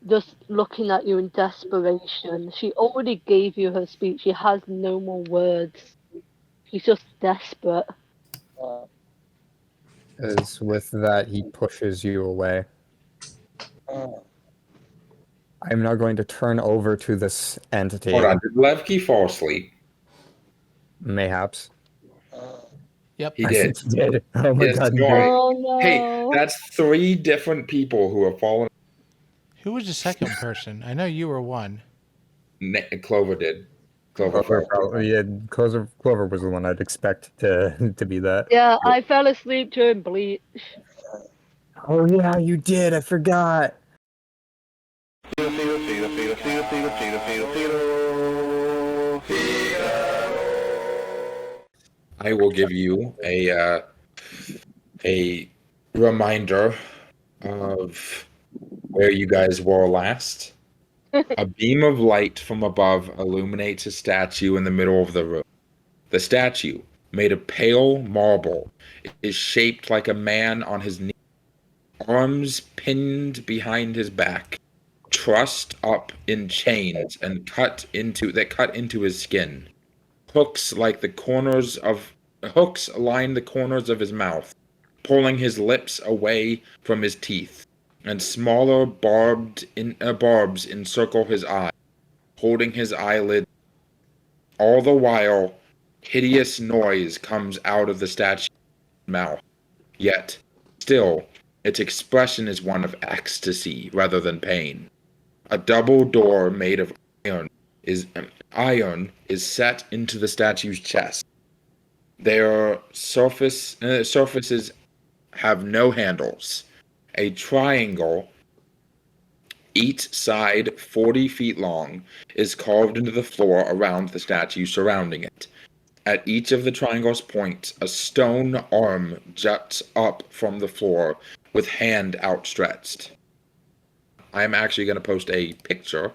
just looking at you in desperation. She already gave you her speech. She has no more words. She's just desperate. As with that, he pushes you away. I'm now going to turn over to this entity. Hold on, did Levki fall asleep? Mayhaps. Yep. He I did. think he did. Oh my Yes, god. snoring. Oh no. Hey, that's 3 different people who have fallen. Who was the second person? I know you were one. Clover did. Clover Clover, fell. probably, yeah, Clover was the one I'd expect to be that. Yeah, I fell asleep during Bleach. Oh yeah, you did. I forgot. I will give you a reminder of where you guys were last. A beam of light from above illuminates a statue in the middle of the room. The statue, made of pale marble, is shaped like a man on his knees, arms pinned behind his back, trussed up in chains and cut into his skin. Hooks line the corners of his mouth, pulling his lips away from his teeth, and smaller barbs encircle his eyes, holding his eyelids. All the while, hideous noise comes out of the statue's mouth. Yet, still, its expression is one of ecstasy rather than pain. A double door made of iron is set into the statue's chest. Their surfaces have no handles. A triangle, each side 40 feet long, is carved into the floor around the statue surrounding it. At each of the triangle's points, a stone arm juts up from the floor with hand outstretched. I'm actually going to post a picture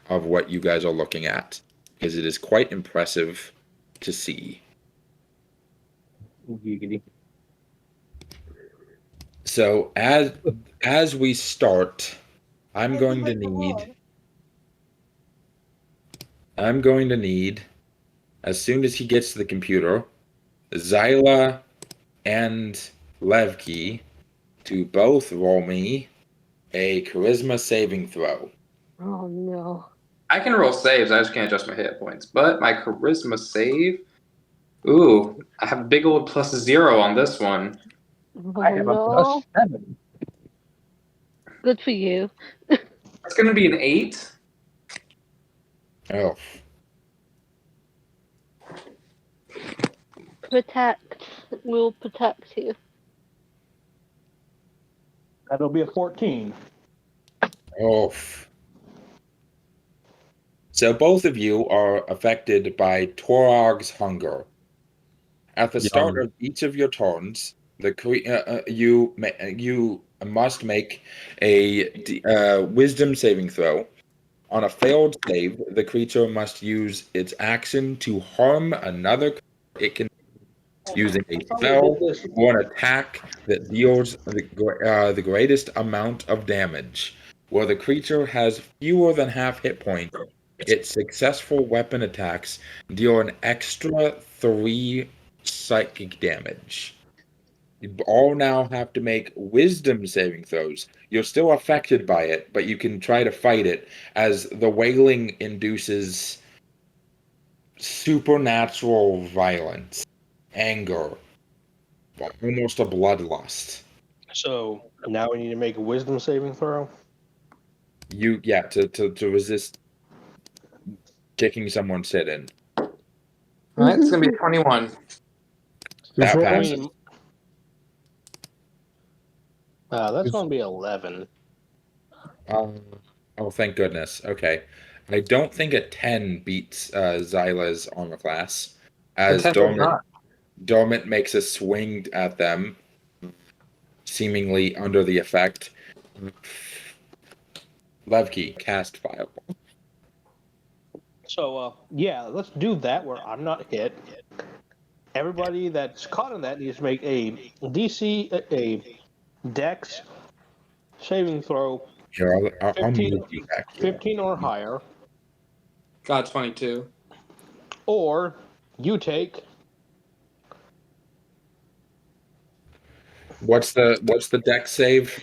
of what you guys are looking at, because it is quite impressive to see. So as we start, I'm going to need, as soon as he gets to the computer, Xila and Levki to both roll me a charisma saving throw. Oh no. I can roll saves, I just can't adjust my hit points. But my charisma save, ooh, I have a big old +0 on this one. Oh, I have a no. +7. Good for you. It's going to be an 8. Oh, Protect. We'll protect you. That'll be a 14. oh. So both of you are affected by Torog's hunger. At the start of each of your turns, you must make a wisdom saving throw. On a failed save, the creature must use its action to harm another. It can using a spell or an attack that deals the greatest amount of damage. Where the creature has fewer than half hit points, its successful weapon attacks deal an extra 3 psychic damage. You all now have to make wisdom saving throws. You're still affected by it, but you can try to fight it, as the wailing induces supernatural violence, anger, almost a bloodlust. So now we need to make a wisdom saving throw. To resist kicking someone's head in. Alright, it's going to be 21. That I passes. mean, that's going to be 11. Oh, thank goodness. Okay. I don't think a 10 beats Xyla's armor class, as Dormant makes a swing at them, seemingly under the effect. Levki, cast Fireball. So, let's do that where I'm not hit. Everybody that's caught in that needs to make a DC, a Dex saving throw Here, I'll 15, move you back here. 15 or higher, God, 22. or you take What's the deck save?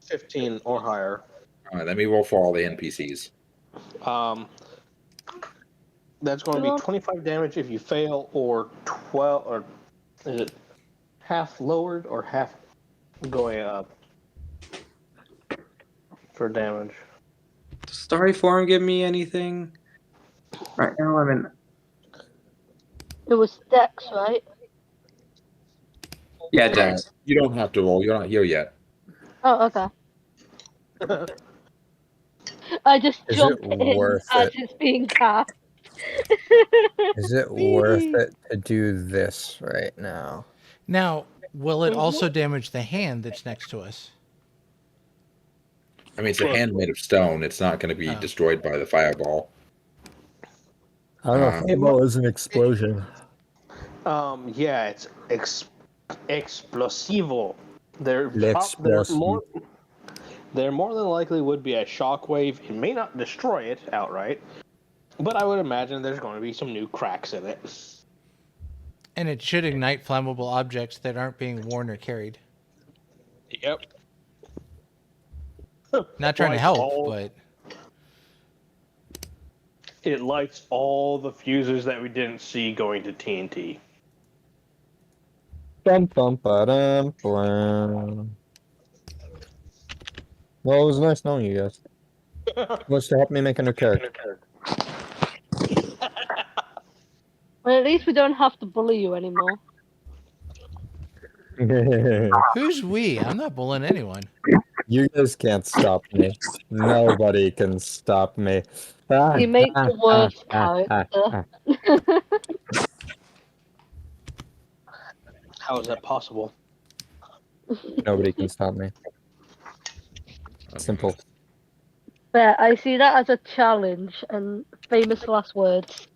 15 or higher. All right, let me roll for all the NPCs. That's going to be 25 damage if you fail, or 12, or is it half lowered or half going up for damage? Does Starry Form give me anything? Right now I'm in. It was Dex, right? Yeah, Dex. You don't have to roll. You're not here yet. Oh, okay. I just Is jumped it in worth as it? it's being cast. Is it worth it to do this right now? Now, will it Mhm. also damage the hand that's next to us? I mean, it's a hand made of stone. It's not going to be Oh. destroyed by the fireball. I don't know. Fireball is an explosion. Yeah, it's explosivo. They're L'explosive. more than likely would be a shockwave. It may not destroy it outright, but I would imagine there's going to be some new cracks in it. And it should ignite flammable objects that aren't being worn or carried. Yep. Not trying to Lights help, but it lights all the fuses that we didn't see going to TNT. Bum, bum, ba-dum, blam. Well, it was nice knowing you guys. Wants to help me make a new character. Well, at least we don't have to bully you anymore. who's we? I'm not bullying anyone. You guys can't stop me. Nobody can stop me. You make the worst character. How is that possible? Nobody can stop me. Simple. Yeah, I see that as a challenge and famous last words.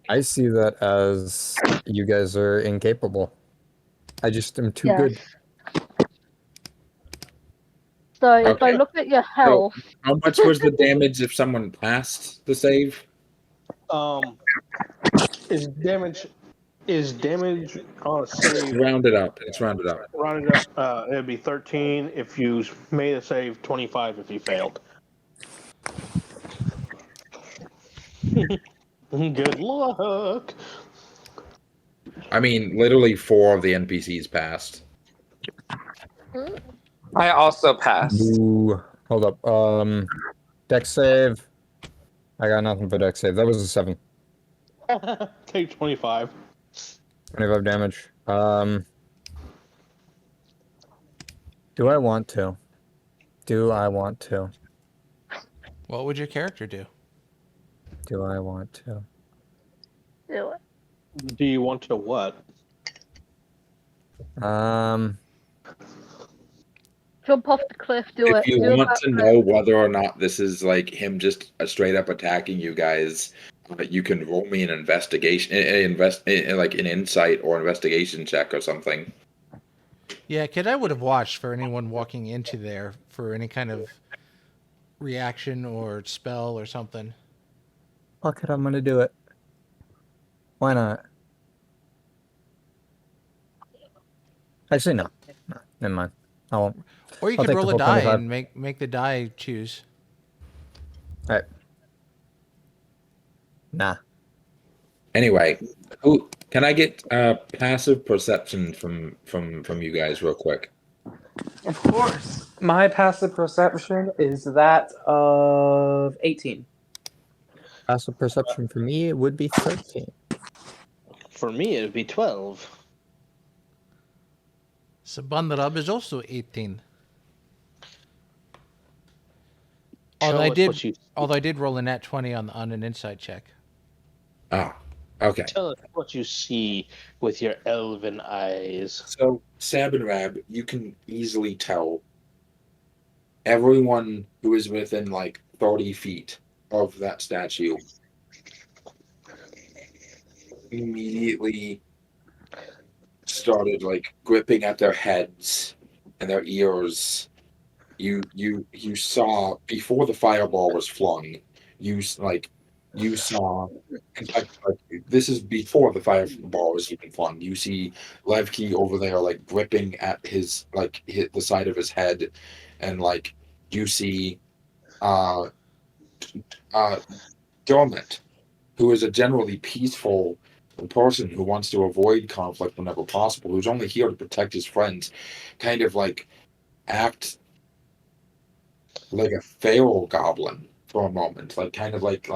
I see that as you guys are incapable. I just am too good. So if I Okay. look at your health, How much was the damage if someone passed the save? Is damage on a save Rounded up. It's rounded up. rounded up? It'd be 13 if you made a save, 25 if you failed. Good luck. I mean, literally 4 of the NPCs passed. I also passed. Ooh, hold up. Dex save. I got nothing for dex save. That was a 7. Take 25. 25 damage. Do I want to? Do I want to? What would your character do? Do I want to? do it. Do you want to what? Jump off the cliff, do If it. you Do a want to backflip. know whether or not this is like him just straight up attacking you guys, you can roll me an investigation, like an insight or investigation check or something. Yeah, kid, I would have watched for anyone walking into there for any kind of reaction or spell or something. Fuck it, I'm gonna do it. Why not? Actually, no. No, never mind. I won't. Or you I'll could take roll the a full die 25. and make the die choose. Alright. Nah. Anyway, who can I get passive perception from you guys real quick? Of course. My passive perception is that of 18. Passive perception for me, it would be 13. For me, it'd be 12. Sabanrab is also 18. Show Although I us did roll a nat 20 on an insight check. Ah, okay. Tell us what you see with your elven eyes. So, Sabanrab, you can easily tell everyone who is within like 30 feet of that statue immediately started like gripping at their heads and their ears. You saw before the fireball was flung. You saw. In fact, this is before the fireball was even flung. You see Levki over there, like gripping at the side of his head, and like you see uh uh Dormant, who is a generally peaceful person who wants to avoid conflict whenever possible, who's only here to protect his friends, kind of like act like a feral goblin for a moment, like kind of like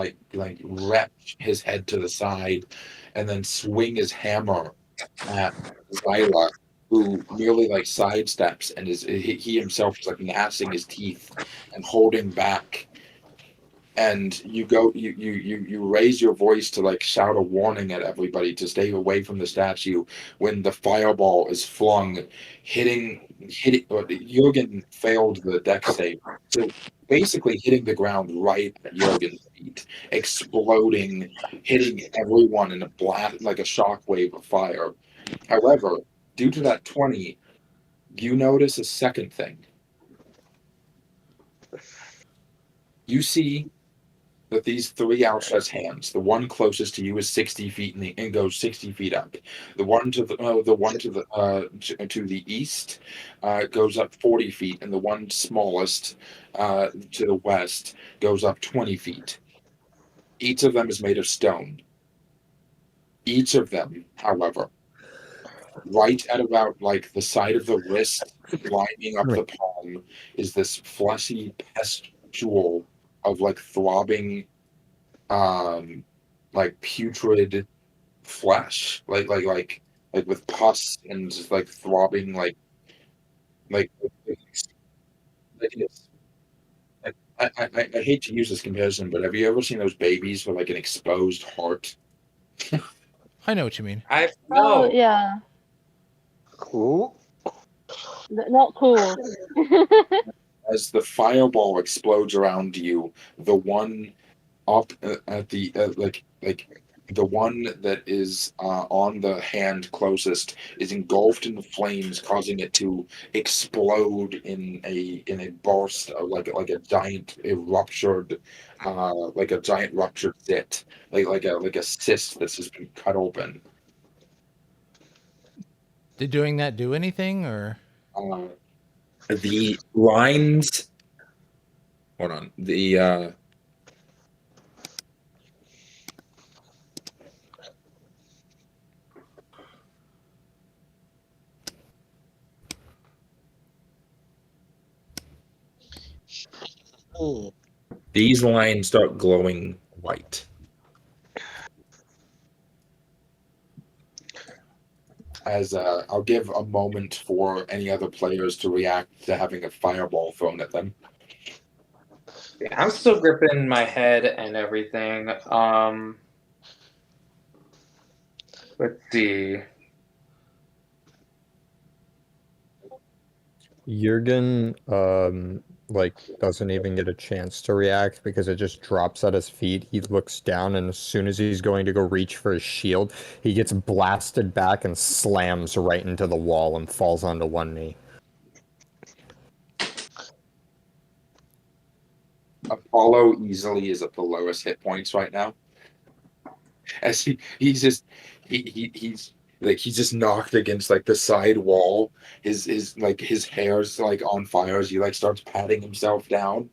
wrap his head to the side and then swing his hammer at Xila, who merely like sidesteps and he himself is like gnashing his teeth and holding back. And you raise your voice to like shout a warning at everybody to stay away from the statue when the fireball is flung, hitting. Jurgen failed the deck save, so basically hitting the ground right at Jurgen's feet, exploding, hitting everyone in a blast like a shockwave of fire. However, due to that 20, you notice a second thing. You see that these three outstretched hands, the one closest to you is 60 feet and goes 60 feet up. The one to the east goes up 40 feet, and the one smallest to the west goes up 20 feet. Each of them is made of stone. Each of them, however, right at about like the side of the wrist, lining up the palm, is this fleshy pustule of like throbbing like putrid flesh, like with pus and just like throbbing like it's like, I hate to use this comparison, but have you ever seen those babies with like an exposed heart? I know what you mean. I Oh no. yeah, Cool. not cool. As the fireball explodes around you, the one up at the like the one that is on the hand closest is engulfed in the flames, causing it to explode in a burst of like a giant ruptured zit, like a cyst that's just been cut open. Did doing that do anything, or The lines. Hold on. These lines start glowing white. As I'll give a moment for any other players to react to having a fireball thrown at them. I'm still gripping my head and everything. Let's see. Jurgen like doesn't even get a chance to react because it just drops at his feet. He looks down, and as soon as he's going to go reach for his shield, he gets blasted back and slams right into the wall and falls onto one knee. Apollo easily is at the lowest hit points right now. As he's just knocked against like the side wall. His hair's like on fire as he like starts patting himself down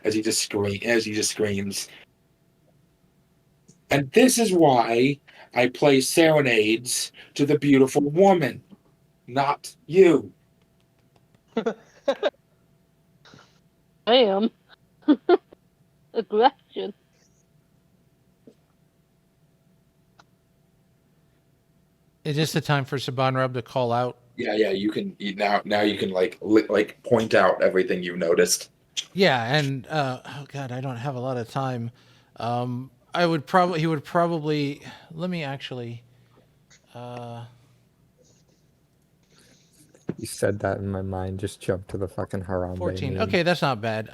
as he just screams. And this is why I play serenades to the beautiful woman, not you. Damn. Aggression. is this the time for Sabanrab to call out? Yeah, you can now you can like point out everything you've noticed. Yeah, and oh god, I don't have a lot of time. He would probably. Let me actually. You said that in my mind. Just jump to the fucking Harambe. 14. meme. Okay, that's not bad.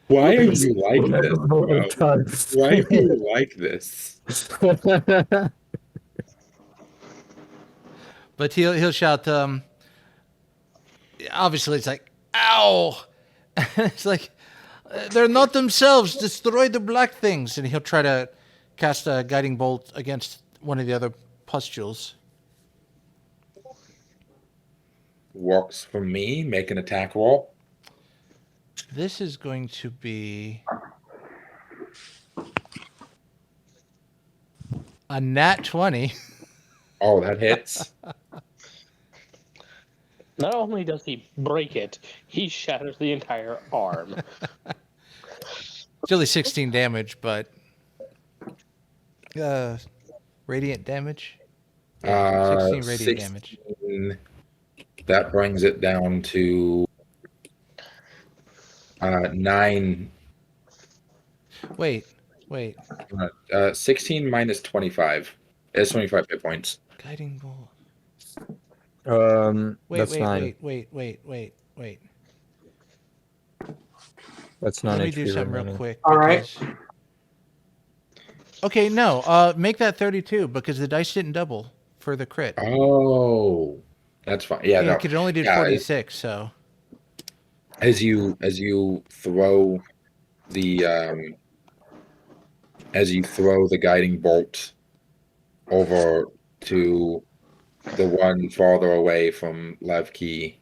Why are you like this, bro? Why are you like this? But he'll shout. Obviously, it's like, "Ow!" It's like they're not themselves. Destroy the black things, and he'll try to cast a guiding bolt against one of the other pustules. Works for me. Make an attack roll. This is going to be a nat 20. Oh, that hits. Not only does he break it, he shatters the entire arm. It's only 16 damage, but radiant damage. Yeah, 16 radiant damage. 16, that brings it down to 9. Wait. 16 minus 25. It's 25 hit points. Guiding bolt. That's 9. Wait. That's 9 Let me HP do something remaining. real quick. All right. Okay, no. Make that 32 because the dice didn't double for the crit. Oh, that's fine. Yeah, And no. it could only do 46, so. As you throw the guiding bolt over to the one farther away from Levki,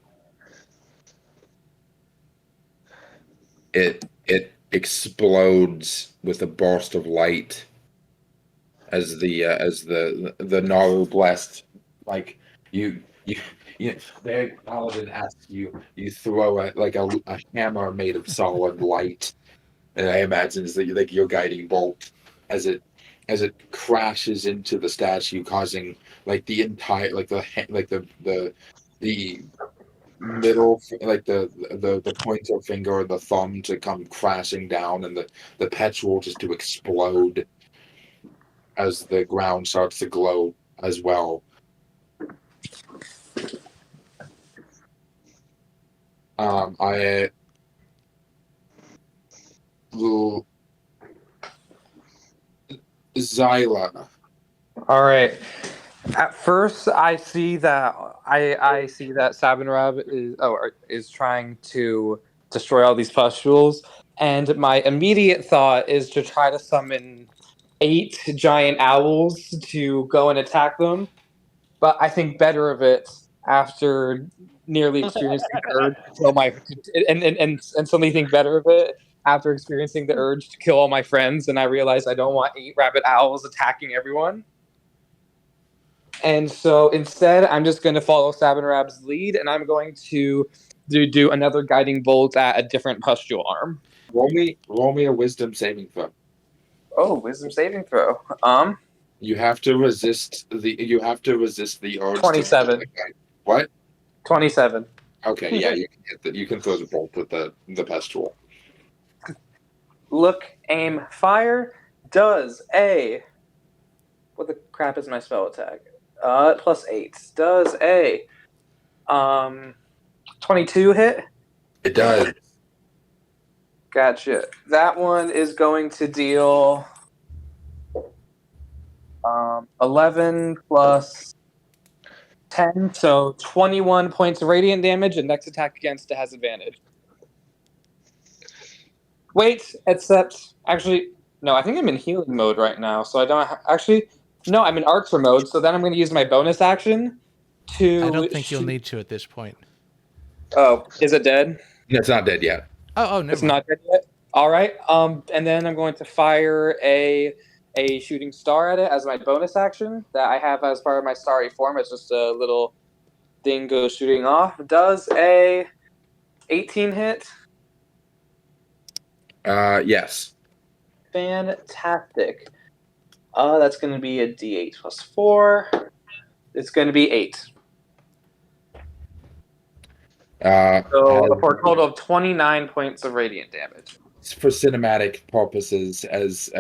it explodes with a burst of light as the Naru blessed, like you their paladin asks you throw a hammer made of solid light, and I imagine it's like your guiding bolt as it crashes into the statue, causing like the entire the middle, like the pointer finger or the thumb to come crashing down, and the petrol just to explode as the ground starts to glow as well. I will Xila. All right. At first, I see that Sabanrab is trying to destroy all these pustules, and my immediate thought is to try to summon 8 giant owls to go and attack them. But I think better of it after nearly experiencing the urge to kill my and suddenly think better of it after experiencing the urge to kill all my friends, and I realize I don't want 8 rabid owls attacking everyone. And so instead, I'm just going to follow Sabanrab's lead, and I'm going to do another guiding bolt at a different pustule arm. Roll me a wisdom saving throw. Oh, wisdom saving throw. You have to resist the urge. 27. What? 27. Okay, yeah, you can hit you can throw the bolt with the pestule. Look, aim, fire. Does a what the crap is my spell attack? +8. Does a 22 hit? It does. Gotcha. That one is going to deal 11 plus 10, so 21 points of radiant damage, and next attack against it has advantage. Wait, except actually, no, I think I'm in healing mode right now, so I don't actually. No, I'm in Archer mode, so then I'm going to use my bonus action to. I don't think you'll need to at this point. Oh, is it dead? It's not dead yet. Oh, never It's mind. not dead yet. All right. And then I'm going to fire a shooting star at it as my bonus action that I have as part of my starry form. It's just a little thing goes shooting off. Does a 18 hit? Yes. Fantastic. That's going to be a D8 plus 4. It's going to be 8. So for a total of 29 points of radiant damage. For cinematic purposes, as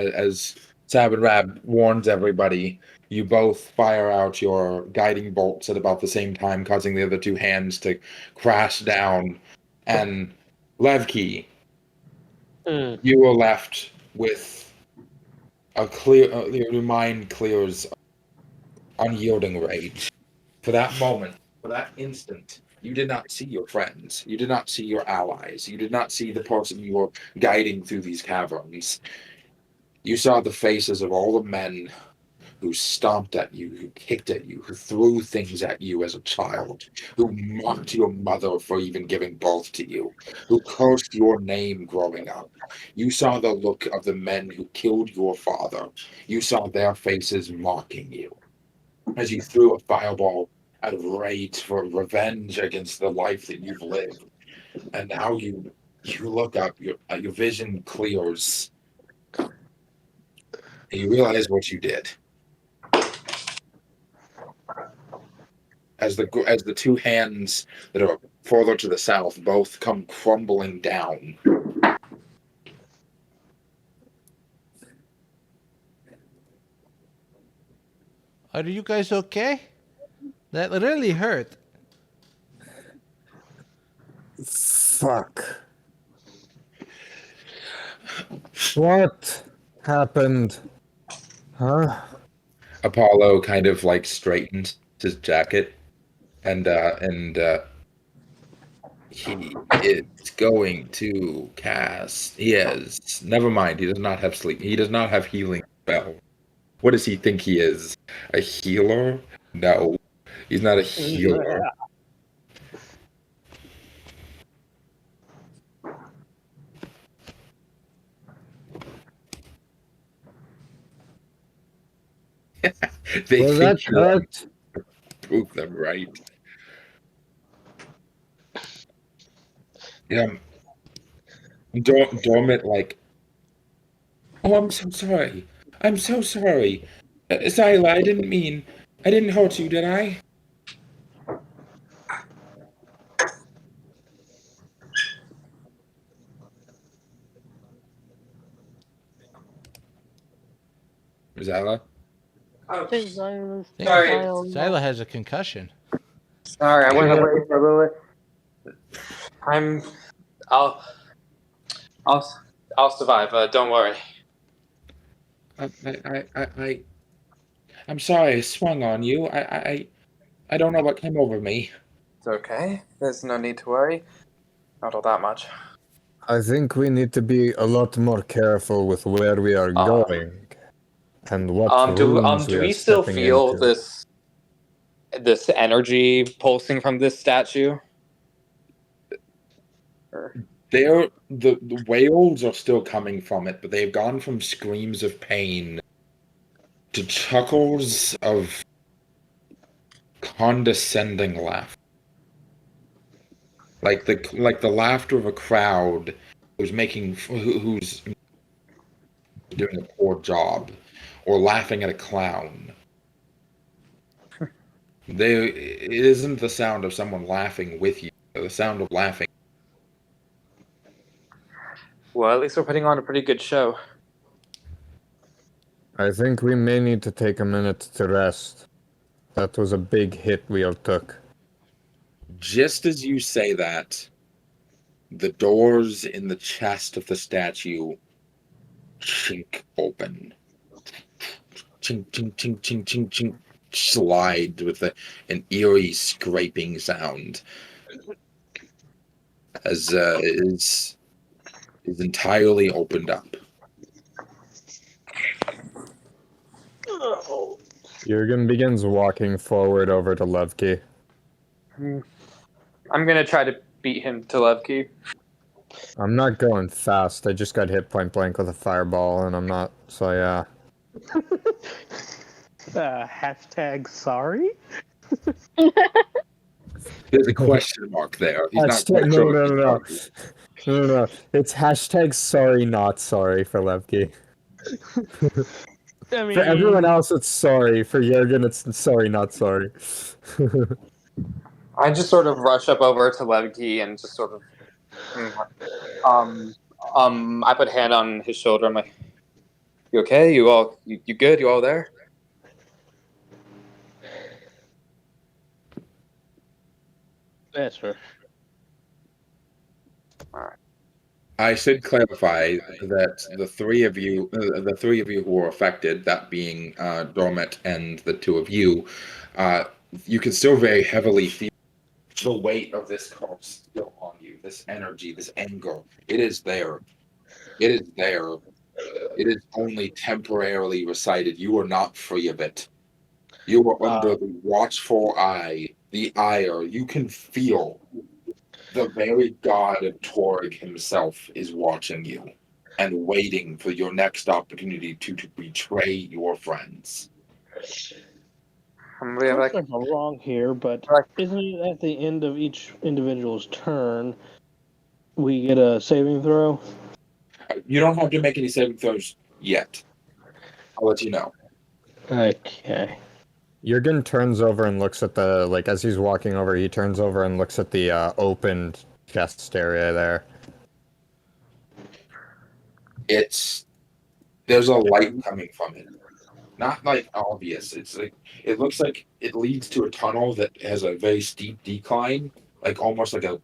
Sabanrab warns everybody, you both fire out your guiding bolts at about the same time, causing the other 2 hands to crash down. And Levki, you were left with your mind clears unyielding rage. For that moment, for that instant, you did not see your friends. You did not see your allies. You did not see the person you were guiding through these caverns. You saw the faces of all the men who stomped at you, who kicked at you, who threw things at you as a child, who mocked your mother for even giving birth to you, who cursed your name growing up. You saw the look of the men who killed your father. You saw their faces mocking you as you threw a fireball out of rage for revenge against the life that you've lived. And now you look up, your vision clears, and you realize what you did. As the two hands that are further to the south both come crumbling down. Are you guys okay? That really hurt. Fuck. What happened? Huh? Apollo kind of like straightens his jacket, and he is going to cast. He has. Never mind. He does not have sleep. He does not have healing spell. What does he think he is? A healer? No, he's not a healer. They Well, think that you want hurt. to prove them right. Yeah, Dormant like. Oh, I'm so sorry. I'm so sorry. Xila, I didn't hurt you, did I? Xila? I think Xyla's I think Sorry. Xyla has a concussion. Sorry, I went away for a little bit. I'll I'll survive. Don't worry. I'm sorry I swung on you. I don't know what came over me. It's okay. There's no need to worry. Not all that much. I think we need to be a lot more careful with where we are going and what rooms Do we are we still stepping feel into. this energy pulsing from this statue? The wails are still coming from it, but they've gone from screams of pain to chuckles of condescending laughter. Like the laughter of a crowd who's doing a poor job or laughing at a clown. It isn't the sound of someone laughing with you, the sound of laughing. Well, at least we're putting on a pretty good show. I think we may need to take a minute to rest. That was a big hit we all took. Just as you say that, the doors in the chest of the statue chink open. Chink, chink, chink, chink, chink, chink. Slide with an eerie scraping sound as is entirely opened up. Jurgen begins walking forward over to Levki. I'm gonna try to beat him to Levki. I'm not going fast. I just got hit point blank with a fireball, and I'm not. So yeah. Hashtag sorry? There's a question mark there. He's not Hashtag, quite sure if he's sorry. no. It's hashtag sorry, not sorry for Levki. I mean, For everyone else, it's sorry. For Jurgen, it's sorry, not sorry. I just sort of rush up over to Levki and just sort of, I put a hand on his shoulder. I'm like, "You okay? You good? You all there?" that's fair. All right. I should clarify that the three of you who were affected, that being Dormant and the two of you, you can still very heavily feel the weight of this curse still on you. This energy, this anger. It is there. It is there. It is only temporarily recited. You are not free of it. You are under the watchful eye, the ire. You can feel the very god of Torg himself is watching you and waiting for your next opportunity to betray your friends. I'm gonna be like, Correct me if I'm wrong here, but isn't it at the end of each individual's turn we get a saving throw? You don't have to make any saving throws yet. I'll let you know. Okay. Jurgen turns over and looks at the, like, as he's walking over, he turns over and looks at the opened chest area there. There's a light coming from it. Not like obvious. It's like it looks like it leads to a tunnel that has a very steep decline, like almost at the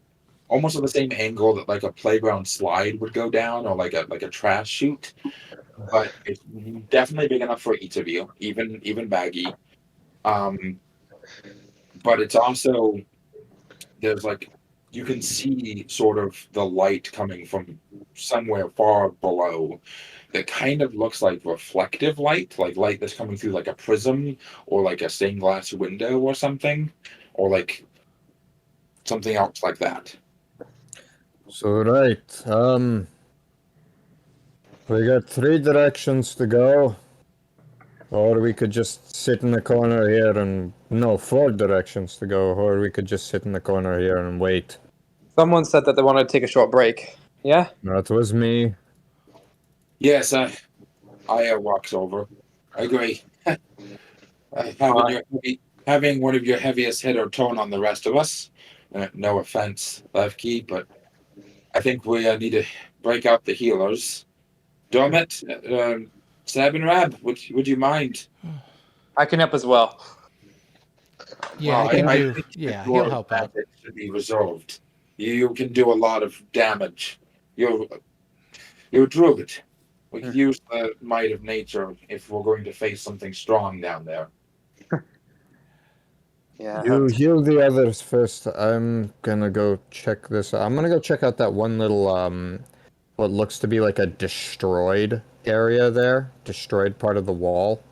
same angle that like a playground slide would go down, or like a trash chute. But it's definitely big enough for each of you, even Baggy. But it's also there's like you can see sort of the light coming from somewhere far below that kind of looks like reflective light, like light that's coming through like a prism or like a stained glass window or something, or like something else like that. So, right, we got 3 directions to go. Or we could just sit in the corner here and... No, 4 directions to go, or we could just sit in the corner here and wait. someone said that they wanted to take a short break. Yeah? That was me. Yes, Aya walks over. I agree. Having one of your heaviest hitter turn on the rest of us. No offense, Levki, but I think we need to break out the healers. Dermot, Sabanrab, would you mind? I can help as well. Yeah, Well, I can I do. think Yeah, your he'll help out. advantage should be resolved. You can do a lot of damage. You're a druid. We could use the might of nature if we're going to face something strong down there. Yeah. You heal the others first. I'm gonna go check this out. I'm gonna go check out that one little, what looks to be like a destroyed area there. Destroyed part of the wall.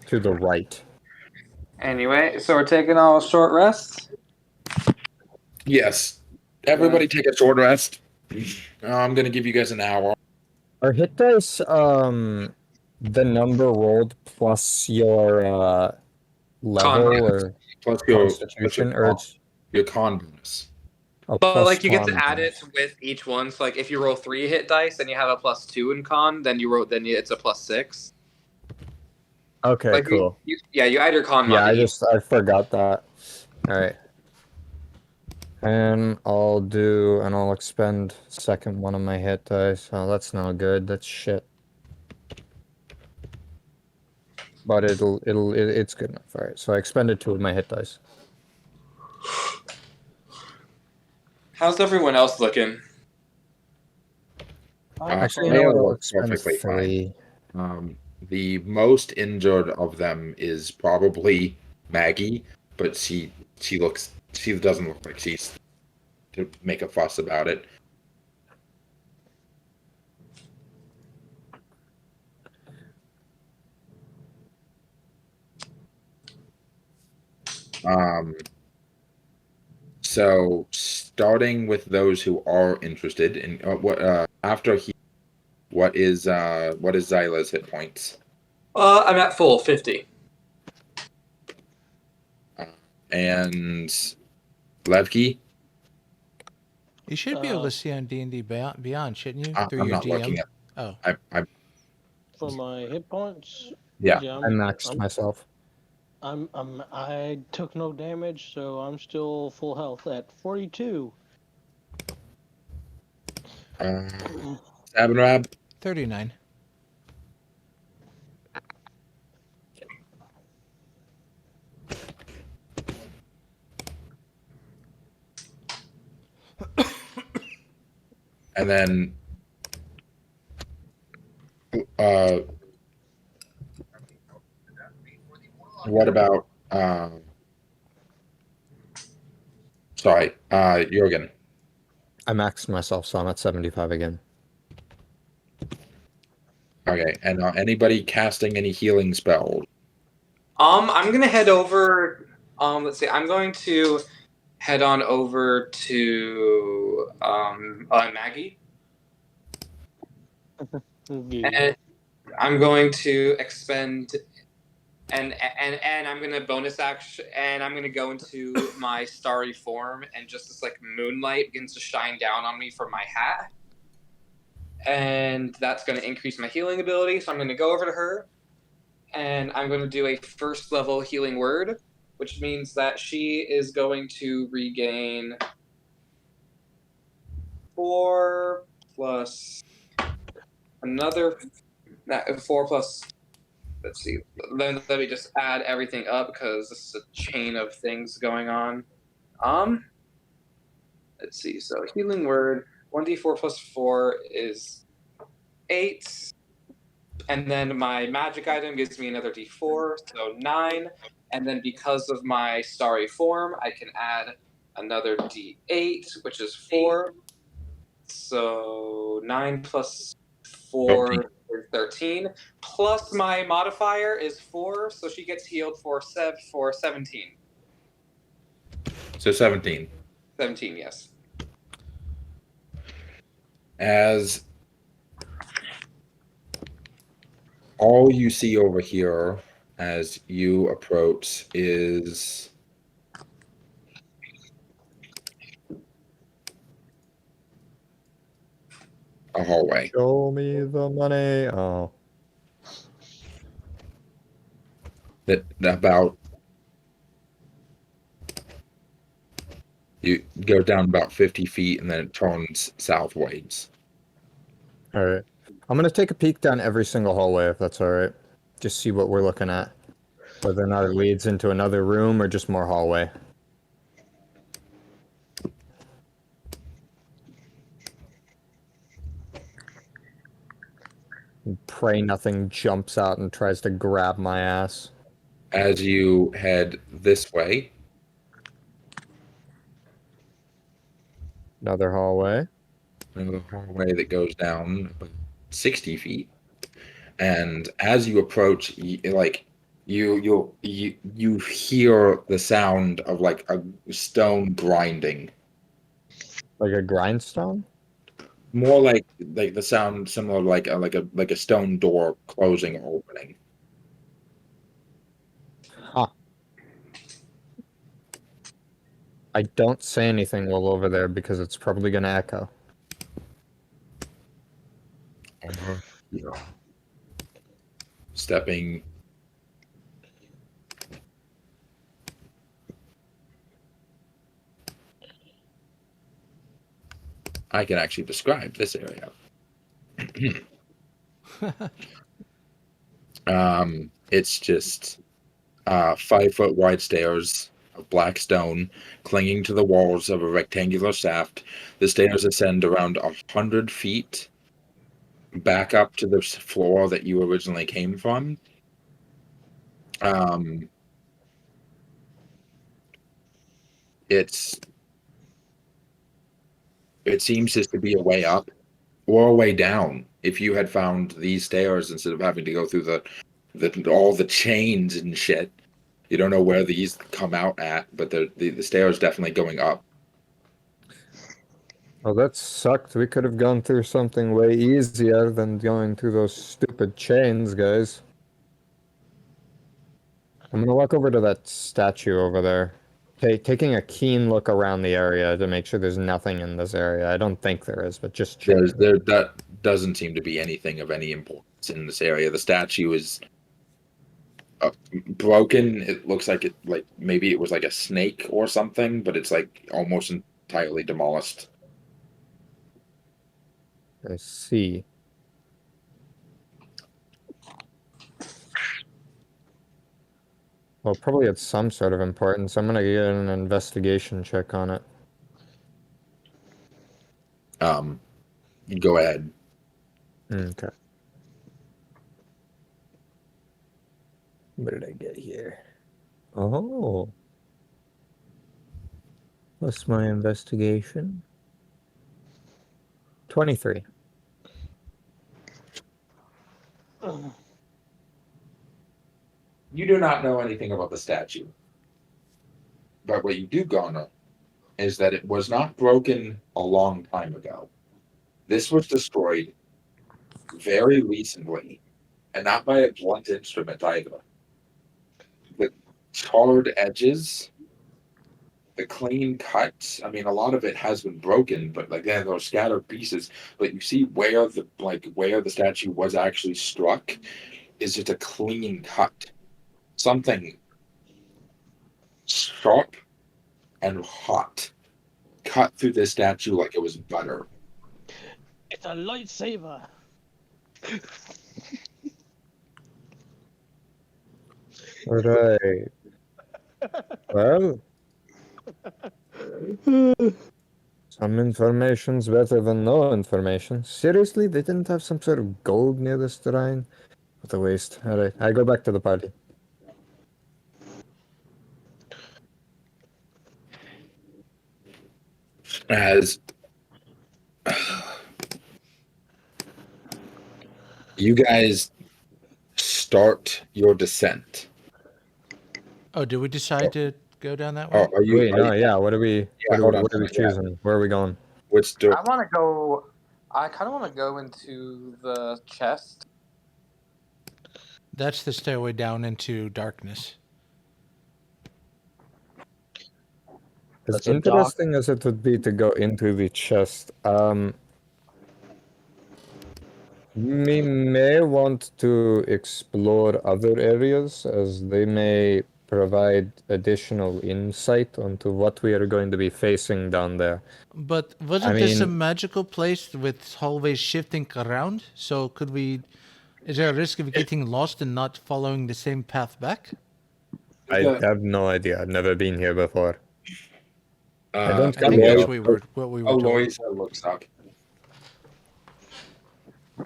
To the right. Anyway, so we're taking all a short rest. Yes. Everybody take a short rest. I'm going to give you guys an hour. Are hit dice, the number rolled plus your, level or Plus your constitution, or it's your con bonus. a But plus like you get con to add bonus? it with each one. So like if you roll 3 hit dice and you have a +2 in con, then it's a +6. Okay, Like cool. you add your con Yeah, mod to each. I forgot that. Alright. And I'll expend second one of my hit dice. Oh, that's not good. That's shit. But it's good enough. Alright, so I expended 2 of my hit dice. How's everyone else looking? Actually, you They know what? all I'll look expend perfectly 3. fine. The most injured of them is probably Maggie, but she doesn't look like she's to make a fuss about it. So starting with those who are interested in what is Xyla's hit points? I'm at full 50. And Levki? You should be able to see on D&D Beyond, shouldn't you? Through I'm your not DM. looking at. Oh, I For my hit points, yeah. I maxed myself. I took no damage, so I'm still full health at 42. Sabanrab? 39. And then what about sorry, Jurgen? I maxed myself, so I'm at 75 again. Okay, and anybody casting any healing spells? I'm gonna head over. Let's see. I'm going to head on over to Maggie, and I'm going to expend and I'm gonna bonus action, and I'm gonna go into my starry form, and just this like moonlight begins to shine down on me from my hat, and that's gonna increase my healing ability. So I'm gonna go over to her, and I'm gonna do a first level healing word, which means that she is going to regain 4 plus another 4 plus. Let's see. Let me just add everything up because this is a chain of things going on. Let's see. So healing word 1d4 plus 4 is 8, and then my magic item gives me another d4, so 9. And then because of my starry form, I can add another d8, which is 4. So 9 plus 4 is 13. Plus my modifier is 4, so she gets healed for 17. So 17. 17, yes. As all you see over here as you approach is a hallway. Show me the money. Oh. That about you go down about 50 feet and then it turns southwards. All right. I'm going to take a peek down every single hallway, if that's all right. Just see what we're looking at. Whether or not it leads into another room or just more hallway. Pray nothing jumps out and tries to grab my ass. As you head this way, Another hallway. another hallway that goes down about 60 feet. And as you approach, you hear the sound of like a stone grinding. Like a grindstone? More like the sound similar like a stone door closing or opening. Huh. I don't say anything while over there because it's probably going to echo. Yeah. Stepping. I can actually describe this area. It's just 5-foot wide stairs of black stone clinging to the walls of a rectangular shaft. The stairs ascend around 100 feet back up to the floor that you originally came from. It seems just to be a way up or a way down. If you had found these stairs instead of having to go through all the chains and shit, you don't know where these come out at, but the stairs definitely going up. Well, that sucked. We could have gone through something way easier than going through those stupid chains, guys. I'm gonna walk over to that statue over there. Taking a keen look around the area to make sure there's nothing in this area. I don't think there is, but just check. That doesn't seem to be anything of any importance in this area. The statue is broken. It looks like maybe it was like a snake or something, but it's like almost entirely demolished. I see. Well, probably it's some sort of importance. I'm gonna get an investigation check on it. Go ahead. Okay. What did I get here? Oh. What's my investigation? 23. You do not know anything about the statue. But what you do know is that it was not broken a long time ago. This was destroyed very recently, and not by a blunt instrument either. The charred edges, the clean cuts. I mean, a lot of it has been broken, but like there are scattered pieces. But you see where the statue was actually struck is just a clean cut. Something sharp and hot cut through this statue like it was butter. It's a lightsaber. Right. Well, some information's better than no information. Seriously, they didn't have some sort of gold near the shrine? What a waste. Alright, I go back to the party. As you guys start your descent. Oh, did we decide to go down that way? Oh, are you? Wait, no, yeah, what are we hold on, what are we yeah. choosing? Where are we going? Which door? I want to go. I kind of want to go into the chest. That's the stairway down into darkness. As That's a dock. interesting as it would be to go into the chest, we may want to explore other areas as they may provide additional insight onto what we are going to be facing down there. But wasn't this a mean- magical place with hallways shifting around? So could we... Is there a risk of getting lost and not following the same path back? I have no idea. I've never been here before. I don't I come think here. that's what we were told. Aloysia looks up.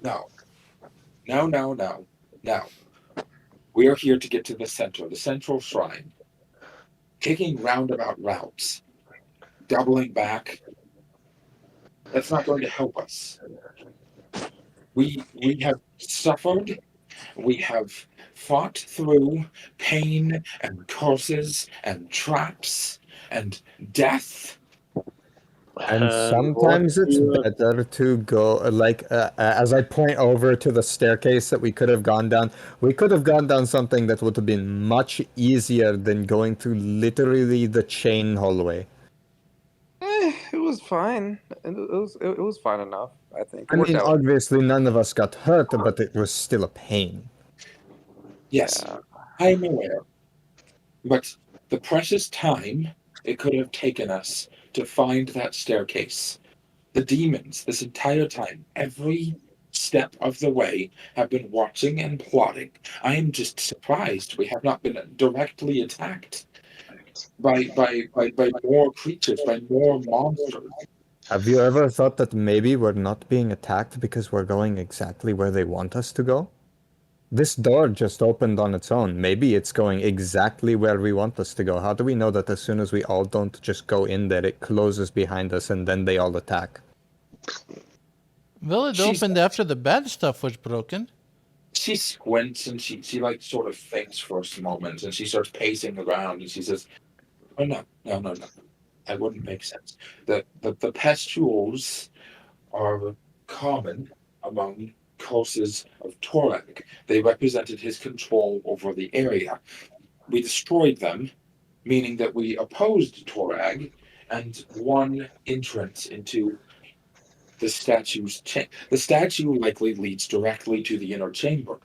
No. No. We are here to get to the central shrine. Taking roundabout routes, doubling back, that's not going to help us. We have suffered, we have fought through pain and curses and traps and death. And sometimes it's better to go, as I point over to the staircase that we could have gone down, we could have gone down something that would have been much easier than going through literally the chain hallway. It was fine. It was fine enough. I think. I mean, obviously none of us got hurt, but it was still a pain. Yes, Yeah. I'm aware. But the precious time it could have taken us to find that staircase. The demons, this entire time, every step of the way, have been watching and plotting. I am just surprised we have not been directly attacked by more creatures, by more monsters. Have you ever thought that maybe we're not being attacked because we're going exactly where they want us to go? This door just opened on its own. Maybe it's going exactly where we want us to go. How do we know that as soon as we all don't just go in there, it closes behind us and then they all attack? Well, it opened after the bad stuff was broken. She squints and she like sort of thinks for a moment and she starts pacing around and she says, "Oh no. That wouldn't make sense. The pustules are common among curses of Torag. They represented his control over the area. We destroyed them, meaning that we opposed Torag and won entrance into the statue's chamber. The statue likely leads directly to the inner chamber.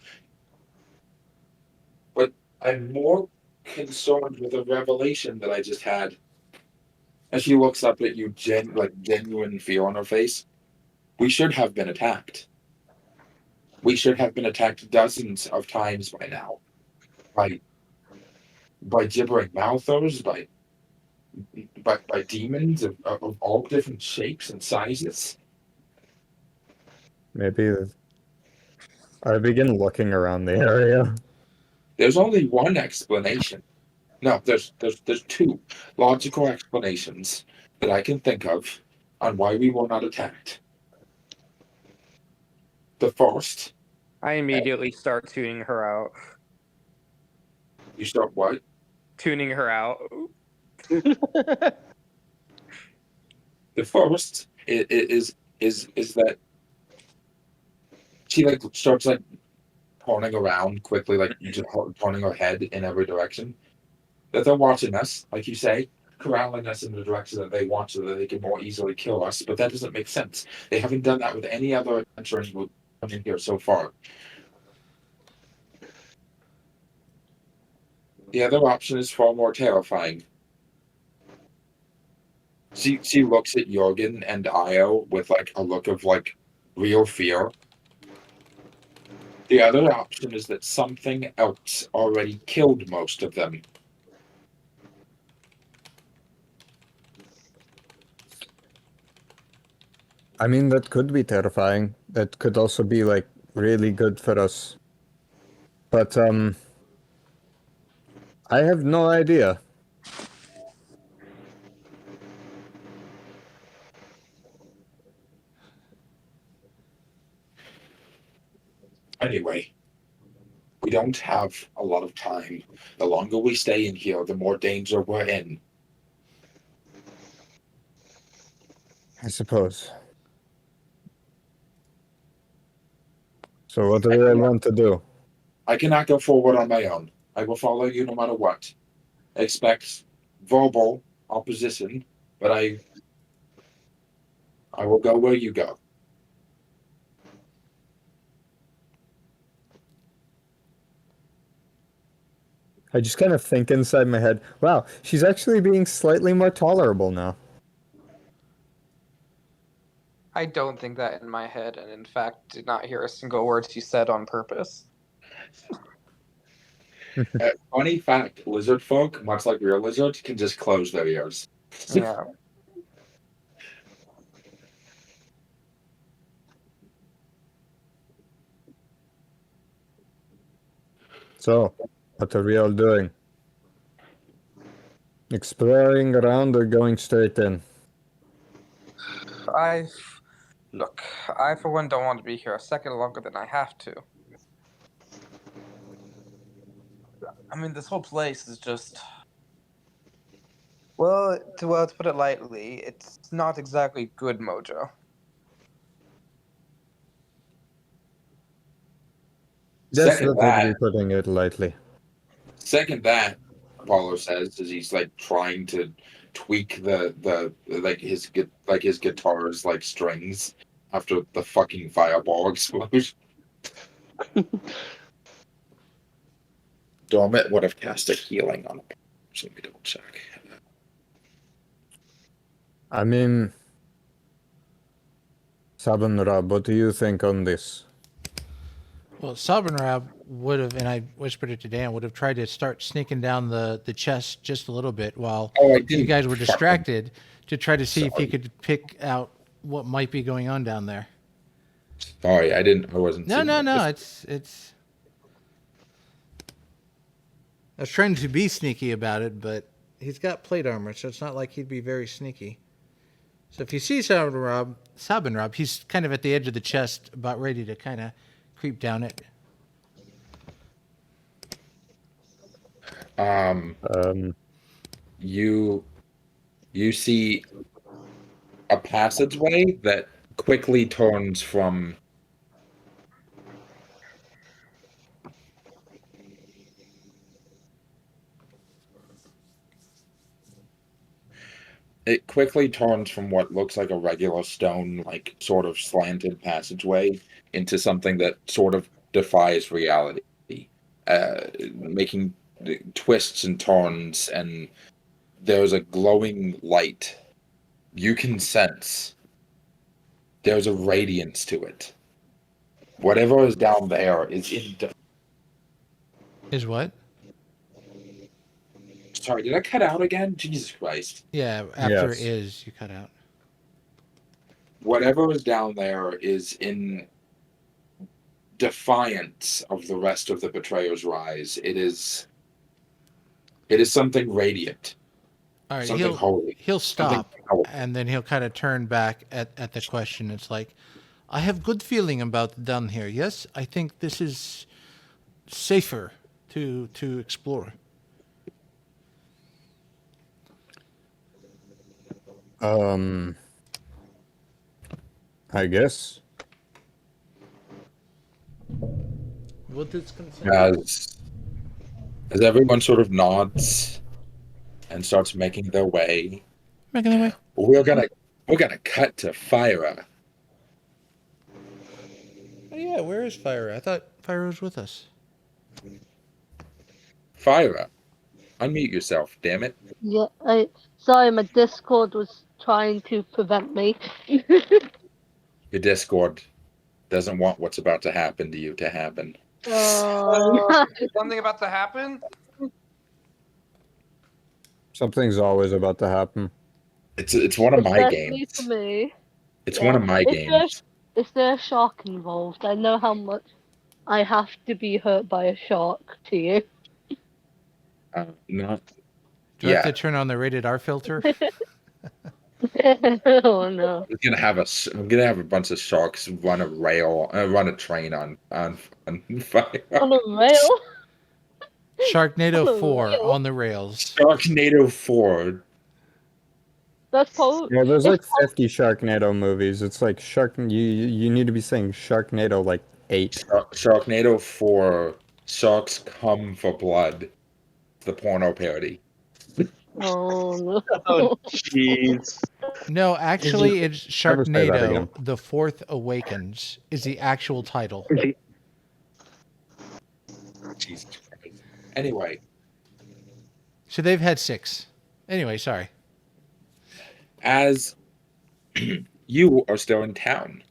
But I'm more concerned with a revelation that I just had. As she looks up at you, genuine fear on her face. We should have been attacked. We should have been attacked dozens of times by now. By gibbering mouthers, by demons of all different shapes and sizes. Maybe I begin looking around the area. There's only one explanation. No, there's two logical explanations that I can think of on why we were not attacked. The first, I immediately start tuning her out. you start what? Tuning her out. The first is that she like starts like turning around quickly, like just turning her head in every direction. That they're watching us, like you say, corralling us in the direction that they want so that they can more easily kill us. But that doesn't make sense. They haven't done that with any other adventurers who've come in here so far. The other option is far more terrifying. She looks at Jurgen and Io with like a look of like real fear. The other option is that something else already killed most of them. I mean, that could be terrifying. That could also be like really good for us. But I have no idea. Anyway, we don't have a lot of time. The longer we stay in here, the more danger we're in. I suppose. So what do we want to do? I cannot go forward on my own. I will follow you no matter what. Expect verbal opposition, but I will go where you go. I just kind of think inside my head, wow, she's actually being slightly more tolerable now. I don't think that in my head, and in fact, did not hear a single word she said on purpose. Funny fact, Lizardfolk, much like real lizards, can just close their ears. Yeah. So, what are we all doing? Exploring around or going straight in? Look, I for one don't want to be here a second longer than I have to. I mean, this whole place is just... Well, to put it lightly, it's not exactly good mojo. Yes, Second that would be that, putting it lightly. second that, Apollo says, as he's like trying to tweak the his guitar's like strings after the fucking fireball explosion. Dormit would have cast a healing on him. So let me double check. I mean, Sabanrab, what do you think on this? Well, Sabanrab would have, and I whispered it to Dan, would have tried to start sneaking down the chest just a little bit while Oh, I you didn't. guys were fucking- distracted to try to see if he Sorry. could pick out what might be going on down there. Sorry, I didn't. I wasn't. No, seeing no, that. no. Just- It's. I was trying to be sneaky about it, but he's got plate armor, so it's not like he'd be very sneaky. So if you see Sabanrab, he's kind of at the edge of the chest, about ready to kind of creep down it. You see a passageway that quickly turns from what looks like a regular stone, like sort of slanted passageway into something that sort of defies reality, making twists and turns, and there's a glowing light. You can sense there's a radiance to it. Whatever is down there is in. Is what? Sorry, did I cut out again? Jesus Christ. Yeah, after Yes. is, you cut out. Whatever is down there is in defiance of the rest of the Betrayer's Rise. It is It is something radiant. All right, Something holy. he'll Something stop, powerful. and then he'll kind of turn back at the question. It's like, I have good feeling about down here. Yes, I think this is safer to explore. I guess. What is concerned? As everyone sort of nods and starts making their way, Making the way. we're gonna cut to Phyra. Oh yeah, where is Phyra? I thought Phyra was with us. Phyra, unmute yourself, damn it. Yeah, sorry, my Discord was trying to prevent me. Your Discord doesn't want what's about to happen to you to happen. Is something about to happen? Something's always about to happen. It's one of my Especially games. for me. It's Yeah. one of my games. Is there a shark involved? I know how much I have to be hurt by a shark to you. Not. Do I have Yeah, to turn on the rated R filter? Oh no. I'm gonna have a bunch of sharks run a train on Phyra. On a rail? Sharknado Oh, 4 real? on the rails. Sharknado 4. That's probably Yeah, there's like 50 Sharknado movies. It's like you need to be saying Sharknado like 8. Sharknado 4. Sharks come for blood. The porno parody. oh no. Oh, jeez. No, actually, it's Never say that Sharknado: again. The Fourth Awakens is the actual title. Jesus Christ. Anyway, So they've had 6. Anyway, sorry. as you are still in town,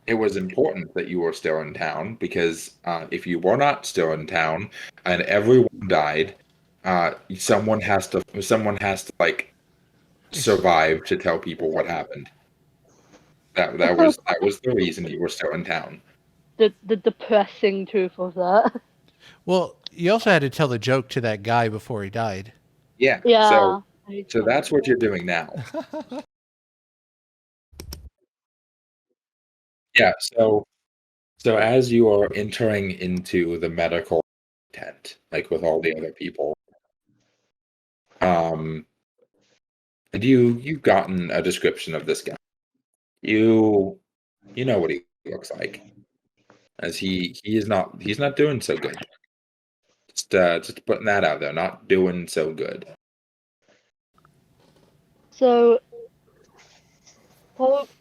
it was important that you were still in town because if you were not still in town and everyone died, someone has to like survive to tell people what happened. That was the reason you were still in town. The depressing truth of that. Well, you also had to tell the joke to that guy before he died. Yeah. Yeah. So that's what you're doing now. Yeah. So as you are entering into the medical tent, like with all the other people, and you've gotten a description of this guy. You know what he looks like. As he's not doing so good. Just putting that out there, not doing so good. So,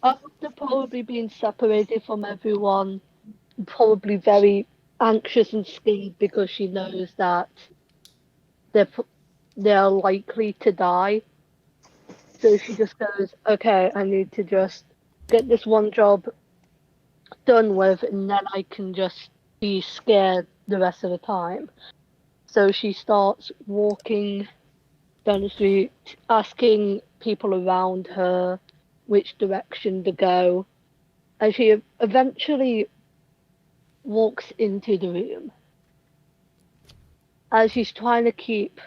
after probably being separated from everyone, probably very anxious and scared because she knows that they're likely to die. So she just goes, okay, I need to just get this one job done with, and then I can just be scared the rest of the time. So she starts walking down the street, asking people around her which direction to go, and she eventually walks into the room. As she's trying to keep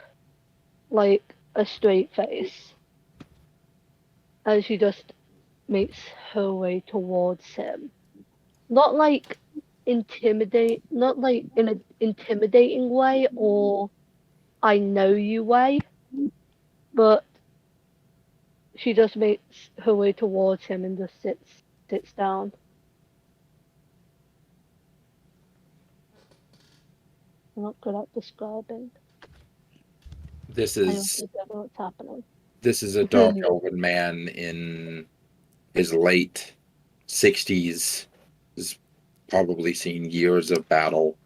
like a straight face, and she just makes her way towards him. Not like not like in an intimidating way or I know you way, but she just makes her way towards him and just sits down. I'm not good at describing. This I is also don't know what's happening. a dark elven man in his late 60s. Has probably seen years of battle.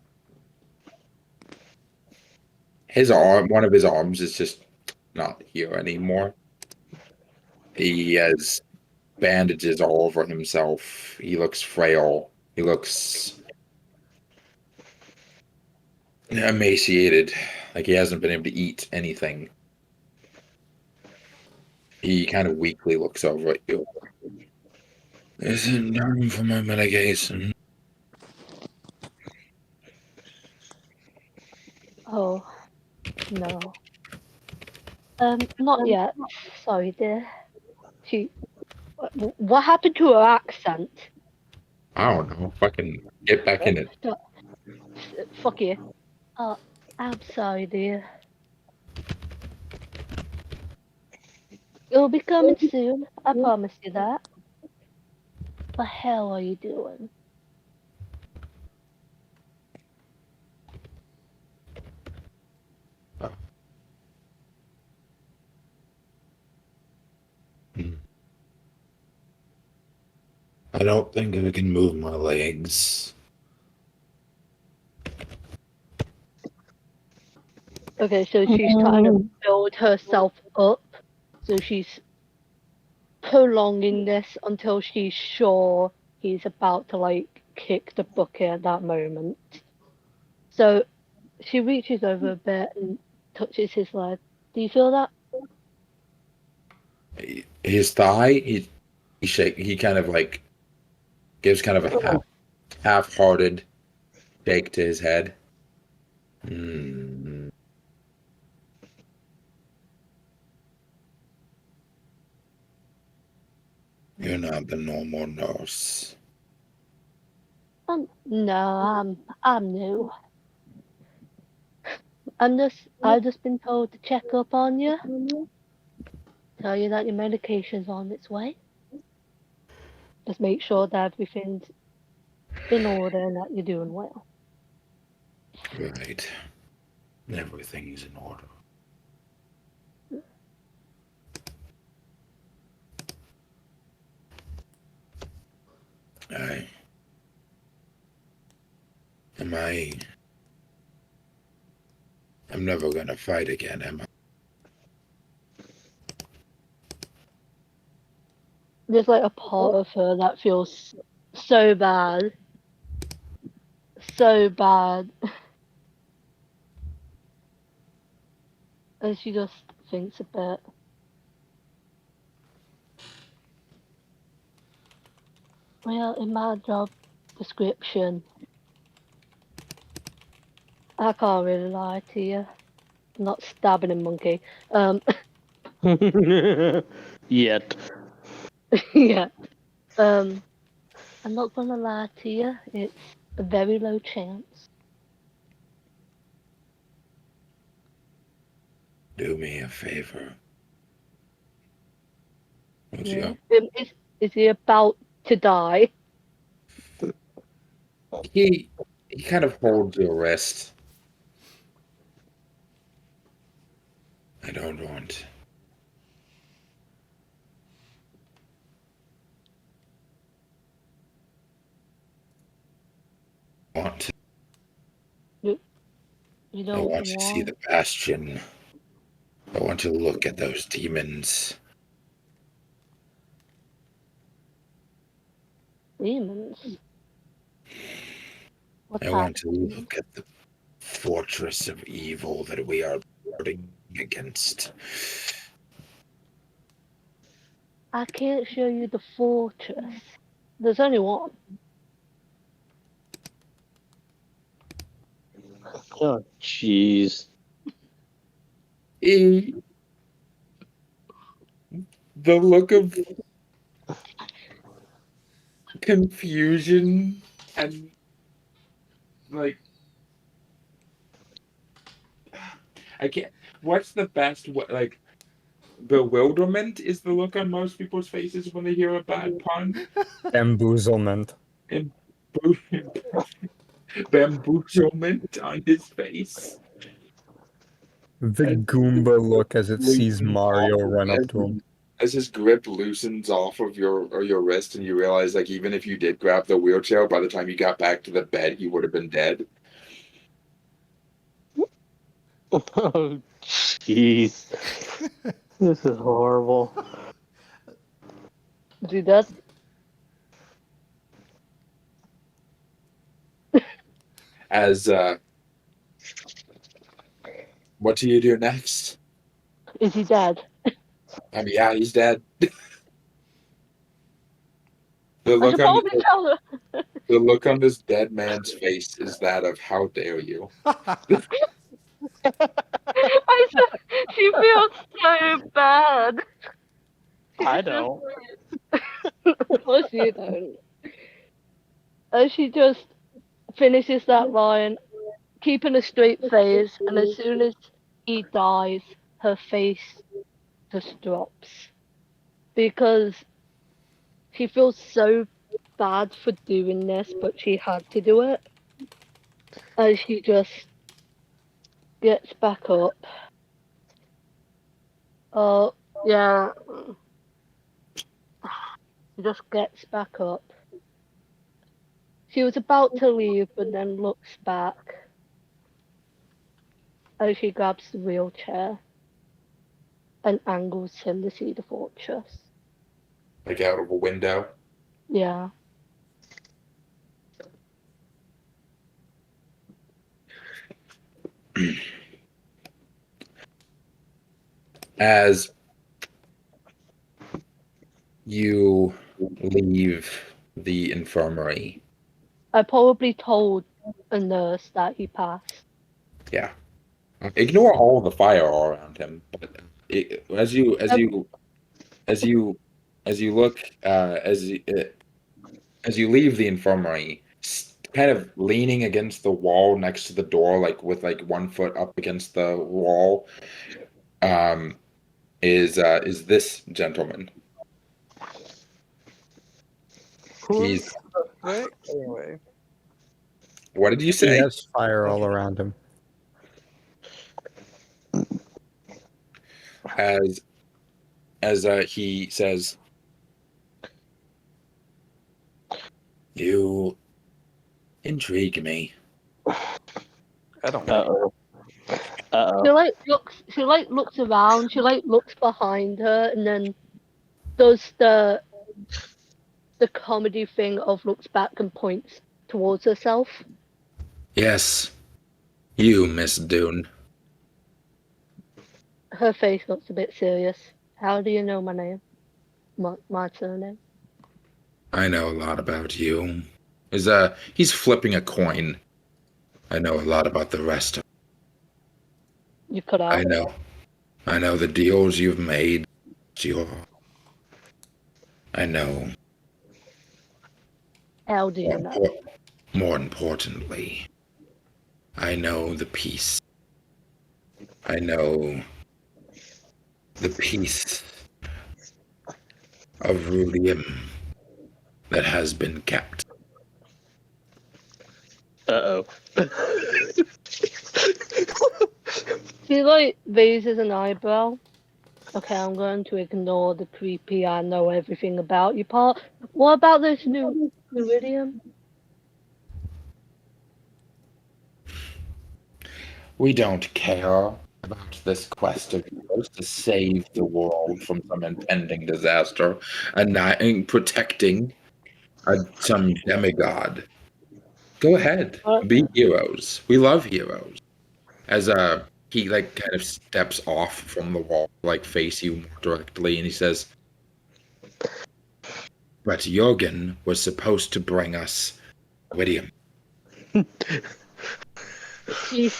One of his arms is just not here anymore. He has bandages all over himself. He looks frail. He looks emaciated, like he hasn't been able to eat anything. He kind of weakly looks over at you. Is it time for my medication? Oh, no. Not yet. Sorry, dear. She. What happened to her accent? I don't know. Fucking get back in it. Fuck you. I'm sorry, dear. It'll be coming soon. I promise you that. What the hell are you doing? I don't think I can move my legs. Okay, so she's trying to build herself up. So she's prolonging this until she's sure he's about to, like, kick the bucket at that moment. So she reaches over a bit and touches his leg. Do you feel that? His thigh, he kind of like gives kind of a half-hearted shake to his head. Hmm. You're not the normal nurse. No, I'm new. I've just been told to check up on you. Tell you that your medication's on its way. Just make sure that everything's in order and that you're doing well. Right. Everything's in order. I'm never gonna fight again, am I? There's like a part of her that feels so bad. So bad. And she just thinks a bit. Well, in my job description, I can't really lie to you. I'm not stabbing a monkey. Yet. Yeah. I'm not gonna lie to you. It's a very low chance. Do me a favor. Yeah. Is he about to die? He kind of holds your wrist. I don't want. Want. You I don't want to see the bastion. I want to look at those demons. demons? What I want type to of demons? look at the fortress of evil that we are guarding against. I can't show you the fortress. There's only one. Oh, jeez. The look of confusion and like I can't. What's the best? Like bewilderment is the look on most people's faces when they hear a bad pun. Bamboozlement. And bamboozlement on his face. The Goomba look as it sees Loosens Mario off of run up to him. as his grip loosens off of your wrist, and you realize, like, even if you did grab the wheelchair, by the time you got back to the bed, he would have been dead. Oh, jeez. This is horrible. Do that. As what do you do next? Is he dead? I mean, yeah, he's dead. The I look should on probably tell her. the look on this dead man's face is that of how dare you. She feels so bad. I don't. Well, she don't. And she just finishes that line, keeping a straight face, and as soon as he dies, her face just drops. Because she feels so bad for doing this, but she had to do it. And she just gets back up. Oh, yeah. She just gets back up. She was about to leave, but then looks back as she grabs the wheelchair and angles him to see the fortress. Like out of a window. Yeah. As you leave the infirmary. I probably told a nurse that he passed. Yeah. Ignore all the fire all around him. But as you look as you leave the infirmary, kind of leaning against the wall next to the door, like with like 1 foot up against the wall, is this gentleman. He's Anyway. What did you He say? has fire all around him. As he says, "You intrigue me." I don't know. She looks around, she looks behind her and then does the comedy thing of looks back and points towards herself. Yes, you, Miss Dune. Her face looks a bit serious. How do you know my name? My surname? I know a lot about you. He's flipping a coin. I know a lot about the rest of You cut out. I know the deals you've made. I know. How do you know? More importantly, I know the peace. I know the peace of rudium that has been kept. She raises an eyebrow. Okay, I'm going to ignore the creepy I know everything about you part. What about this new iridium? We don't care about this quest of yours to save the world from some impending disaster and protecting some demigod. Go ahead, be heroes. We love heroes. As he like kind of steps off from the wall, like face you more directly, and he says, "But Jurgen was supposed to bring us iridium." She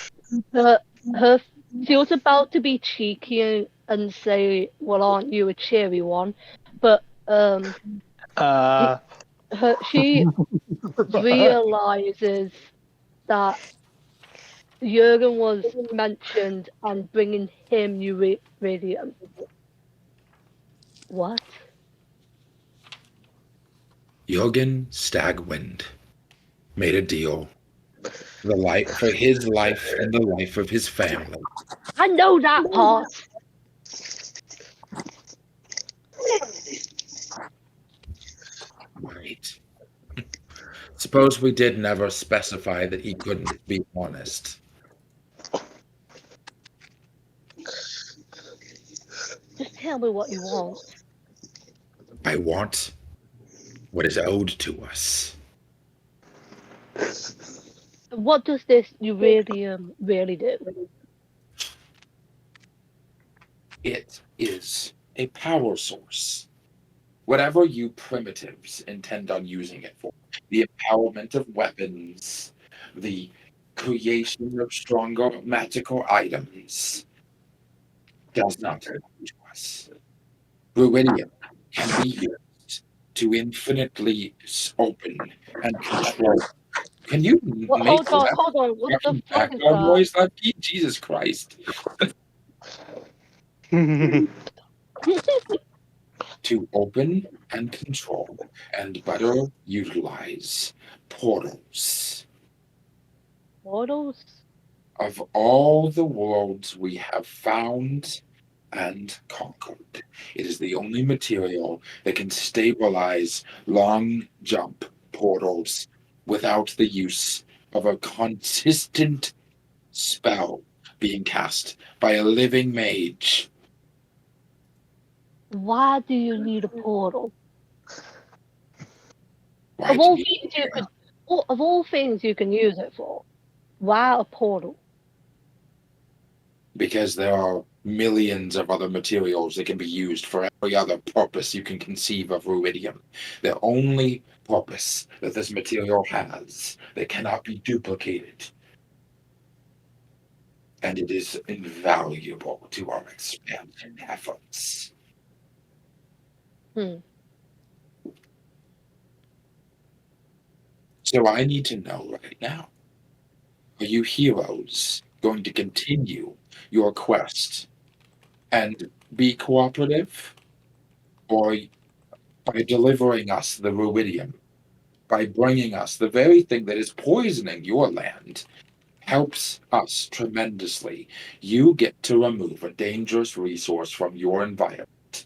was about to be cheeky and say, "Well, aren't you a cheery one?" But she realizes that Jurgen was mentioned and bringing him iridium. What? Jurgen Stagwind made a deal for his life and the life of his family. I know that part. Right. Suppose we did never specify that he couldn't be honest. Just tell me what you want. I want what is owed to us. What does this iridium really do? It is a power source. Whatever you primitives intend on using it for, the empowerment of weapons, the creation of stronger magical items does not belong to us. Ruidium can be used to infinitely open and control. Can you Well, make less hold on. What the fucking fuck is background that? noise, Levki? Jesus Christ. To open and control and better utilize portals. Portals? Of all the worlds we have found and conquered, it is the only material that can stabilize long jump portals without the use of a consistent spell being cast by a living mage. Why do you need a portal? Why Of do all you things you could, of all things you can use it for, why a portal? Because there are millions of other materials that can be used for every other purpose you can conceive of ruidium. The only purpose that this material has that cannot be duplicated. And it is invaluable to our expansion efforts. Hmm. So I need to know right now, are you heroes going to continue your quest and be cooperative? Or by delivering us the ruidium, by bringing us the very thing that is poisoning your land, helps us tremendously. You get to remove a dangerous resource from your environment.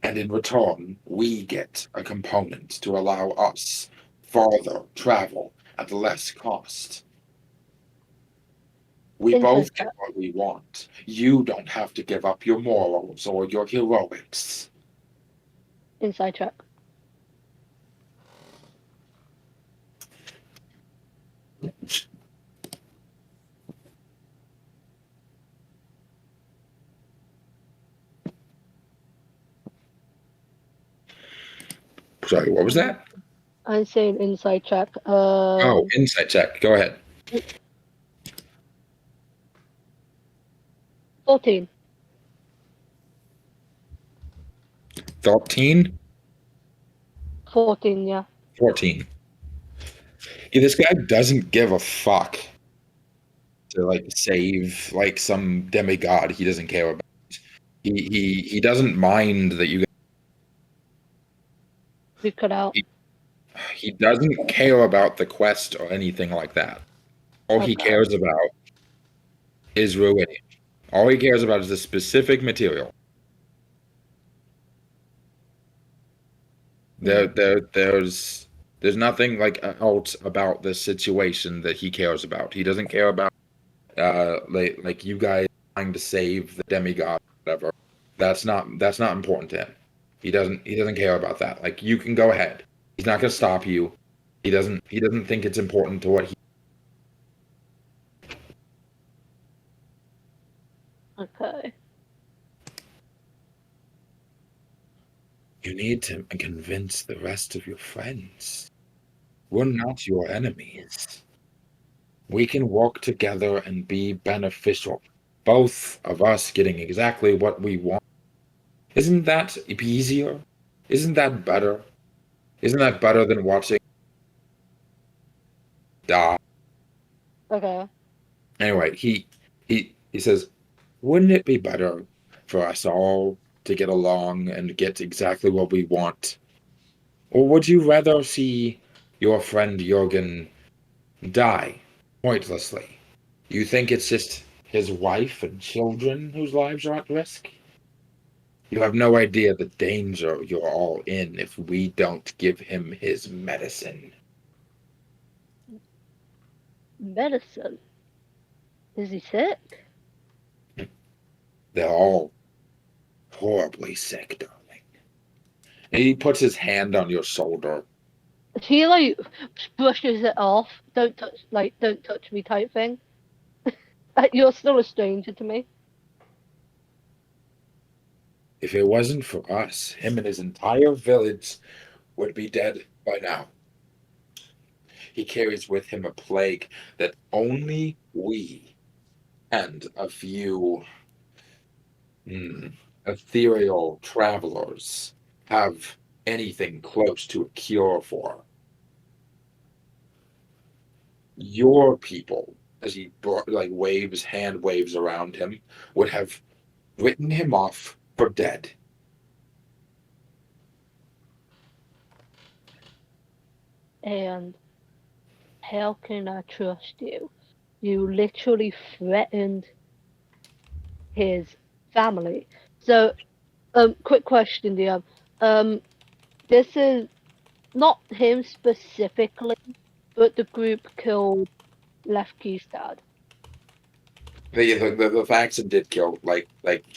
And in return, we get a component to allow us farther travel at less cost. We both Inside get check. what we want. You don't have to give up your morals or your heroics. Inside check. Sorry, what was that? I'm saying inside check. Oh, insight check. Go ahead. 14. 13? 14, yeah. 14. Yeah, this guy doesn't give a fuck to like save like some demigod he doesn't care about. He doesn't mind that you. We cut out. He doesn't care about the quest or anything like that. All he Okay. cares about is ruining. All he cares about is the specific material. There's nothing like else about this situation that he cares about. He doesn't care about like you guys trying to save the demigod, whatever. That's not important to him. He doesn't care about that. Like you can go ahead. He's not gonna stop you. He doesn't think it's important to what he. Okay. You need to convince the rest of your friends. We're not your enemies. We can work together and be beneficial. Both of us getting exactly what we want. Isn't that easier? Isn't that better? Isn't that better than watching die? Okay. Anyway, he says, wouldn't it be better for us all to get along and get exactly what we want? Or would you rather see your friend Jurgen die pointlessly? You think it's just his wife and children whose lives are at risk? You have no idea the danger you're all in if we don't give him his medicine. Medicine. Is he sick? They're all horribly sick, darling. And he puts his hand on your shoulder. He like brushes it off. Don't touch me type thing. You're still a stranger to me. If it wasn't for us, him and his entire village would be dead by now. He carries with him a plague that only we and a few ethereal travelers have anything close to a cure for. Your people, as he hand waves around him, would have written him off for dead. And how can I trust you? You literally threatened his family. So, quick question, Dion. This is not him specifically, but the group killed Levki's dad. The faction did kill like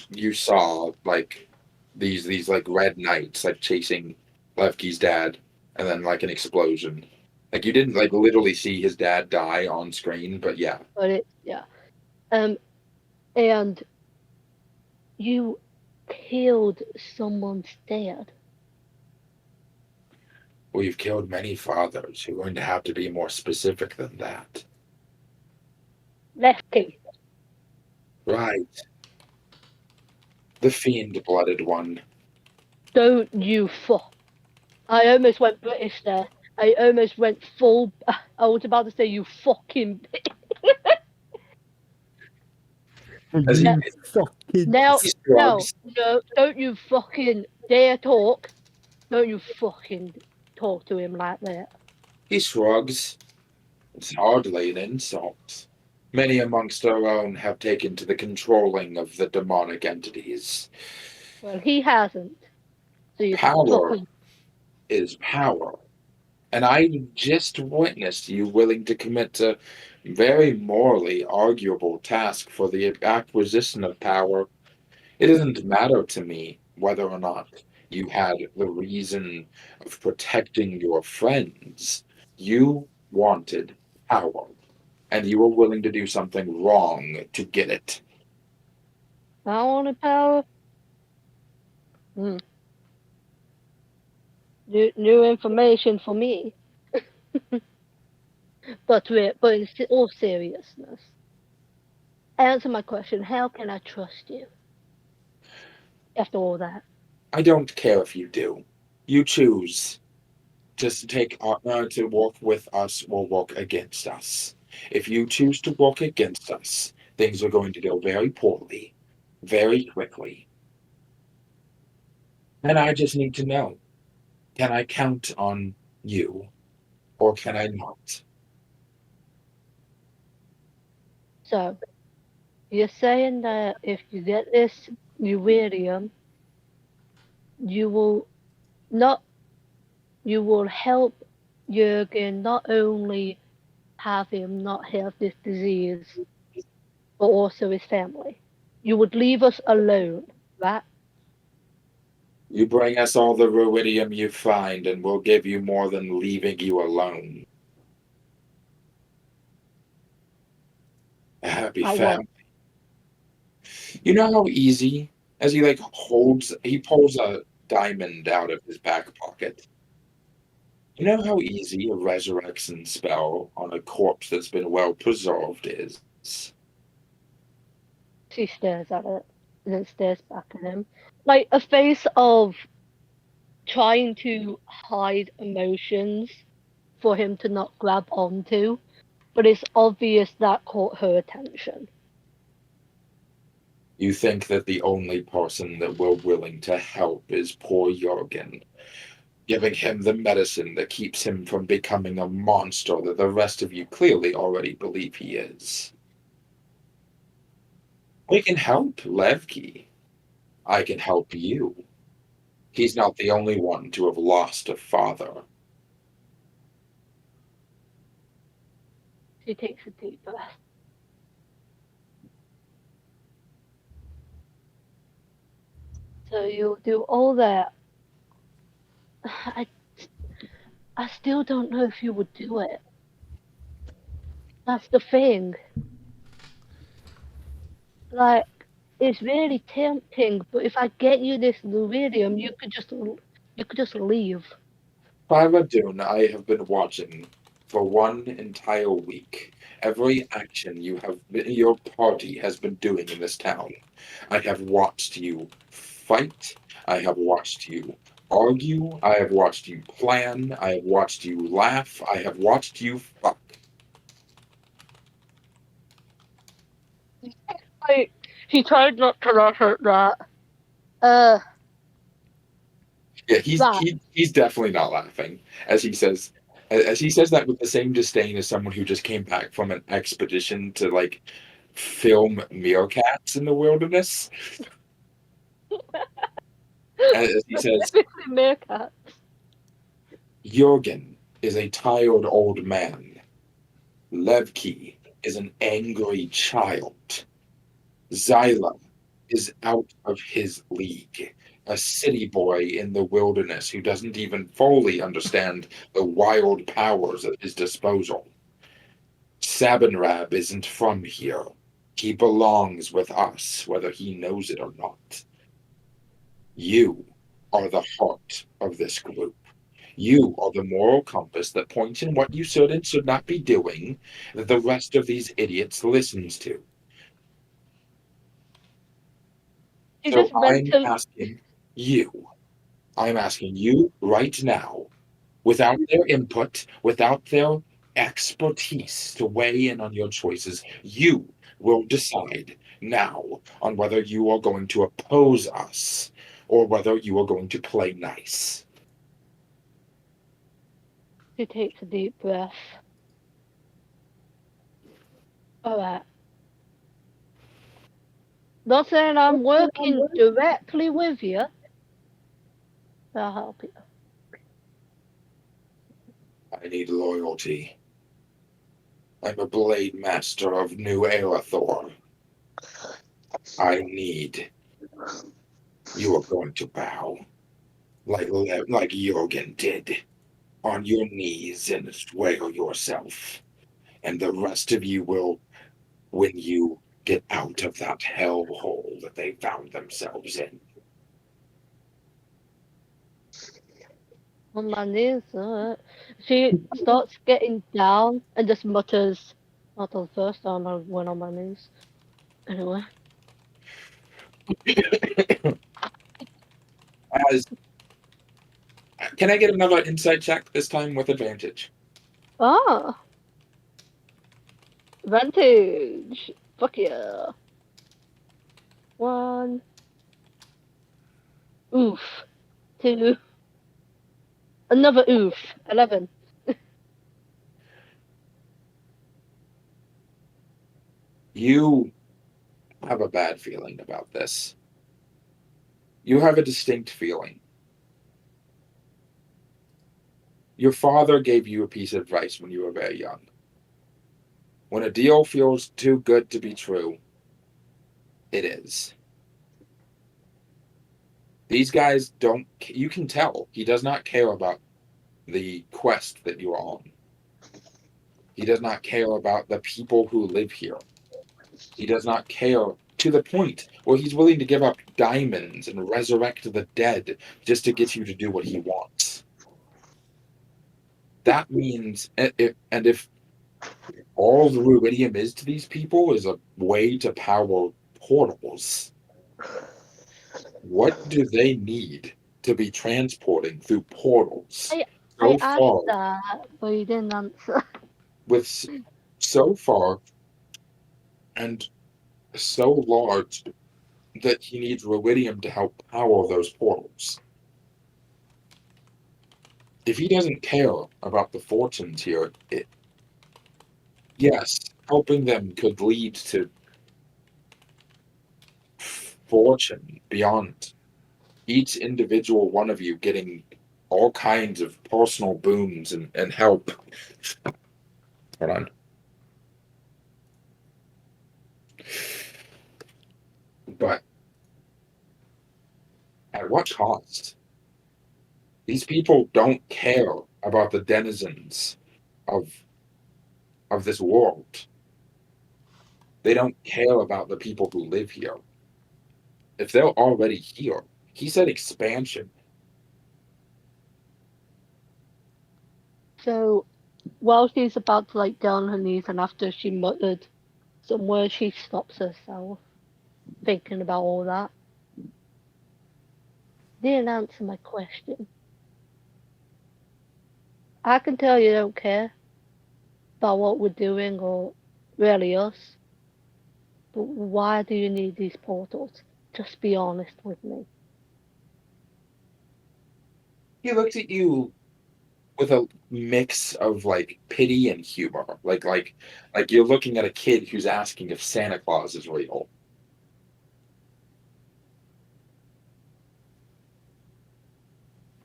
you saw like these like red knights like chasing Levki's dad, and then like an explosion. Like you didn't like literally see his dad die on screen, but yeah. But and you killed someone's dad. We've killed many fathers. You're going to have to be more specific than that. Lefty. Right. The fiend-blooded one. Don't you fuck. I almost went British there. I almost went full. I was about to say you fucking. As he, Fucking Now, he no, shrugs. no, don't you fucking dare talk. Don't you fucking talk to him like that. He shrugs. It's hardly an insult. Many amongst our own have taken to the controlling of the demonic entities. Well, he hasn't. So you Power fucking. is power. And I just witnessed you willing to commit to very morally arguable task for the acquisition of power. It doesn't matter to me whether or not you had the reason of protecting your friends. You wanted power, and you were willing to do something wrong to get it. I wanted power. New information for me. but in all seriousness, answer my question. How can I trust you? After all that. I don't care if you do. You choose to to work with us or work against us. If you choose to work against us, things are going to go very poorly, very quickly. And I just need to know, can I count on you or can I not? So, you're saying that if you get this Uridium, you will not you will help Jurgen not only have him not have this disease, but also his family. You would leave us alone, right? You bring us all the ruidium you find, and we'll give you more than leaving you alone. A happy I family. You know how easy, as he pulls a diamond out of his back pocket. You know how easy a resurrection spell on a corpse that's been well preserved is? She stares at it and then stares back at him. Like a face of trying to hide emotions for him to not grab onto, but it's obvious that caught her attention. You think that the only person that we're willing to help is poor Jurgen, giving him the medicine that keeps him from becoming a monster that the rest of you clearly already believe he is. We can help Levki. I can help you. He's not the only one to have lost a father. She takes a deep breath. So you'll do all that. I still don't know if you would do it. That's the thing. Like, it's really tempting, but if I get you this Luridium, you could just leave. Phyra Dune, I have been watching for one entire week. Every action your party has been doing in this town. I have watched you fight. I have watched you argue. I have watched you plan. I have watched you laugh. I have watched you fuck. Like, he tried not to laugh at that. Yeah, That. he's definitely not laughing as he says that with the same disdain as someone who just came back from an expedition to like film meerkats in the wilderness. As he says, Specifically meerkat. Jurgen is a tired old man. Levki is an angry child. Xila is out of his league. A city boy in the wilderness who doesn't even fully understand the wild powers at his disposal. Sabanrab isn't from here. He belongs with us, whether he knows it or not. You are the heart of this group. You are the moral compass that points in what you should and should not be doing that the rest of these idiots listens to. He So just meant to. I'm asking you right now, without their input, without their expertise to weigh in on your choices, you will decide now on whether you are going to oppose us or whether you are going to play nice. He takes a deep breath. Alright. Not saying I'm working directly with you. I'll help you. I need loyalty. I'm a blade master of New Arathor. I need. You are going to bow, like Jurgen did, on your knees and swear yourself. And the rest of you will, when you get out of that hellhole that they found themselves in. On my knees. She starts getting down and just mutters, not the first time I went on my knees. Anyway. As Can I get another insight check this time with advantage? Ah! Advantage! Fuck yeah. 1. Oof. 2. Another oof. 11. You have a bad feeling about this. You have a distinct feeling. Your father gave you a piece of advice when you were very young. When a deal feels too good to be true, it is. These guys don't, you can tell, he does not care about the quest that you are on. He does not care about the people who live here. He does not care to the point where he's willing to give up diamonds and resurrect the dead just to get you to do what he wants. That means, and if all the ruidium is to these people is a way to power portals, what do they need to be transporting through portals I so asked far that, but you didn't answer. with so far and so large that he needs ruidium to help power those portals? If he doesn't care about the fortunes here, yes, helping them could lead to fortune beyond each individual one of you getting all kinds of personal boons and help. Hold on. But at what cost? These people don't care about the denizens of this world. They don't care about the people who live here. If they're already here, he said expansion. So, while she's about to like down on her knees, and after she muttered some words, she stops herself, thinking about all that. Didn't answer my question. I can tell you don't care about what we're doing or really us, but why do you need these portals? Just be honest with me. He looks at you with a mix of like pity and humor, like you're looking at a kid who's asking if Santa Claus is real.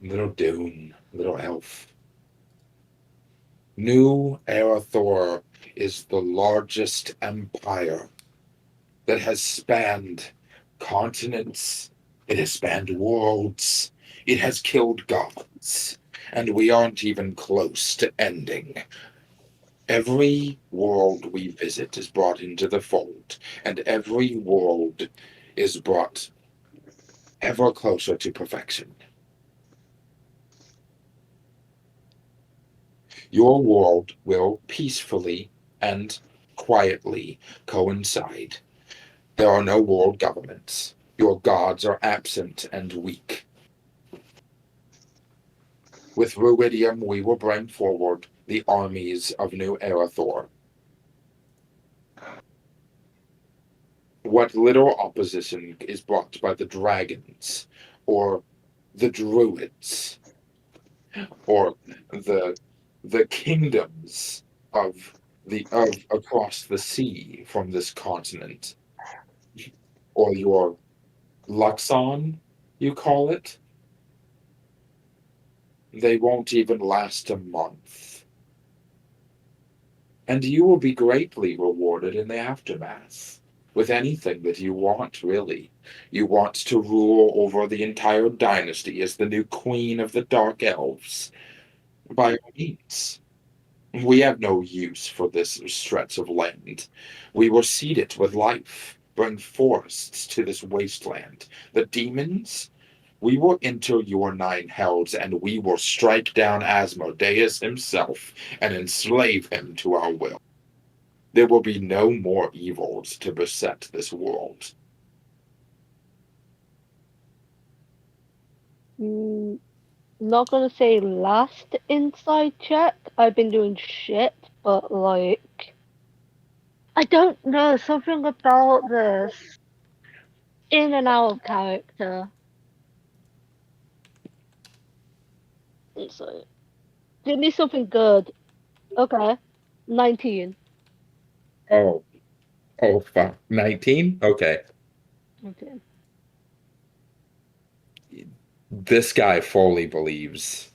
Little Dune, little elf. New Arathor is the largest empire that has spanned continents, it has spanned worlds, it has killed gods, and we aren't even close to ending. Every world we visit is brought into the fold, and every world is brought ever closer to perfection. Your world will peacefully and quietly coincide. There are no world governments. Your gods are absent and weak. With Ruidium, we will bring forward the armies of New Arathor. What little opposition is brought by the dragons, or the druids, or the kingdoms of across the sea from this continent, or your Luxon, you call it, they won't even last a month. And you will be greatly rewarded in the aftermath with anything that you want, really. You want to rule over the entire dynasty as the new queen of the Dark Elves. By all means. We have no use for this stretch of land. We will seed it with life, bring forests to this wasteland. The demons, we will enter your 9 hells, and we will strike down Asmodeus himself and enslave him to our will. There will be no more evils to beset this world. Not gonna say last inside check. I've been doing shit, but like, I don't know, something about this. In and out of character. So, give me something good. Okay. 19. Oh, fuck. 19? Okay. Okay. This guy fully believes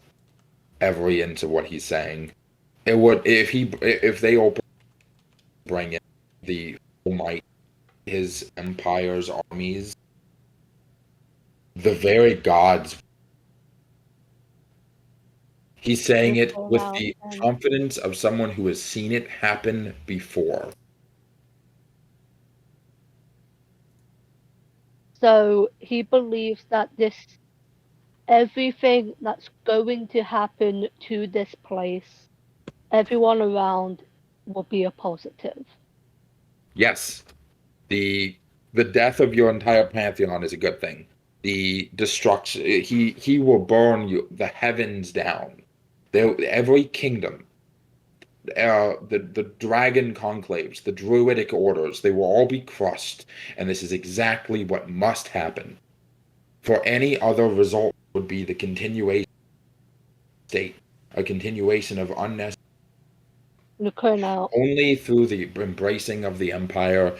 every inch of what he's saying. It would if they open bring in the full might his empire's armies, the very gods. He's saying Let's it go with out the and confidence of someone who has seen it happen before. so he believes that everything that's going to happen to this place, everyone around will be a positive. Yes, the death of your entire pantheon is a good thing. The destruction, he will burn the heavens down. Every kingdom, the dragon conclaves, the druidic orders, they will all be crushed, and this is exactly what must happen. For any other result would be the continuation state, a continuation of unnecessary. Look out. Only through the embracing of the empire,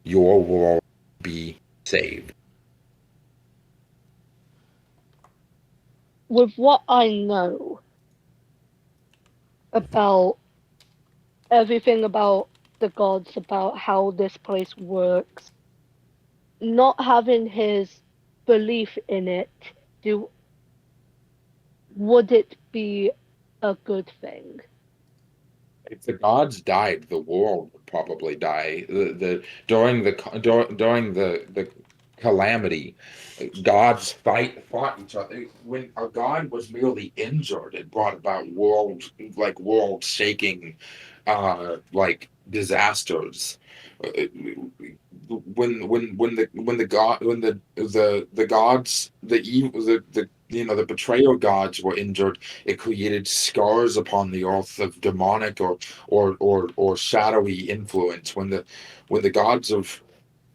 your world will be saved. With what I know about everything about the gods, about how this place works, not having his belief in it, would it be a good thing? If the gods died, the world would probably die. The during the calamity. Gods fought each other. When a god was merely injured, it brought about world shaking, like disasters. When the gods, the evil, the betrayal gods were injured, it created scars upon the earth of demonic or shadowy influence. When the gods of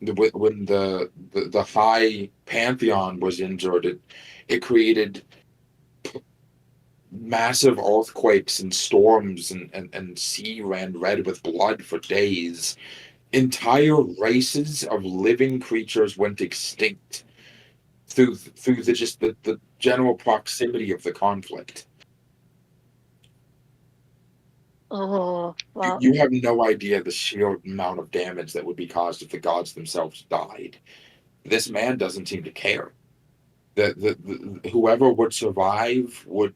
when the high pantheon was injured, it created massive earthquakes and storms, and sea ran red with blood for days. Entire races of living creatures went extinct through the general proximity of the conflict. Oh, wow. You have no idea the sheer amount of damage that would be caused if the gods themselves died. This man doesn't seem to care. Whoever would survive would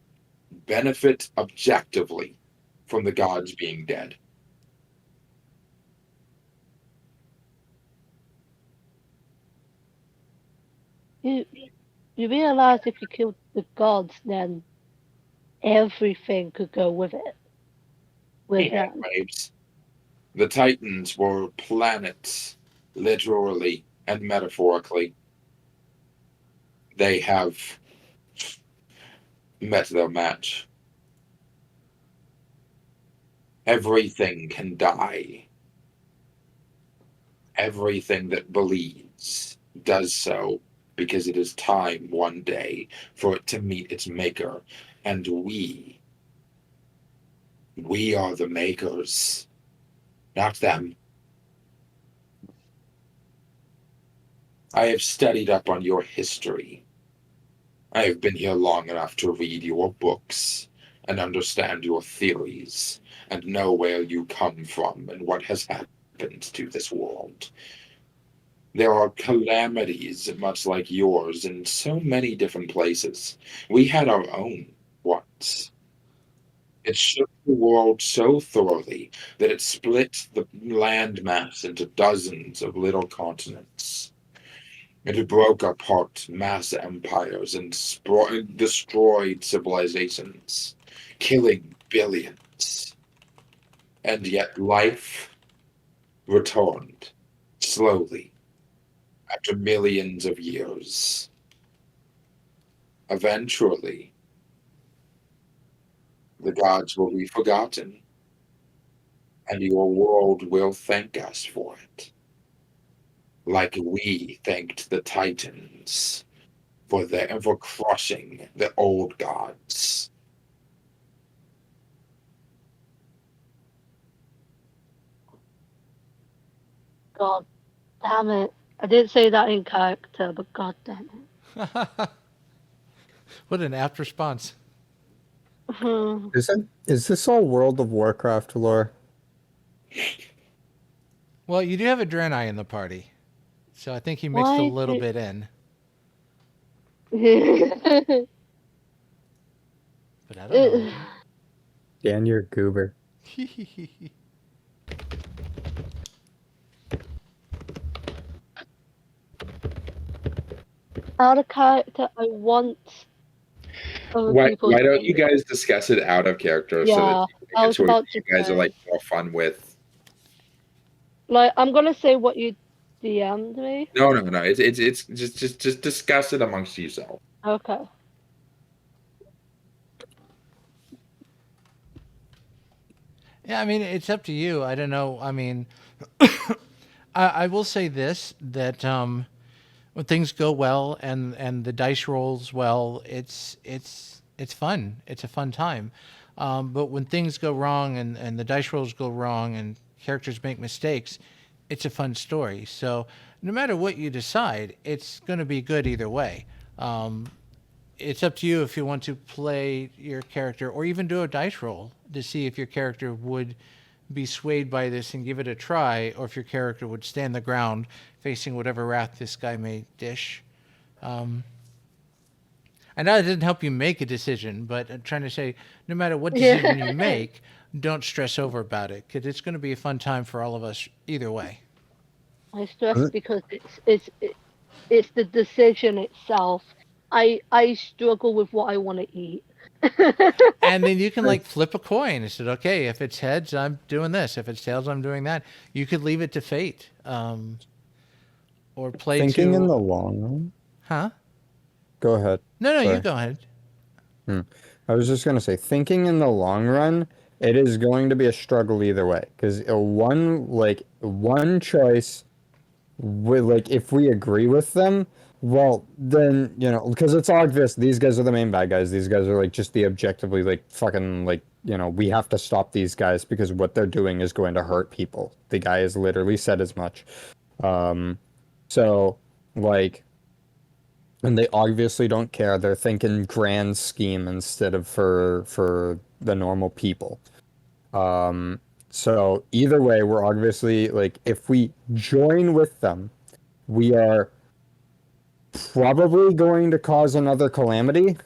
benefit objectively from the gods being dead. You realize if you killed the gods, then everything could go with it. With them. Waves. The Titans were planets, literally and metaphorically. They have met their match. Everything can die. Everything that bleeds does so because it is time one day for it to meet its maker. And we are the makers, not them. I have studied up on your history. I have been here long enough to read your books and understand your theories and know where you come from and what has happened to this world. There are calamities much like yours in so many different places. We had our own once. It shook the world so thoroughly that it split the landmass into dozens of little continents. It broke apart mass empires and destroyed civilizations, killing billions. And yet life returned slowly after millions of years. Eventually, the gods will be forgotten, and your world will thank us for it. Like we thanked the Titans for crushing the old gods. God damn it. I didn't say that in character, but god damn it. What an apt response. Is this all World of Warcraft lore? Well, you do have a Draenei in the party, so I think he mixed a little bit in. But I don't know. Dan, you're a goober. Out of character, I want other people Why to don't be you guys discuss it out of character so Yeah, that I you was get about you to guys are say. like more fun with? Like, I'm gonna say what you DM'd me. No. It's just discuss it amongst yourself. Okay. Yeah, I mean, it's up to you. I don't know. I mean, I will say this, that when things go well and the dice rolls well, it's fun. It's a fun time. But when things go wrong and the dice rolls go wrong and characters make mistakes, it's a fun story. So no matter what you decide, it's going to be good either way. It's up to you if you want to play your character or even do a dice roll to see if your character would be swayed by this and give it a try, or if your character would stand the ground facing whatever wrath this guy may dish. I know it didn't help you make a decision, but I'm trying to say, no matter what decision you make, don't stress over about it, because it's going to be a fun time for all of us either way. I stress because it's it's the decision itself. I struggle with what I want to eat. And then you can like flip a coin and said, okay, if it's heads, I'm doing this. If it's tails, I'm doing that. You could leave it to fate, or play Thinking to. in the long run. Huh? Go ahead. No, you Sorry. go ahead. I was just gonna say, thinking in the long run, it is going to be a struggle either way. Because one choice, like if we agree with them, well then because it's obvious these guys are the main bad guys. These guys are like just the objectively like fucking like we have to stop these guys because what they're doing is going to hurt people. The guy has literally said as much. So like. And they obviously don't care. They're thinking grand scheme instead of for the normal people. So either way, we're obviously like if we join with them, we are probably going to cause another calamity,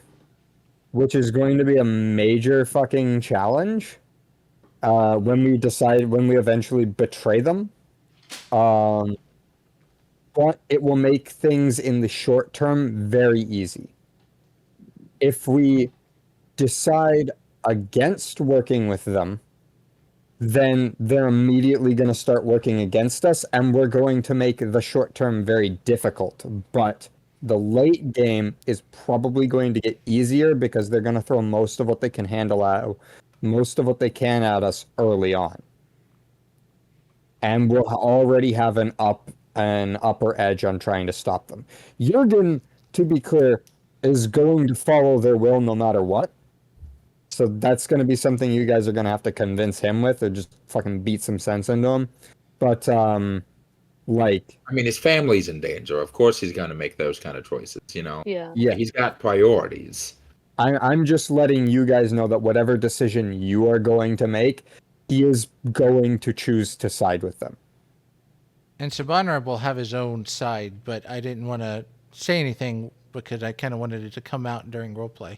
which is going to be a major fucking challenge. When we eventually betray them. But it will make things in the short term very easy. If we decide against working with them, then they're immediately going to start working against us, and we're going to make the short term very difficult. But the late game is probably going to get easier because they're going to throw most of what they can handle out, most of what they can at us early on. And we'll already have an upper edge on trying to stop them. Jurgen, to be clear, is going to follow their will no matter what. So that's going to be something you guys are going to have to convince him with, or just fucking beat some sense into him. But like, I mean, his family's in danger. Of course, he's going to make those kind of choices. Yeah. yeah, He's got priorities. I'm just letting you guys know that whatever decision you are going to make, he is going to choose to side with them. And Sabanrab will have his own side, but I didn't want to say anything because I kind of wanted it to come out during roleplay.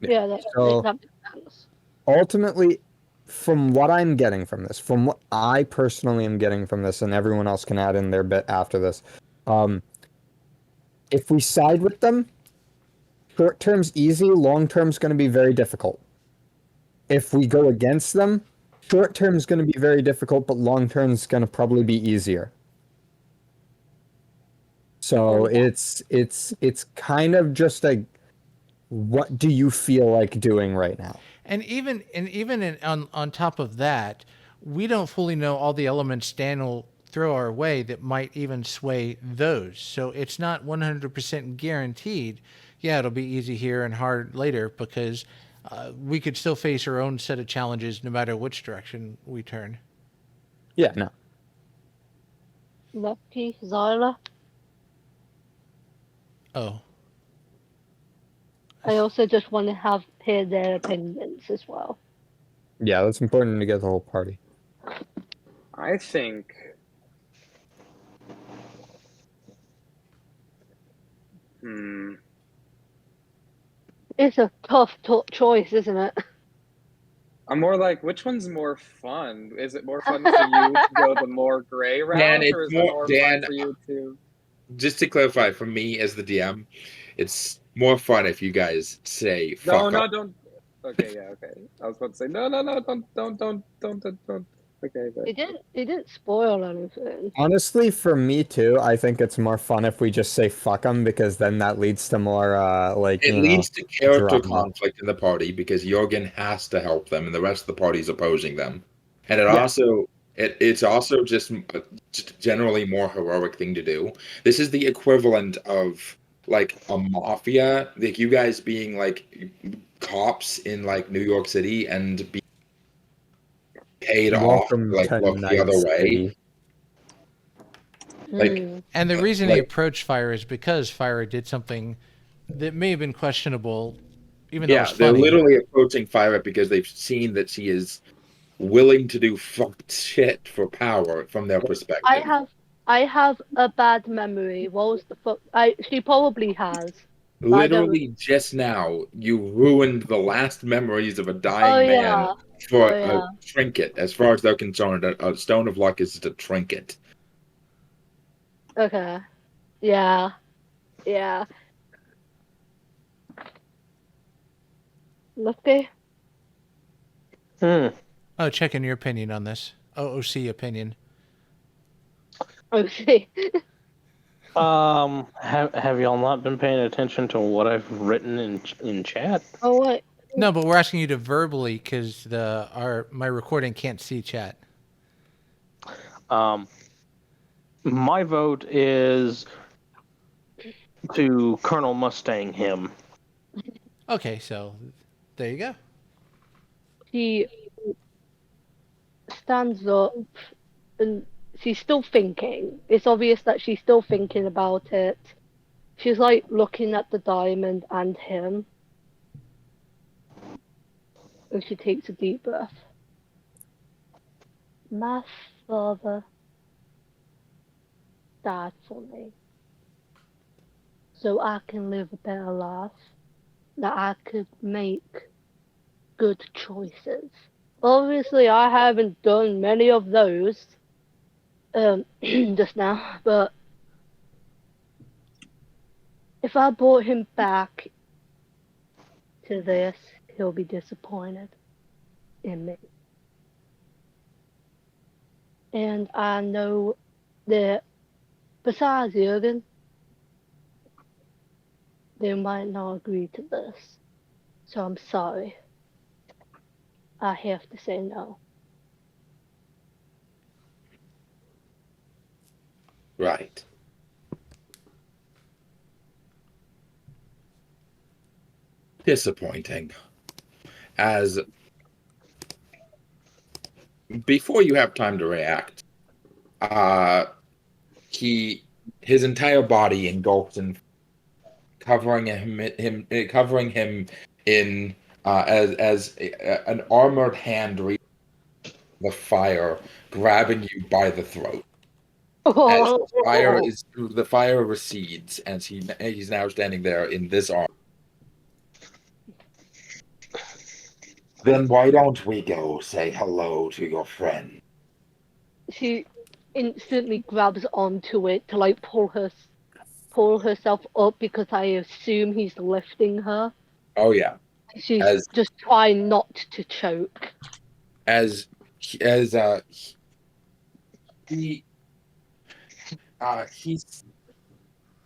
Yeah, that makes sense. Ultimately, from what I'm getting from this, from what I personally am getting from this, and everyone else can add in their bit after this, if we side with them, short term's easy, long term's going to be very difficult. If we go against them, short term's going to be very difficult, but long term's going to probably be easier. So it's kind of just a, what do you feel like doing right now? And even on top of that, we don't fully know all the elements Dan will throw our way that might even sway those. So it's not 100% guaranteed. Yeah, it'll be easy here and hard later because we could still face our own set of challenges no matter which direction we turn. Yeah, no. Levki, Xila. Oh. I also just want to hear their opinions as well. Yeah, that's important to get the whole party. I think. It's a tough choice, isn't it? I'm more like, which one's more fun? Is it more fun for you to go the more gray route, Dan, or is it more fun for you to? Just to clarify, for me as the DM, it's more fun if you guys say fuck up. Don't. Okay, yeah, okay. I was about to say no, don't. Okay, but It didn't spoil anything. Honestly, for me too, I think it's more fun if we just say fuck them, because then that leads to more It leads to character drama. conflict in the party because Jurgen has to help them and the rest of the party is opposing them. And it's also just generally more heroic thing to do. This is the equivalent of like a mafia, like you guys being like cops in like New York City and being paid Welcome off like to look the Night other way. City. Like, And the reason he approached Phyra is because Phyra did something that may have been questionable, even though it was they're funny. literally approaching Phyra because they've seen that she is willing to do fucked shit for power from their perspective. I have a bad memory. What was the fuck? She probably has. Literally just now, you ruined the last memories of a dying man for a trinket. As far as they're concerned, a stone of luck is just a trinket. Okay. Yeah. Yeah. Lefty? Hmm. Oh, check in your opinion on this. OOC opinion. Oh, see. Have y'all not been paying attention to what I've written in chat? Oh, wait. No, but we're asking you to verbally because my recording can't see chat. My vote is to Colonel Mustang him. Okay, so there you go. She stands up and she's still thinking. It's obvious that she's still thinking about it. She's like looking at the diamond and him. And she takes a deep breath. My father died for me. So I can live a better life. That I could make good choices. Obviously, I haven't done many of those just now, but if I brought him back to this, he'll be disappointed in me. And I know that besides Jurgen, they might not agree to this. So I'm sorry. I have to say no. Right. Disappointing. As before you have time to react, his entire body engulfed in, covering him in as an armored hand reaches the fire, grabbing you by the throat. As the fire recedes, and he's now standing there in this armor. Then why don't we go say hello to your friend? She instantly grabs onto it to like pull herself up because I assume he's lifting her. Oh yeah. She's As just trying not to choke. as he he's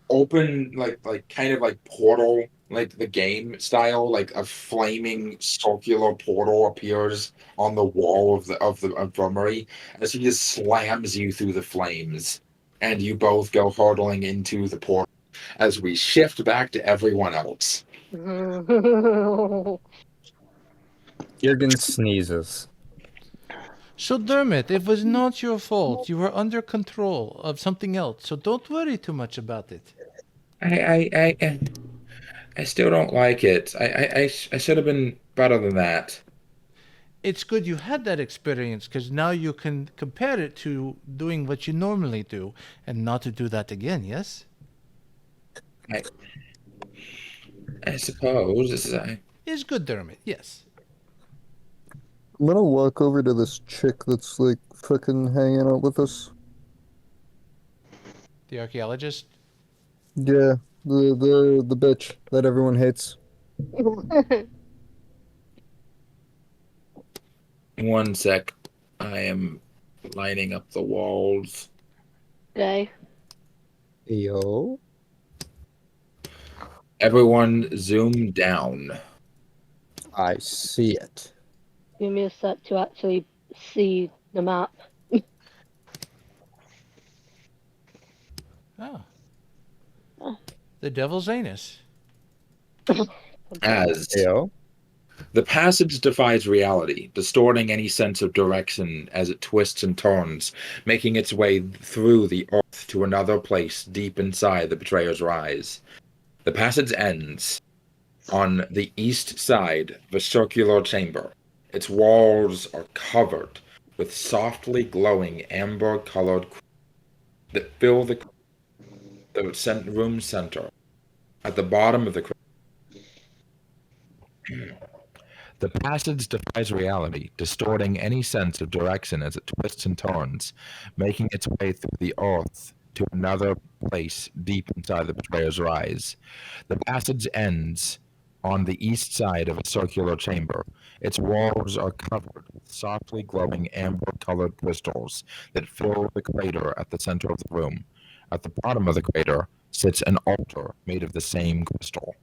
open like kind of like portal, like the game style, like a flaming circular portal appears on the wall of the infirmary as he just slams you through the flames, and you both go hurtling into the portal as we shift back to everyone else. Jurgen sneezes. So Dermot, it was not your fault. You were under control of something else, so don't worry too much about it. I still don't like it. I should have been better than that. It's good you had that experience because now you can compare it to doing what you normally do and not to do that again, yes? I suppose It's good, Dermot, yes. I'm gonna walk over to this chick that's like fucking hanging out with us. The archaeologist? Yeah, the bitch that everyone hates. One sec. I am lining up the walls. Okay. Yo. Everyone zoom down. I see it. Give me a sec to actually see the map. Oh. The Devil's Anus. As Yo. the passage defies reality, distorting any sense of direction as it twists and turns, making its way through the earth to another place deep inside the Betrayer's Rise. The passage ends on the east side of a circular chamber. Its walls are covered with softly glowing amber-colored that fill the room center. At the bottom of the passage defies reality, distorting any sense of direction as it twists and turns, making its way through the earth to another place deep inside the Betrayer's Rise. The passage ends on the east side of a circular chamber. Its walls are covered with softly glowing amber-colored crystals that fill the crater at the center of the room. At the bottom of the crater sits an altar made of the same crystal.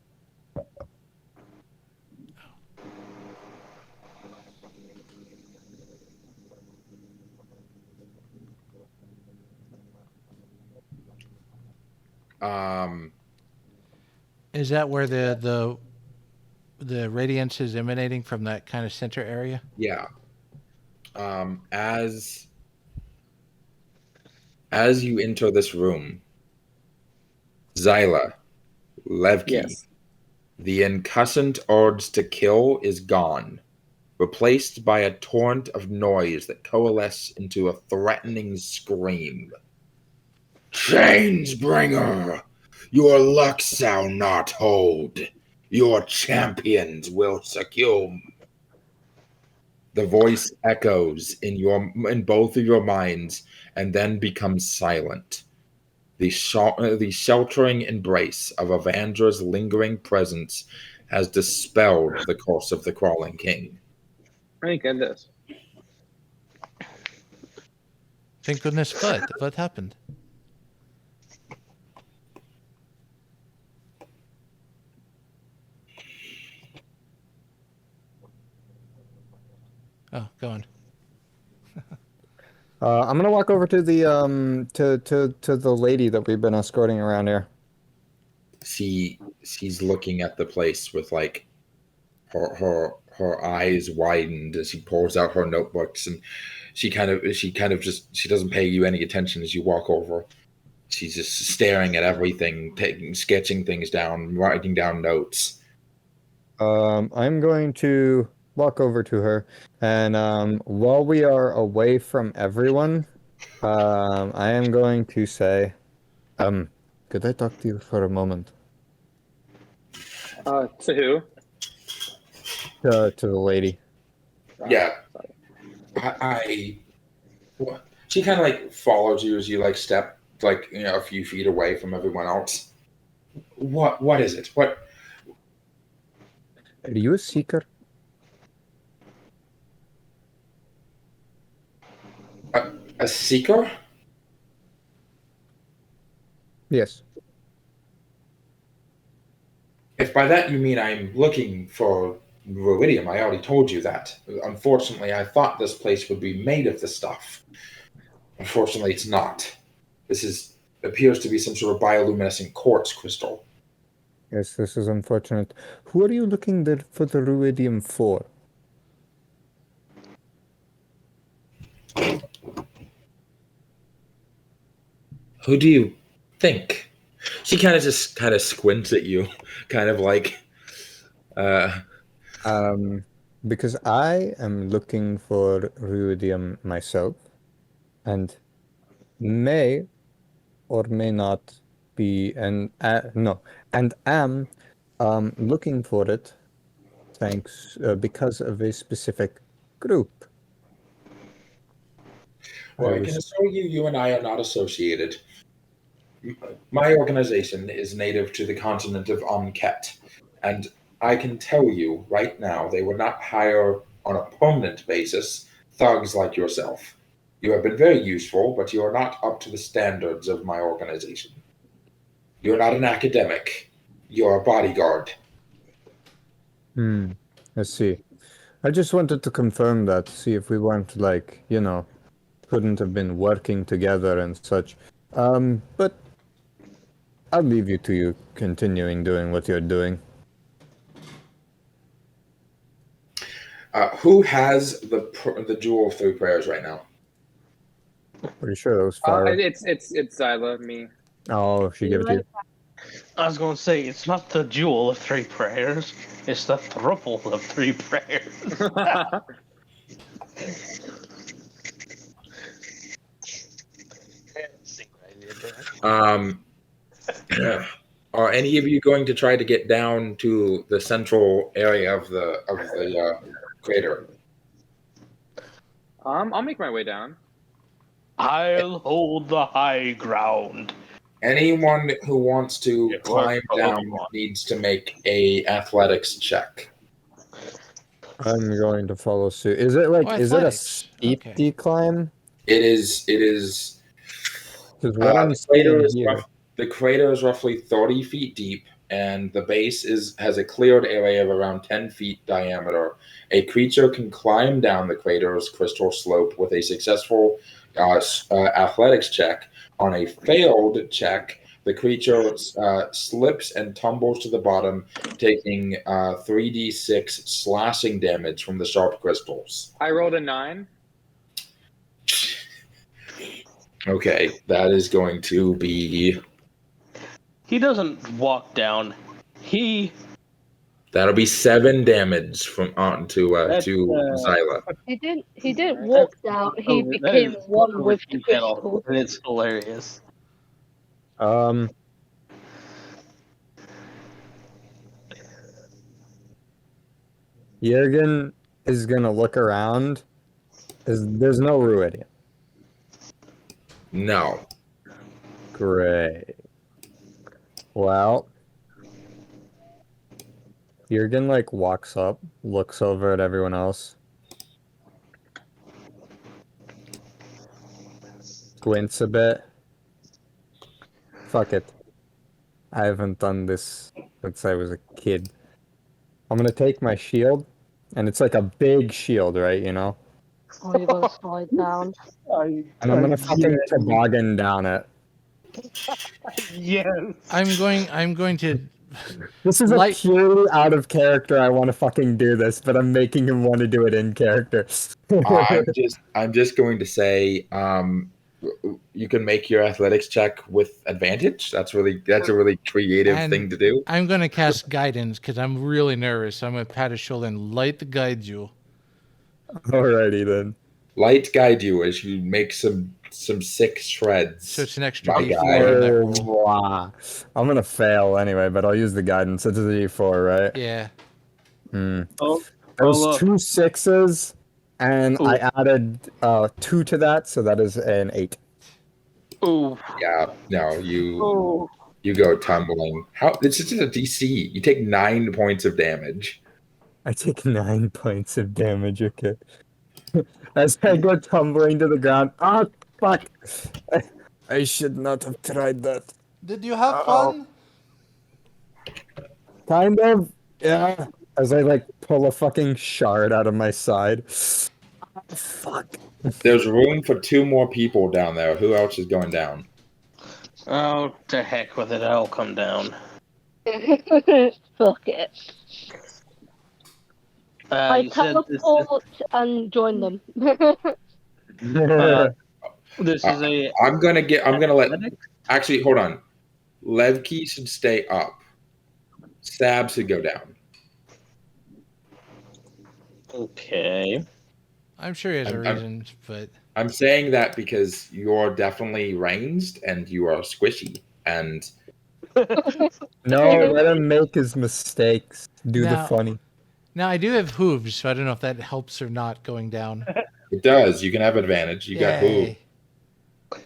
Is that where the radiance is emanating from, that kind of center area? Yeah. As you enter this room, Xila, Levki, Yes. the incessant urge to kill is gone, replaced by a torrent of noise that coalesce into a threatening scream. Chainsbringer, your luck shall not hold. Your champions will succumb. The voice echoes in both of your minds and then becomes silent. The sheltering embrace of Avandra's lingering presence has dispelled the curse of the Crawling King. Thank goodness. Thank goodness. What happened? Oh, go on. I'm gonna walk over to the to the lady that we've been escorting around here. She's looking at the place with like her eyes widened as she pulls out her notebooks, and she kind of just, she doesn't pay you any attention as you walk over. She's just staring at everything, sketching things down, writing down notes. I'm going to walk over to her, and while we are away from everyone, I am going to say, could I talk to you for a moment? To who? To the lady. Yeah. She kind of like follows you as you like step like, you know, a few feet away from everyone else. What is it? What? Are you a seeker? A seeker? Yes. If by that you mean I'm looking for ruidium, I already told you that. Unfortunately, I thought this place would be made of the stuff. Unfortunately, it's not. This appears to be some sort of bioluminescent quartz crystal. Yes, this is unfortunate. Who are you looking for the ruidium for? Who do you think? She kind of squints at you, kind of like, Because I am looking for ruidium myself, and may or may not be, and am looking for it, because of a specific group. Well, I can assure you, you and I are not associated. My organization is native to the continent of Onket, and I can tell you right now, they would not hire on a permanent basis thugs like yourself. You have been very useful, but you are not up to the standards of my organization. You're not an academic. You're a bodyguard. I see. I just wanted to confirm that, see if we weren't like, couldn't have been working together and such. But I'll leave you to you continuing doing what you're doing. Who has the Jewel of Three Prayers right now? Pretty sure that was Phyra. It's Xila, me. Oh, she gave it to you. I was going to say, it's not the Jewel of Three Prayers, it's the Thruple of Three Prayers. Are any of you going to try to get down to the central area of the crater? I'll make my way down. I'll hold the high ground. Anyone who wants to Yeah, climb what- down needs to make a athletics check. I'm going to follow suit. Is it like, Oh, is it a athletics. steep Okay. decline? It is. Because what I'm The crater seeing is here. the crater is roughly 30 feet deep, and the base has a cleared area of around 10 feet diameter. A creature can climb down the crater's crystal slope with a successful athletics check. On a failed check, the creature slips and tumbles to the bottom, taking 3d6 slashing damage from the sharp crystals. I rolled a 9. Okay, that is going to be. He doesn't walk down. That'll be 7 damage from onto That's, to Xila. He didn't walk down. He that became is one with the detail, crystal. and it's hilarious. Jurgen is gonna look around. There's no Ruidian. No. Great. Well, Jurgen like walks up, looks over at everyone else, squints a bit. Fuck it. I haven't done this since I was a kid. I'm gonna take my shield, and it's like a big shield, right? You know? Oh, you're gonna slide down. And I'm gonna fucking toboggan down it. Yes. I'm going to This is Light- a purely out of character. I want to fucking do this, but I'm making him want to do it in character. I'm just going to say you can make your athletics check with advantage. That's a really creative And- thing to do. I'm going to cast guidance because I'm really nervous. I'm going to pat his shoulder and light guide you. Alrighty then. Light guide you as you make some sick shreds. So it's an extra My D4 guy. on that Oh, roll. wow. I'm gonna fail anyway, but I'll use the guidance. It's a D4, right? Yeah. Oh, There's look. 2 6s, and Ooh. I added 2 to that, so that is an 8. Ooh. Yeah, no, you Oh. go tumbling. How? It's just a DC. You take 9 points of damage. I take 9 points of damage, okay. As I go tumbling to the ground. Ah, fuck! I should not have tried that. Did you have fun? Kind of, yeah. As I like pull a fucking shard out of my side. Ah, fuck. There's room for 2 more people down there. Who else is going down? Oh, to heck with it. I'll come down. Fuck it. I You said teleport and join them. this is a. I'm gonna let. Actually, hold on. Levki should stay up. Sab should go down. Okay. I'm sure he has a I'm- reason, but I'm saying that because you're definitely ranged and you are squishy. And No, let him make his mistakes. Do the Now- funny. now I do have hooves, so I don't know if that helps or not going down. it does. You can have advantage. You got who? Yay.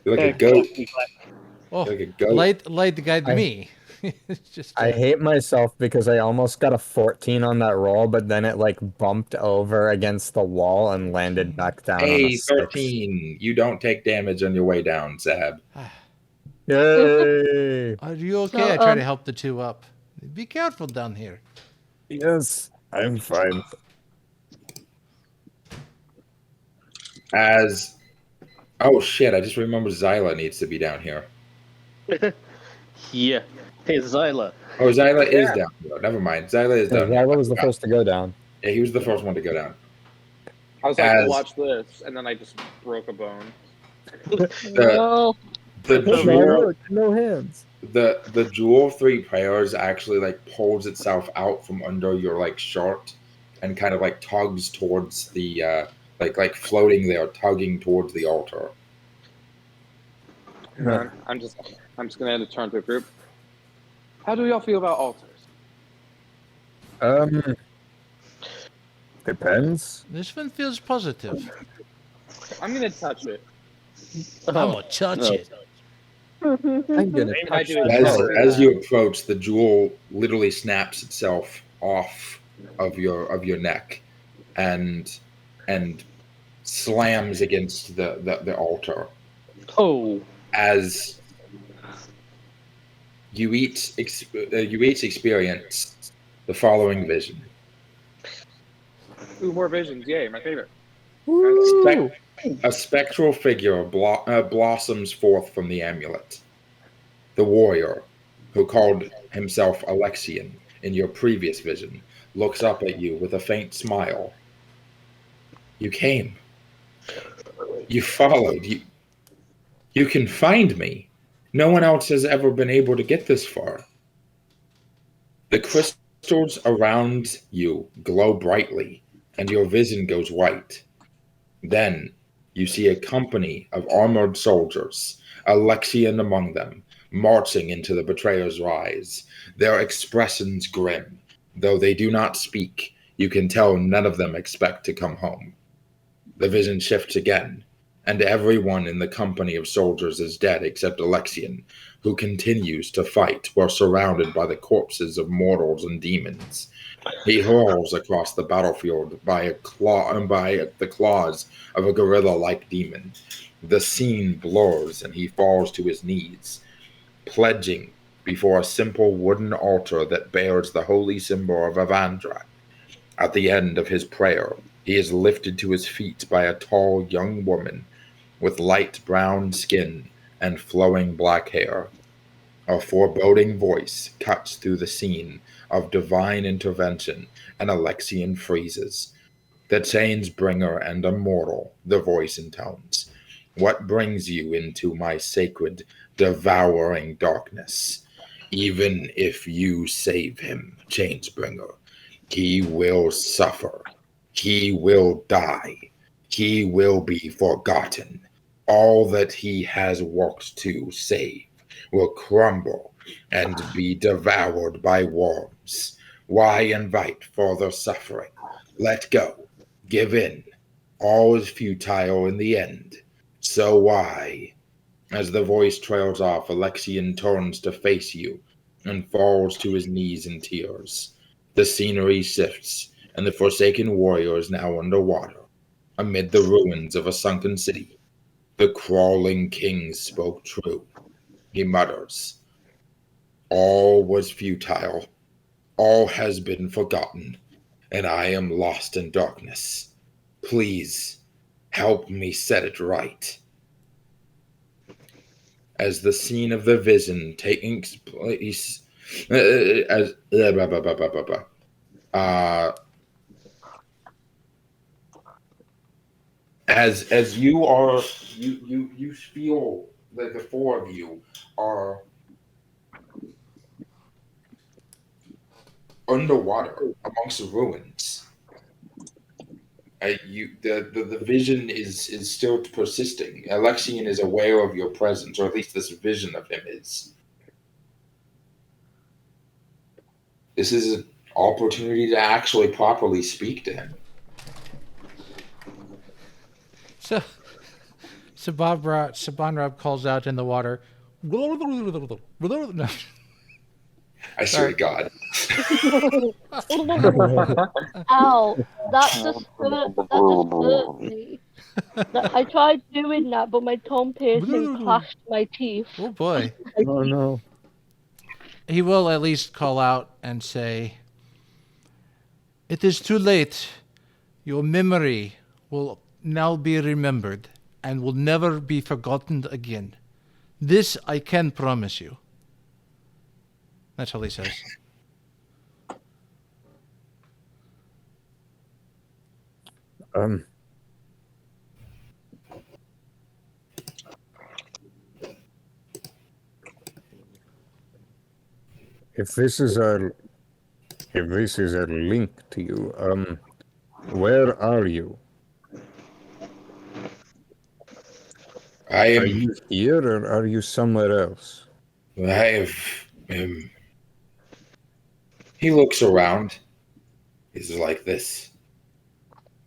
You're like a goat. Oh, You're like a goat. light the guide to me. It's just I hate myself because I almost got a 14 on that roll, but then it like bumped over against the wall and landed back down on a Hey, 6. 13. You don't take damage on your way down, Sab. Yay! Are you okay? So, I try to help the two up. Be careful down here. Yes, I'm fine. Oh shit! I just remembered Xila needs to be down here. Yeah. Hey, Xila. Oh, Xila is down here. Never mind. Xila is down here. Xyla was the first to go down. Yeah, he was the first one to go down. I was like, As- watch this, and then I just broke a bone. No. The jewel, No hands. the jewel of 3 prayers actually like pulls itself out from under your like shirt and kind of like tugs towards the like floating there, tugging towards the altar. And I'm just gonna turn to a group. How do we all feel about altars? Depends. This one feels positive. I'm gonna touch it. I'm gonna touch it. I'm gonna Aim high touch to his that. head. As you approach, the jewel literally snaps itself off of your neck, and slams against the altar. Oh, As you each experience the following vision. Ooh, more visions. Yay, my favorite. A spectral figure blossoms forth from the amulet. The warrior, who called himself Alexian in your previous vision, looks up at you with a faint smile. You came. You followed. You can find me. No one else has ever been able to get this far. The crystals around you glow brightly, and your vision goes white. Then you see a company of armored soldiers, Alexian among them, marching into the betrayer's rise, their expressions grim. Though they do not speak, you can tell none of them expect to come home. The vision shifts again, and everyone in the company of soldiers is dead except Alexian, who continues to fight while surrounded by the corpses of mortals and demons. He hurls across the battlefield by the claws of a gorilla-like demon. The scene blurs and he falls to his knees, pledging before a simple wooden altar that bears the holy symbol of Avandra. At the end of his prayer, he is lifted to his feet by a tall young woman with light brown skin and flowing black hair. A foreboding voice cuts through the scene of divine intervention, and Alexian freezes. The chains bringer and immortal, the voice intones. What brings you into my sacred, devouring darkness? Even if you save him, Chainsbringer, he will suffer. He will die. He will be forgotten. All that he has worked to save will crumble and be devoured by worms. Why invite further suffering? Let go. Give in. All is futile in the end. So why? As the voice trails off, Alexian turns to face you and falls to his knees in tears. The scenery shifts, and the Forsaken warrior is now underwater, amid the ruins of a sunken city. The crawling king spoke true. He mutters, "All was futile. All has been forgotten, and I am lost in darkness. Please help me set it right." As the scene of the vision taking place, as you feel that the four of you are underwater amongst the ruins. The vision is still persisting. Alexian is aware of your presence, or at least this vision of him is. This is an opportunity to actually properly speak to him. So Sabanrab calls out in the water. No. I swear to God. Ow! That just hurt me. I tried doing that, but my tongue piercing clashed my teeth. Oh boy. Oh no. He will at least call out and say, "It is too late. Your memory will now be remembered and will never be forgotten again. This I can promise you." That's all he says. If this is a link to you, where are you? I Are am. you here or are you somewhere else? I have. He looks around. He's like this,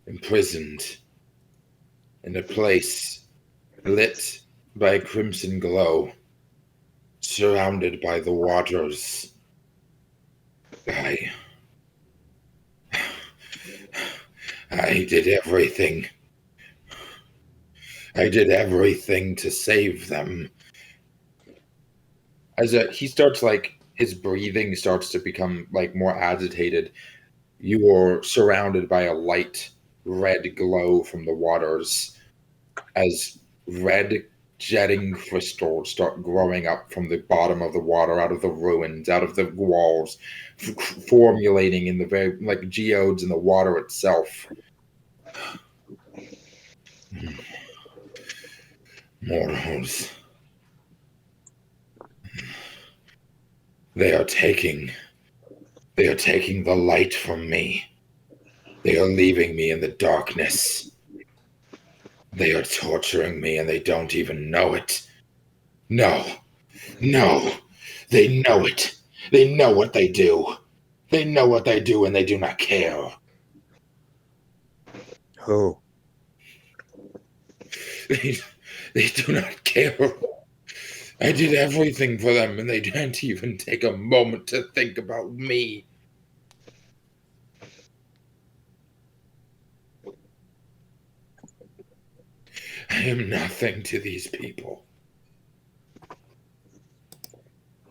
imprisoned in a place lit by a crimson glow, surrounded by the waters. I did everything. I did everything to save them. He starts his breathing starts to become more agitated. You are surrounded by a light red glow from the waters as red jetting crystals start growing up from the bottom of the water, out of the ruins, out of the walls, formulating in the very geodes in the water itself. Mortals. They are taking the light from me. They are leaving me in the darkness. They are torturing me and they don't even know it. No. They know it. They know what they do. They know what they do and they do not care. Who? They do not care. I did everything for them and they didn't even take a moment to think about me. I am nothing to these people.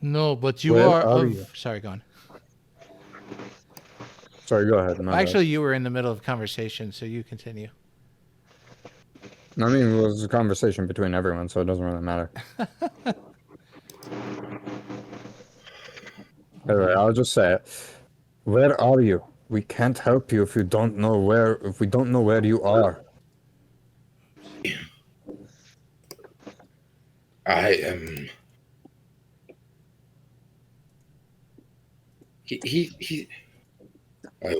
No, but you Where are are of. you? Sorry, go on. Sorry, go ahead. My bad. Actually, you were in the middle of conversation, so you continue. I mean, it was a conversation between everyone, so it doesn't really matter. Anyway, I'll just say it. Where are you? We can't help you if we don't know where you are. I am. He. I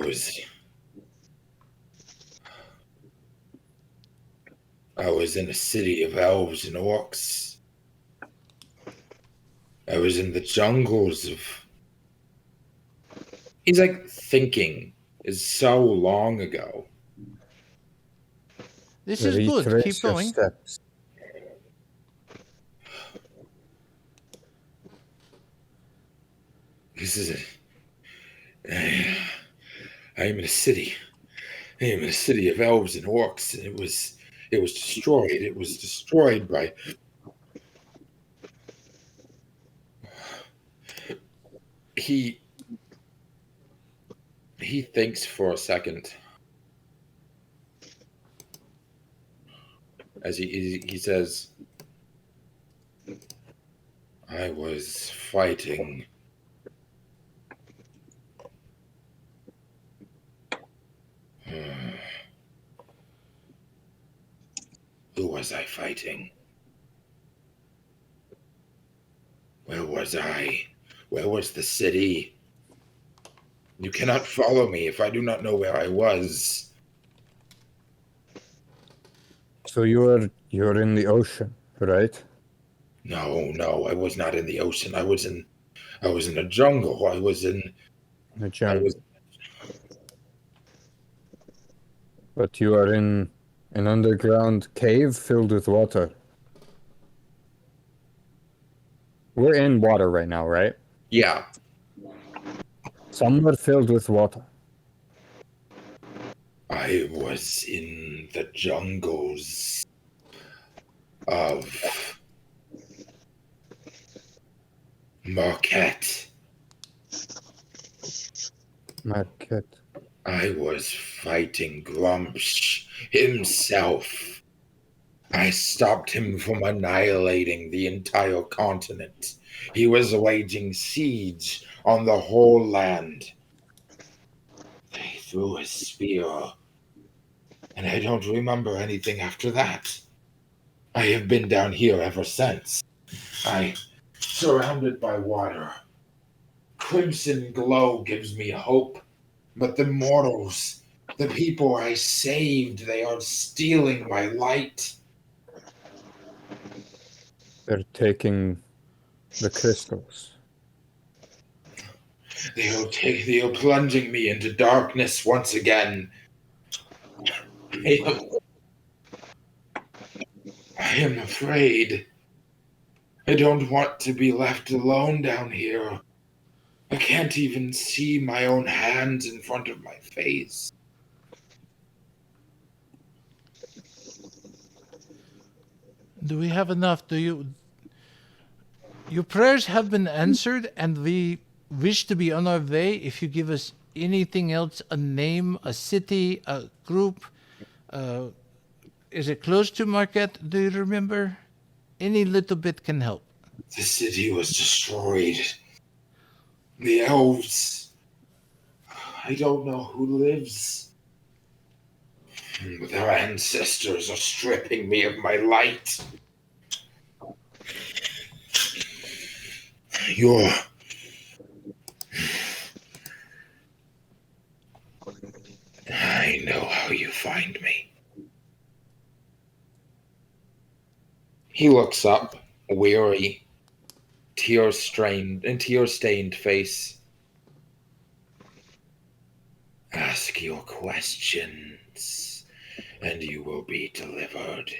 was in a city of elves and orcs. I was in the jungles of. He's thinking is so long ago. This is good. Retrace Keep your going. steps. This is I am in a city. I am in a city of elves and orcs, and it was destroyed. It was destroyed by. He thinks for a second as he says, I was fighting who was I fighting? Where was I? Where was the city? You cannot follow me if I do not know where I was. So you're in the ocean, right? No, I was not in the ocean. I was in a jungle. I was The jungle. But you are in an underground cave filled with water. We're in water right now, right? Yeah. Somewhere filled with water. I was in the jungles of Marquette. Marquette. I was fighting Grumsh himself. I stopped him from annihilating the entire continent. He was waging siege on the whole land. They threw a spear, and I don't remember anything after that. I have been down here ever since. Surrounded by water. Crimson glow gives me hope, but the mortals, the people I saved, they are stealing my light. They're taking the crystals. They are plunging me into darkness once again. I am afraid. I don't want to be left alone down here. I can't even see my own hands in front of my face. Do we have enough? Your prayers have been answered, and we wish to be on our way. If you give us anything else, a name, a city, a group, is it close to Marquette? Do you remember? Any little bit can help. The city was destroyed. The elves. I don't know who lives. Their ancestors are stripping me of my light. I know how you find me. He looks up, weary, tear-stained face. Ask your questions, and you will be delivered.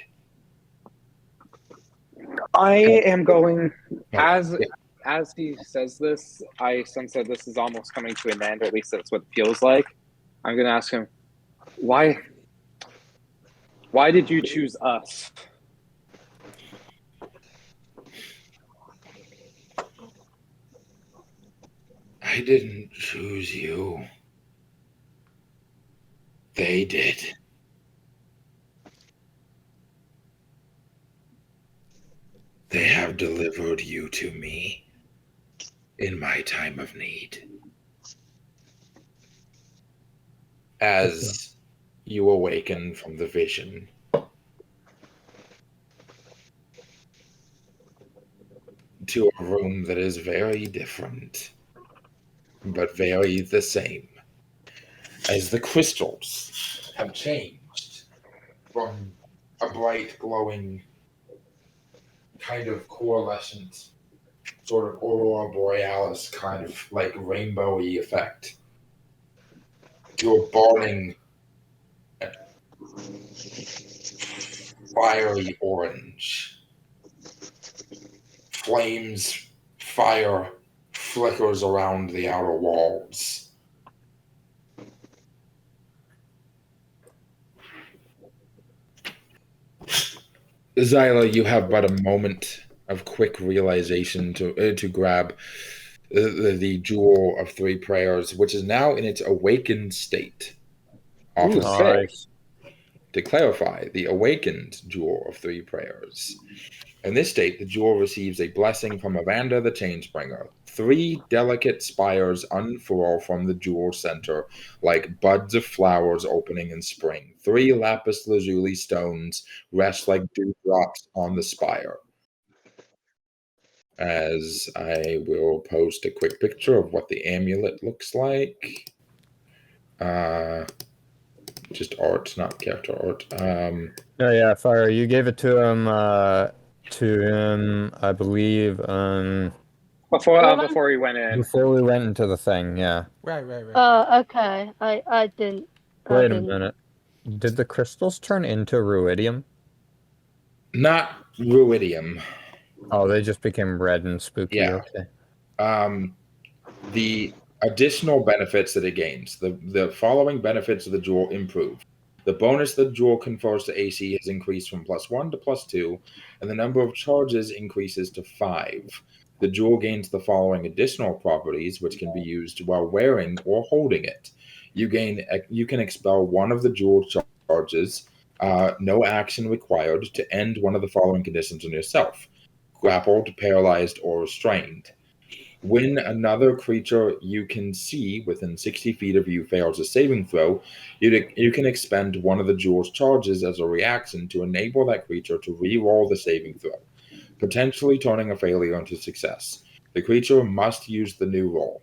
I am going as he says this. I sense that this is almost coming to an end. Or at least that's what it feels like. I'm going to ask him, why did you choose us? I didn't choose you. They did. They have delivered you to me in my time of need. As you awaken from the vision, to a room that is very different, but very the same, as the crystals have changed from a bright, glowing, kind of coalescent, sort of aurora borealis kind of like rainbowy effect, to a burning, fiery orange. Flames, fire flickers around the outer walls. Xila, you have but a moment of quick realization to grab the Jewel of Three Prayers, which is now in its awakened state. Ooh, sick. To clarify, the awakened Jewel of Three Prayers. In this state, the jewel receives a blessing from Evander the Chainsbringer. 3 delicate spires unfurl from the jewel center like buds of flowers opening in spring. 3 lapis lazuli stones rest like dewdrops on the spire. As I will post a quick picture of what the amulet looks like. Just art, not character art. Oh yeah, Phyra, you gave it to him. I believe. Before he went in. Before we went into the thing, yeah. Right. Okay. I didn't. Wait a minute. Did the crystals turn into ruidium? Not ruidium. Oh, they just became red and spooky. Yeah. Okay. The additional benefits that it gains. The following benefits of the jewel improve. The bonus the jewel confers to AC has increased from +1 to +2, and the number of charges increases to 5. The jewel gains the following additional properties, which can be used while wearing or holding it. You can expel one of the jewel charges, no action required, to end one of the following conditions on yourself: grappled, paralyzed, or restrained. When another creature you can see within 60 feet of you fails a saving throw, you can expend one of the jewel's charges as a reaction to enable that creature to re-roll the saving throw, potentially turning a failure into success. The creature must use the new roll.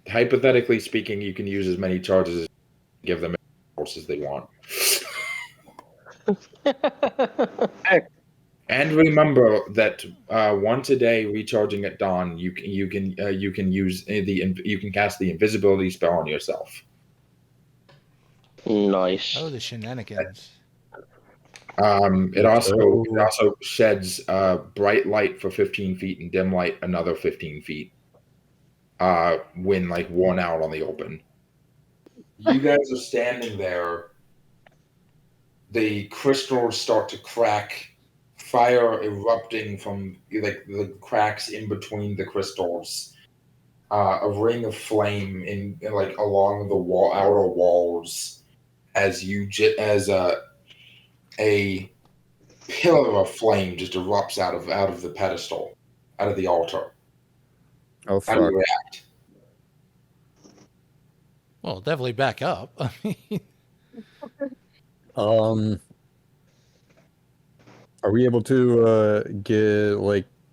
Hypothetically speaking, you can use as many charges as give them as they want. And remember that once a day, recharging at dawn, you can cast the invisibility spell on yourself. Nice. Oh, the shenanigans. It also sheds bright light for 15 feet and dim light another 15 feet. When like worn out on the open. You guys are standing there. The crystals start to crack, fire erupting from like the cracks in between the crystals. A ring of flame in like along the outer walls as a pillar of flame just erupts out of the pedestal, out of the altar. Oh How do fuck. you react? Well, definitely back up. I mean, Are we able to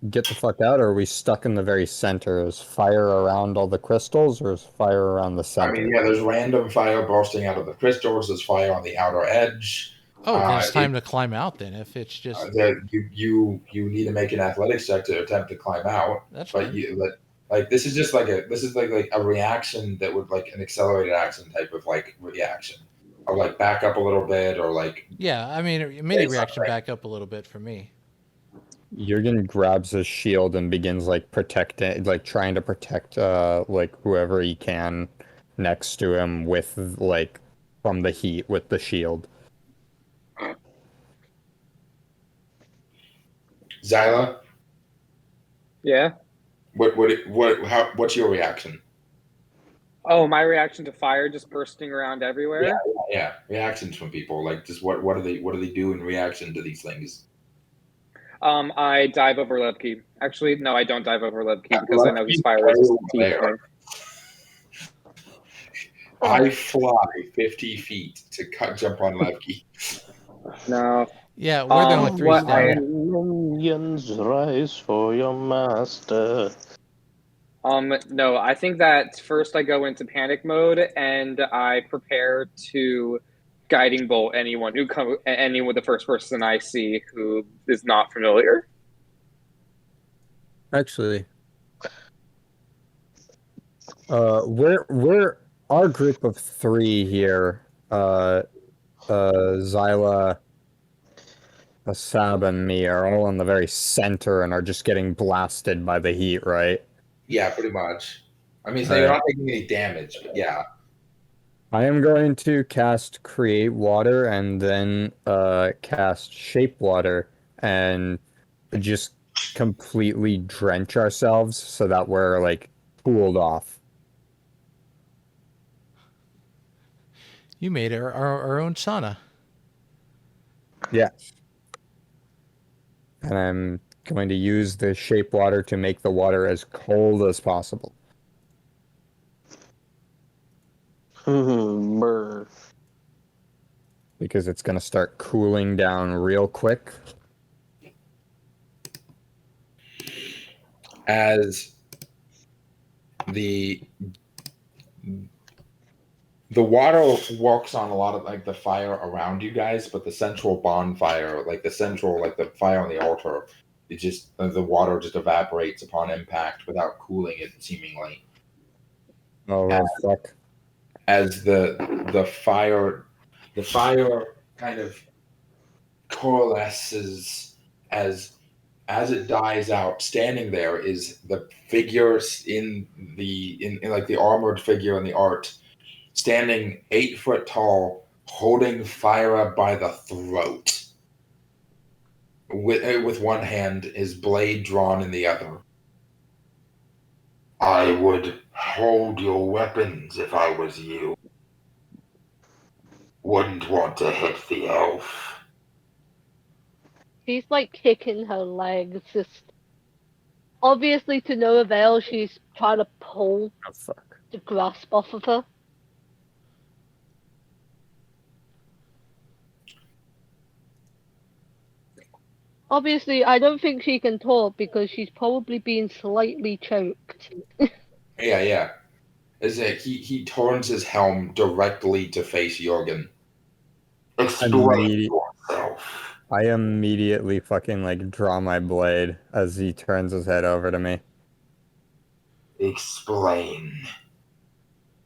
get the fuck out, or are we stuck in the very center? Is fire around all the crystals, or is fire around the I center? mean, yeah, there's random fire bursting out of the crystals. There's fire on the outer edge. then it's time to climb out. Then, if it's just You need to make an athletics check to attempt to climb out. that's But fine. this is just like a reaction that would like an accelerated action type of like reaction, or like back up a little bit, or like Yeah, I mean, a mini Say reaction something. back up a little bit for me. Jurgen grabs his shield and begins trying to protect like whoever he can next to him with like from the heat with the shield. Xila. Yeah. What's your reaction? Oh, my reaction to fire just bursting around everywhere. Yeah, reactions from people. Like, just what do they do in reaction to these things? I dive over Levki. Actually, no, I don't dive over Levki because I know he's fire resistant Tiefling. I fly 50 feet to jump on Levki. No. Yeah, we're the only three standing. Minions rise for your master. No, I think that first I go into panic mode and I prepare to guiding bolt anyone the first person I see who is not familiar. Actually, we're our group of three here. Xila, Sab, and me are all in the very center and are just getting blasted by the heat, right? Yeah, pretty much. I mean, so you're not taking any damage, but yeah. I am going to cast Create Water and then cast Shape Water and just completely drench ourselves so that we're like cooled off. You made our own sauna. Yes. And I'm going to use the Shape Water to make the water as cold as possible. Brr. Because it's going to start cooling down real quick. As the water walks on a lot of like the fire around you guys, but the central bonfire, like the fire on the altar, it just the water just evaporates upon impact without cooling it seemingly. Oh, fuck. As the fire kind of coalesces as it dies out. Standing there is the figures in like the armored figure in the art, standing 8 foot tall, holding Phyra by the throat, with one hand, his blade drawn in the other. I would hold your weapons if I was you. Wouldn't want to hit the elf. She's like kicking her legs, just obviously to no avail. She's trying to pull Oh, fuck. the grasp off of her. Obviously, I don't think she can talk because she's probably being slightly choked. Yeah. Is it he turns his helm directly to face Jurgen. Explain yourself. I immediately fucking like draw my blade as he turns his head over to me. Explain.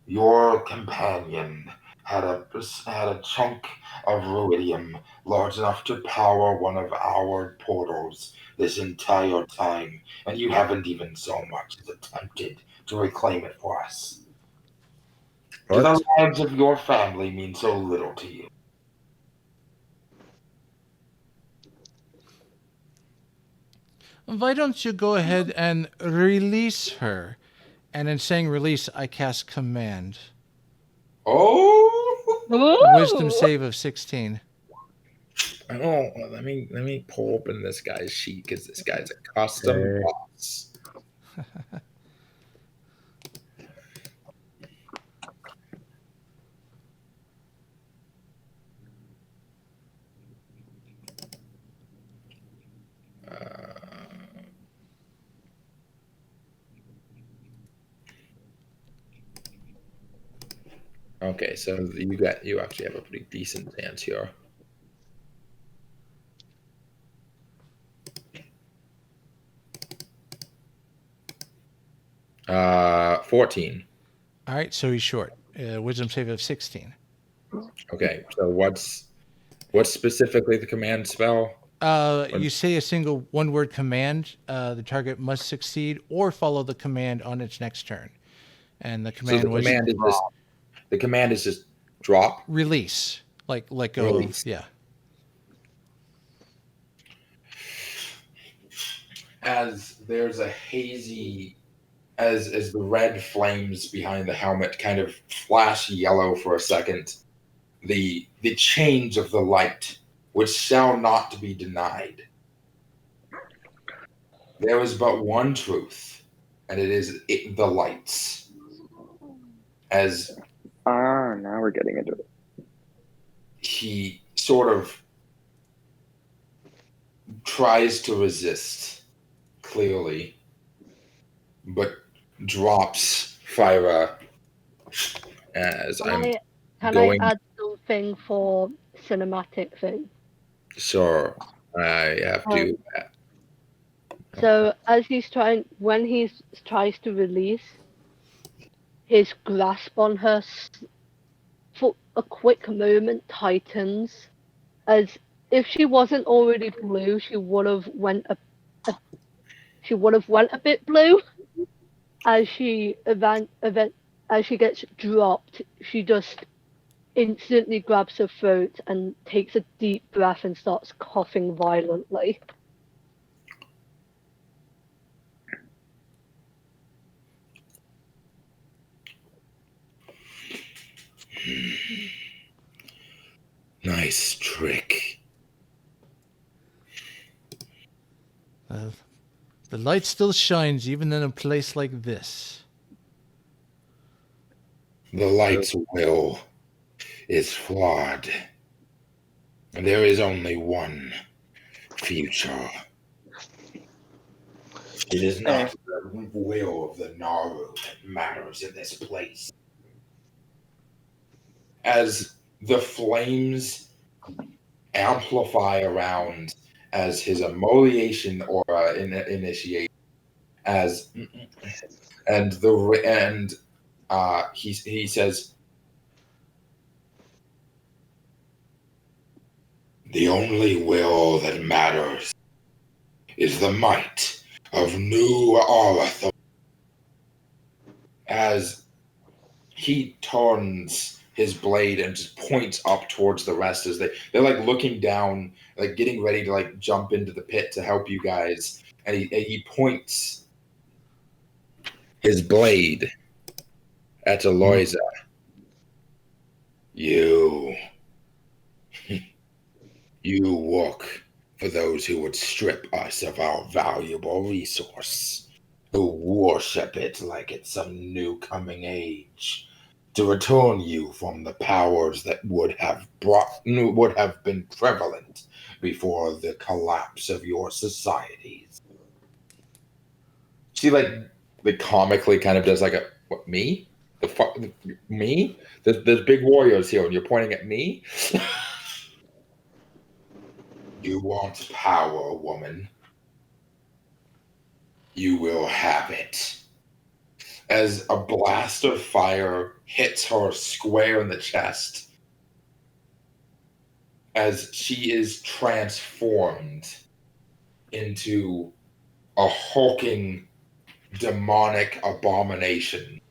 Your companion had a chunk of ruidium large enough to power one of our portals this entire time, and you haven't even so much as attempted to reclaim it for us. Do the lives of your family mean so little to you? Why don't you go ahead and release her? And in saying release, I cast command. Oh! Wisdom save of 16. Oh, let me pull open this guy's sheet because this guy's a custom Okay. boss. Okay, so you actually have a pretty decent chance here. 14. All right, so he's short. Wisdom save of 16. Okay, so what's specifically the command spell? You say a single one-word command. The target must succeed or follow the command on its next turn. And the command So the command is just drop. release, like let go Release. of, yeah. As there's a hazy, as the red flames behind the helmet kind of flash yellow for a second, the change of the light, which shall not be denied. There is but one truth, and it is the lights. As now we're getting into it. he sort of tries to resist, clearly, but drops Phyra as Can I add something for cinematic thing? Sure, I have to. So as when he tries to release, his grasp on her for a quick moment tightens, as if she wasn't already blue, she would have went a bit blue. As she as she gets dropped, she just instantly grabs her throat and takes a deep breath and starts coughing violently. Nice trick. The light still shines even in a place like this. The light's will is flawed. There is only one future. It is not the will of the Naru that matters in this place. As the flames amplify around, as his emoliation aura initiates, he says, the only will that matters is the might of New Arathor. As he turns his blade and just points up towards the rest, as they're like looking down, like getting ready to like jump into the pit to help you guys, and he points his blade at Aloysia. You work for those who would strip us of our valuable resource, who worship it like it's some new coming age, to return you from the powers that would have been prevalent before the collapse of your societies. She like comically kind of does like a what, me? The fuck me? There's big warriors here, and you're pointing at me. You want power, woman. You will have it. as a blast of fire hits her square in the chest as she is transformed into a hulking demonic abomination.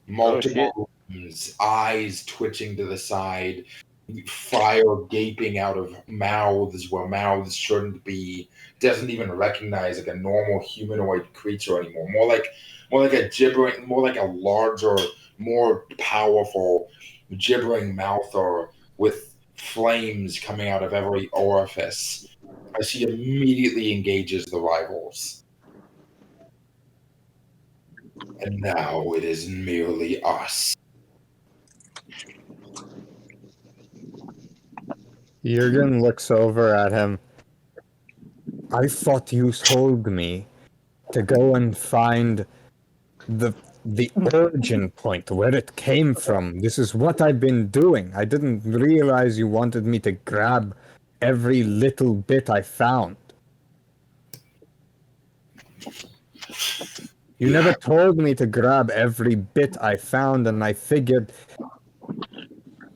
Multiple limbs, eyes twitching to the side, fire gaping out of mouths where mouths shouldn't be. Doesn't even recognize like a normal humanoid creature anymore. More like a gibbering, more like a larger, more powerful gibbering mouther with flames coming out of every orifice as she immediately engages the rivals. And now it is merely us. Jurgen looks over at him. I thought you told me to go and find the origin point, where it came from. This is what I've been doing. I didn't realize you wanted me to grab every little bit I found. You never told me to grab every bit I found, and I figured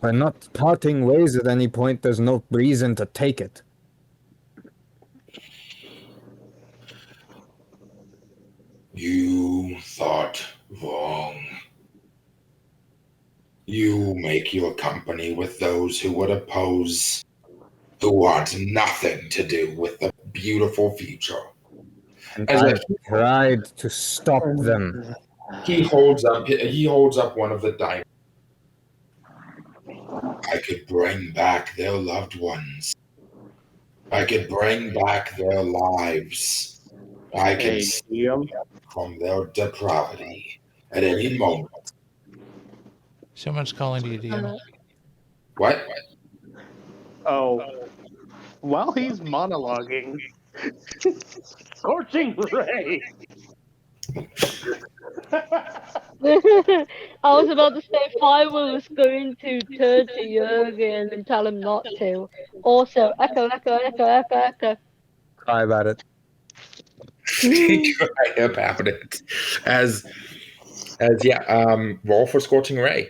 by not parting ways at any point, there's no reason to take it. You thought wrong. You make your company with those who would oppose, who want nothing to do with the beautiful future. And As I if tried to stop them. he holds up one of the diamonds. I could bring back their loved ones. I could bring back their lives. I can save them from their depravity at any moment. Someone's calling to you, DM. What? Oh, while he's monologuing, scorching ray. I was about to say Phyra was going to turn to Jurgen and tell him not to. Also, echo, echo, echo, echo, echo. Cry about it. Cry about it. Roll for Scorching Ray.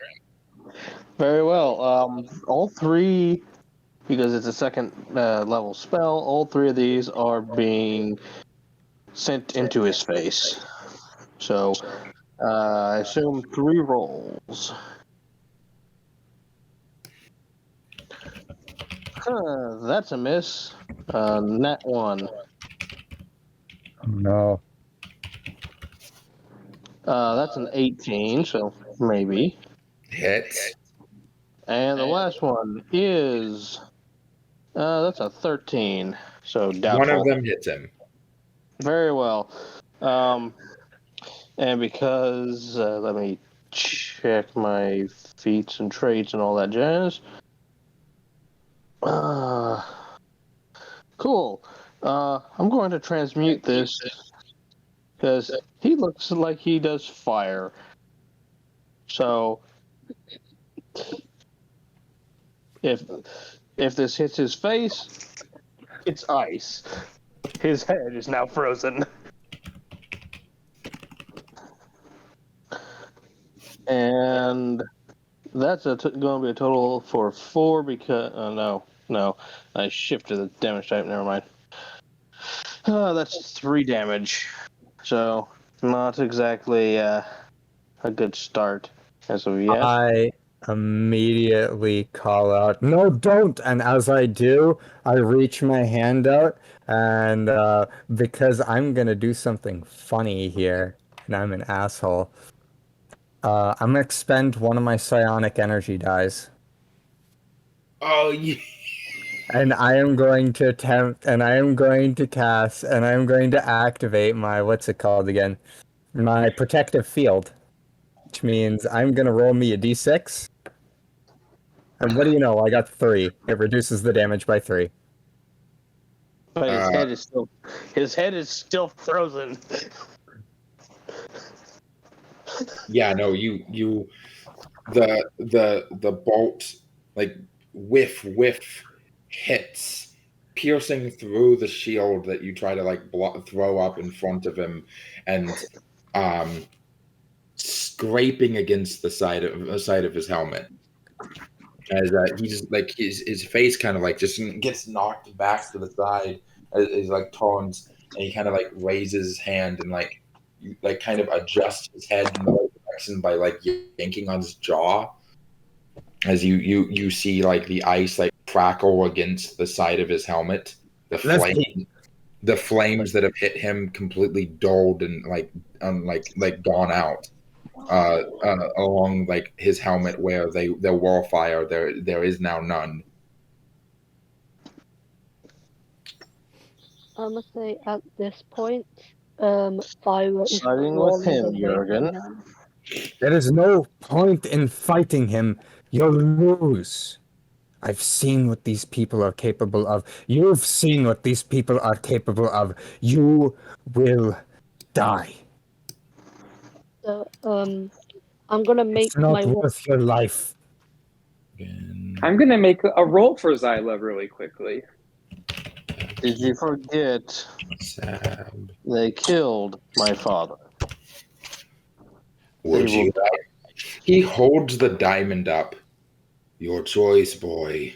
Very well. All three, because it's a second level spell, all three of these are being sent into his face. So, I assume 3 rolls. That's a miss. Nat 1. No. That's an 18, so maybe. Hit. And the last one is that's a 13, so doubtful. One of them hits him. Very well. And because let me check my feats and traits and all that jazz. Cool. I'm going to transmute this because he looks like he does fire. So if this hits his face, it's ice. His head is now frozen. And that's going to be a total for 4 because no, I shifted the damage type. Never mind. That's 3 damage. So not exactly a good start as of yet. I immediately call out, "No, don't!" And as I do, I reach my hand out, and because I'm gonna do something funny here, and I'm an asshole, I'm gonna expend one of my psionic energy dies. Oh, yeah. And I am going to attempt, and I am going to cast, and I am going to activate my, what's it called again? My protective field. Which means I'm going to roll me a d6. And what do you know? I got 3. It reduces the damage by 3. But his head is still frozen. Yeah, no, the bolt, like, whiff hits, piercing through the shield that you try to, like, throw up in front of him, and scraping against the side of his helmet. As he just like his face kind of like just gets knocked back to the side as like turns, and he kind of like raises his hand and like kind of adjusts his head in the right direction by like yanking on his jaw. As you see like the ice like crackle against the side of his helmet, the flames that have hit him completely dulled and like gone out. Along like his helmet where there were fire, there is now none. I must say at this point, Phyra is Siding with crawling him, away Jurgen. from him. There is no point in fighting him. You'll lose. I've seen what these people are capable of. You've seen what these people are capable of. You will die. So, I'm gonna make It's not my worth your life. I'm gonna make a roll for Xila really quickly. Did you forget Sad. they killed my father? Would They you will- like? He holds the diamond up. Your choice, boy.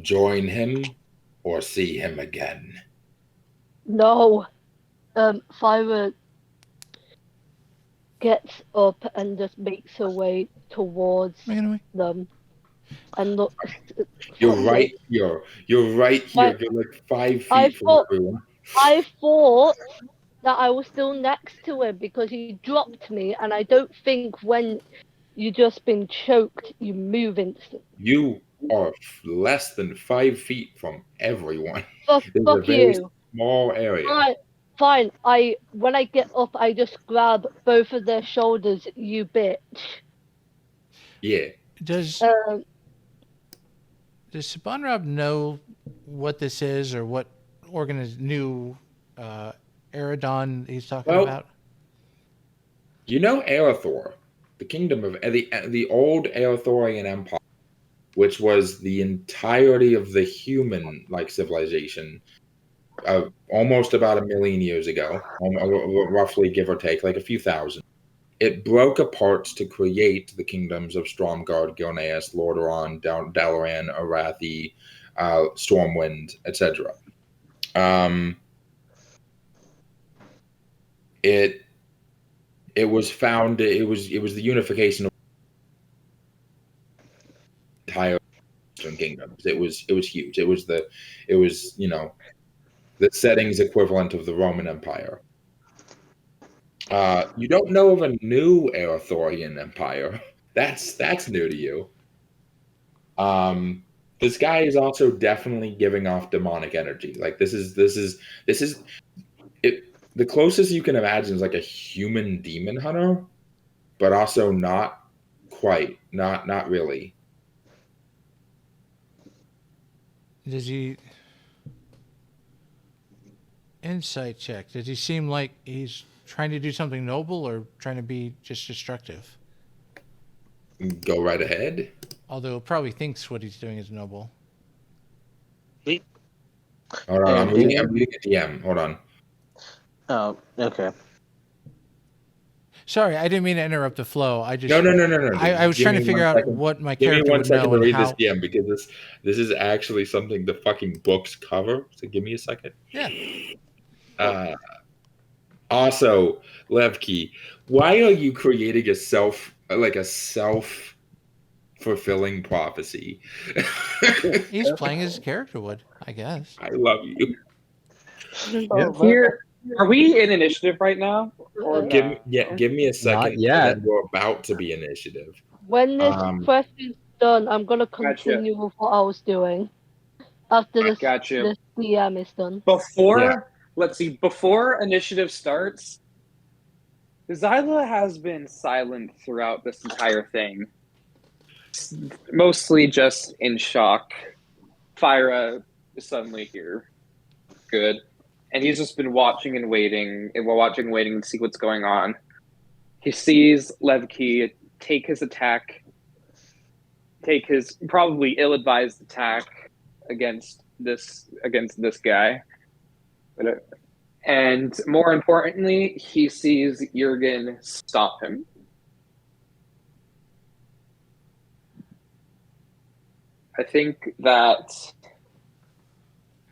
Join him or see him again. No. Phyra gets up and just makes her way towards them, and looks. You're right here. You're right here. You're like 5 feet from everyone. I thought that I was still next to him because he dropped me, and I don't think when you just been choked, you move instantly. You are less than 5 feet from everyone. Fuck It's a very you. small area. Fine. When I get up, I just grab both of their shoulders. You bitch. Yeah. Does Sabanrab know what this is or what new Eridon he's talking about? You know Arathor, the kingdom of the old Arathorian Empire, which was the entirety of the human like civilization, almost about 1 million years ago, roughly give or take, like a few thousand. It broke apart to create the kingdoms of Stromgarde, Gilneas, Lordaeron, Dalaran, Arathi, Stormwind, etc. It was found. It was the unification of the entire Eastern kingdoms. It was huge. It was the settings equivalent of the Roman Empire. You don't know of a new Arathorian Empire. That's new to you. This guy is also definitely giving off demonic energy. Like this is it. The closest you can imagine is like a human demon hunter, but also not quite. Not really. Does he insight check? Does he seem like he's trying to do something noble or trying to be just destructive? Go right ahead. Although he probably thinks what he's doing is noble. Hold on, I'm reading a DM. Hold on. Oh, okay. Sorry, I didn't mean to interrupt the flow. I just No. I was trying to figure out what my character would know and read how. this DM because this is actually something the fucking books cover. So give me a second. Yeah. Also, Levki, why are you creating a self-fulfilling prophecy? He's playing his character would, I guess. I love you. Here, are we in initiative right now? Or Give me a second. Not yet. And we're about to be initiative. When this question's done, I'm gonna continue with what I was doing. After this DM is done. Let's see, before initiative starts, Xila has been silent throughout this entire thing. Mostly just in shock. Phyra is suddenly here. Good. And he's just been watching and waiting to see what's going on. He sees Levki take his probably ill-advised attack against this guy. And more importantly, he sees Jurgen stop him I think that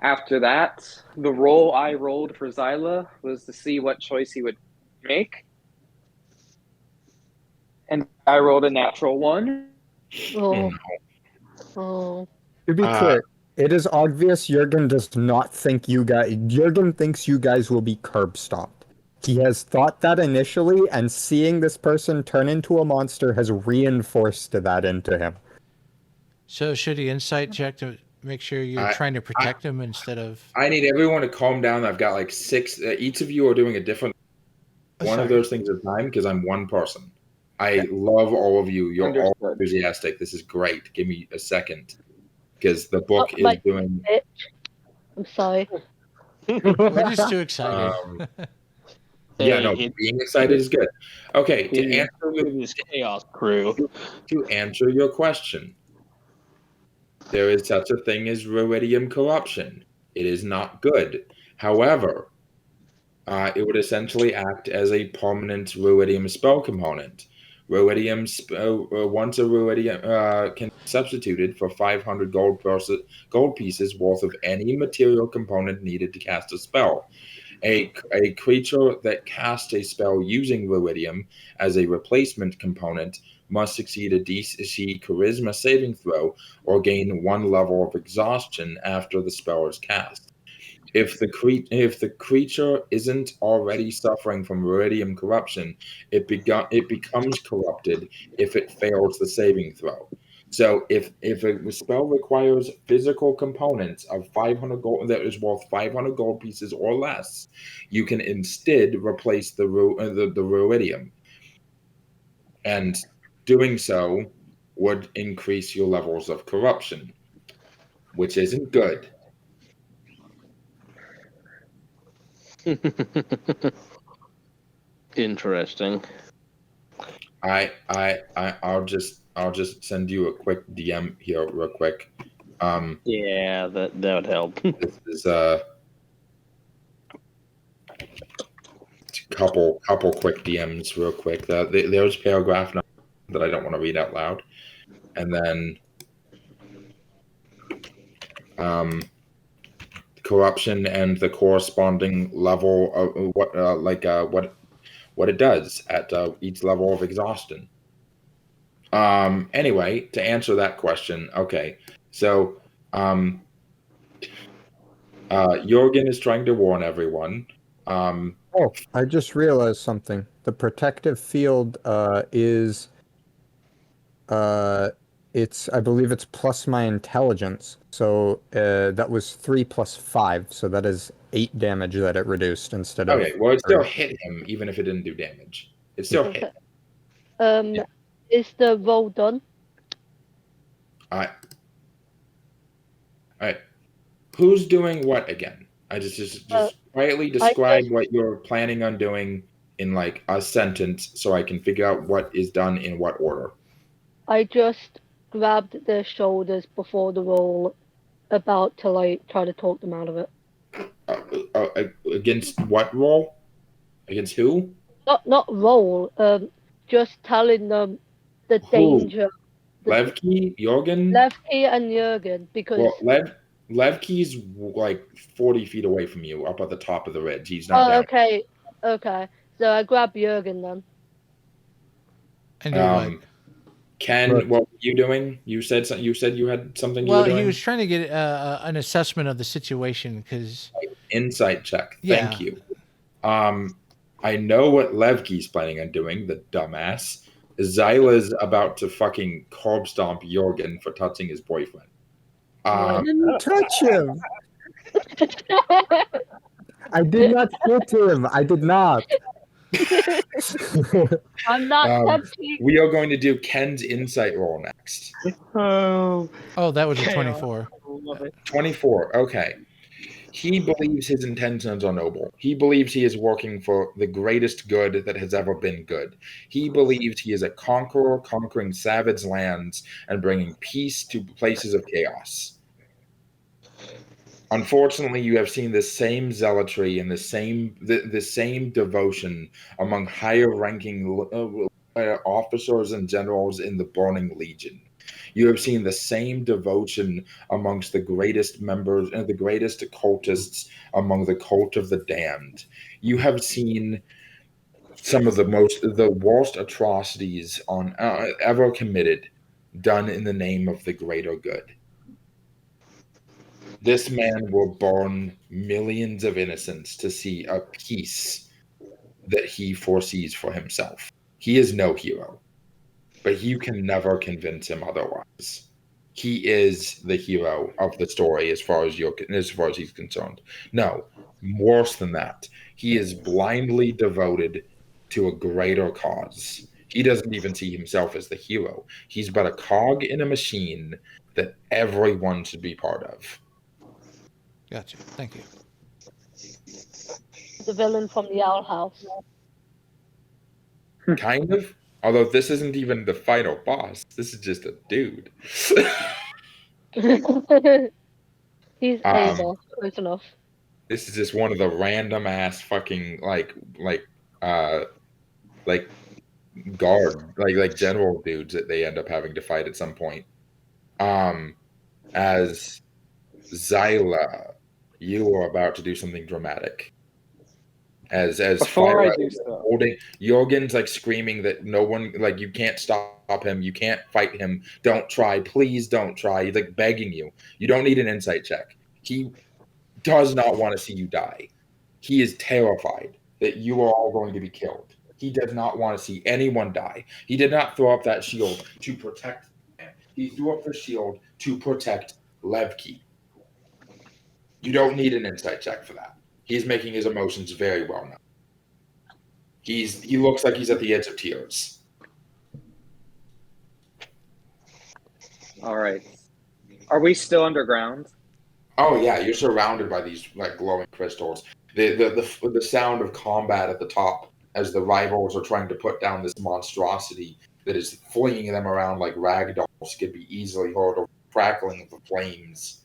after that, the roll I rolled for Xila was to see what choice he would make. And I rolled a natural one. Oh, oh. To be clear, it is obvious Jurgen does not think you guys. Jurgen thinks you guys will be curb stomped. He has thought that initially, and seeing this person turn into a monster has reinforced that into him. So should he insight check to make sure you're trying to protect him instead of? I need everyone to calm down. I've got like 6. Each of you are doing a different one of those things at a time because I'm one person. I love all of you. You're all enthusiastic. This is great. Give me a second because the book is doing. I'm sorry. We're just too excited. Yeah, no, being excited is good. Okay, to answer this chaos crew. To answer your question, there is such a thing as ruidium corruption. It is not good. However, it would essentially act as a permanent ruidium spell component. Ruidium, once a ruidium can be substituted for 500 gold pieces worth of any material component needed to cast a spell. A creature that casts a spell using ruidium as a replacement component must succeed a DC Charisma saving throw or gain 1 level of exhaustion after the spell is cast. If the creature isn't already suffering from ruidium corruption, it becomes corrupted if it fails the saving throw. So if a spell requires physical components of 500 gold that is worth 500 gold pieces or less, you can instead replace the ruidium, and doing so would increase your levels of corruption, which isn't good. Interesting. I'll just send you a quick DM here real quick. Yeah, that would help. This is a couple quick DMs real quick. There's paragraph that I don't want to read out loud, and then corruption and the corresponding level of what it does at each level of exhaustion. Anyway, to answer that question, okay, so Jurgen is trying to warn everyone. Oh, I just realized something. The protective field is I believe it's plus my intelligence. So that was 3 plus 5, so that is 8 damage that it reduced instead of. Okay, well, it still hit him, even if it didn't do damage. It still hit. Yeah. Is the roll done? All right. Who's doing what again? I just quietly describe what you're planning on doing in like a sentence, so I can figure out what is done in what order. I just grabbed their shoulders before the roll, about to like try to talk them out of it. Against what roll? Against who? Not roll. Just telling them the danger. Levki, Jurgen? Levki and Jurgen, because Levki's like 40 feet away from you, up at the top of the ridge. He's not down. Okay. So I grab Jurgen then. And do what? Ken, what were you doing? You said something. You said you had something. Well, you were doing? he was trying to get an assessment of the situation because insight check. Thank you. I know what Levki's planning on doing. The dumbass. Xila's about to fucking curb stomp Jurgen for touching his boyfriend. I didn't touch him. I did not hit him. I did not. I'm not touching. We are going to do Ken's insight roll next. Oh, that was a 24. 24. Okay. He believes his intentions are noble. He believes he is working for the greatest good that has ever been good. He believes he is a conqueror, conquering savage lands and bringing peace to places of chaos. Unfortunately, you have seen the same zealotry and the same devotion among higher-ranking officers and generals in the Burning Legion. You have seen the same devotion amongst the greatest members and the greatest cultists among the cult of the damned. You have seen some of the worst atrocities on ever committed done in the name of the greater good. This man will burn millions of innocents to see a peace that he foresees for himself. He is no hero, but you can never convince him otherwise. He is the hero of the story as far as he's concerned. No, worse than that. He is blindly devoted to a greater cause. He doesn't even see himself as the hero. He's but a cog in a machine that everyone should be part of. Gotcha. Thank you. The villain from the Owl House. Kind of. Although this isn't even the final boss. This is just a dude. He's a boss, close enough. This is just one of the random ass fucking guard like general dudes that they end up having to fight at some point. As Xila, you are about to do something dramatic. As Before Phyra I do is so, holding, Jurgen's like screaming that no one, like, you can't stop him, you can't fight him, don't try, please don't try. He's like begging you. You don't need an insight check. He does not want to see you die. He is terrified that you are all going to be killed. He does not want to see anyone die. He did not throw up that shield to protect him. He threw up the shield to protect Levki. You don't need an insight check for that. He's making his emotions very well known. He looks like he's at the edge of tears. all right. Are we still underground? Oh yeah, you're surrounded by these like glowing crystals. The sound of combat at the top as the rivals are trying to put down this monstrosity that is flinging them around like rag dolls could be easily heard over the crackling of the flames.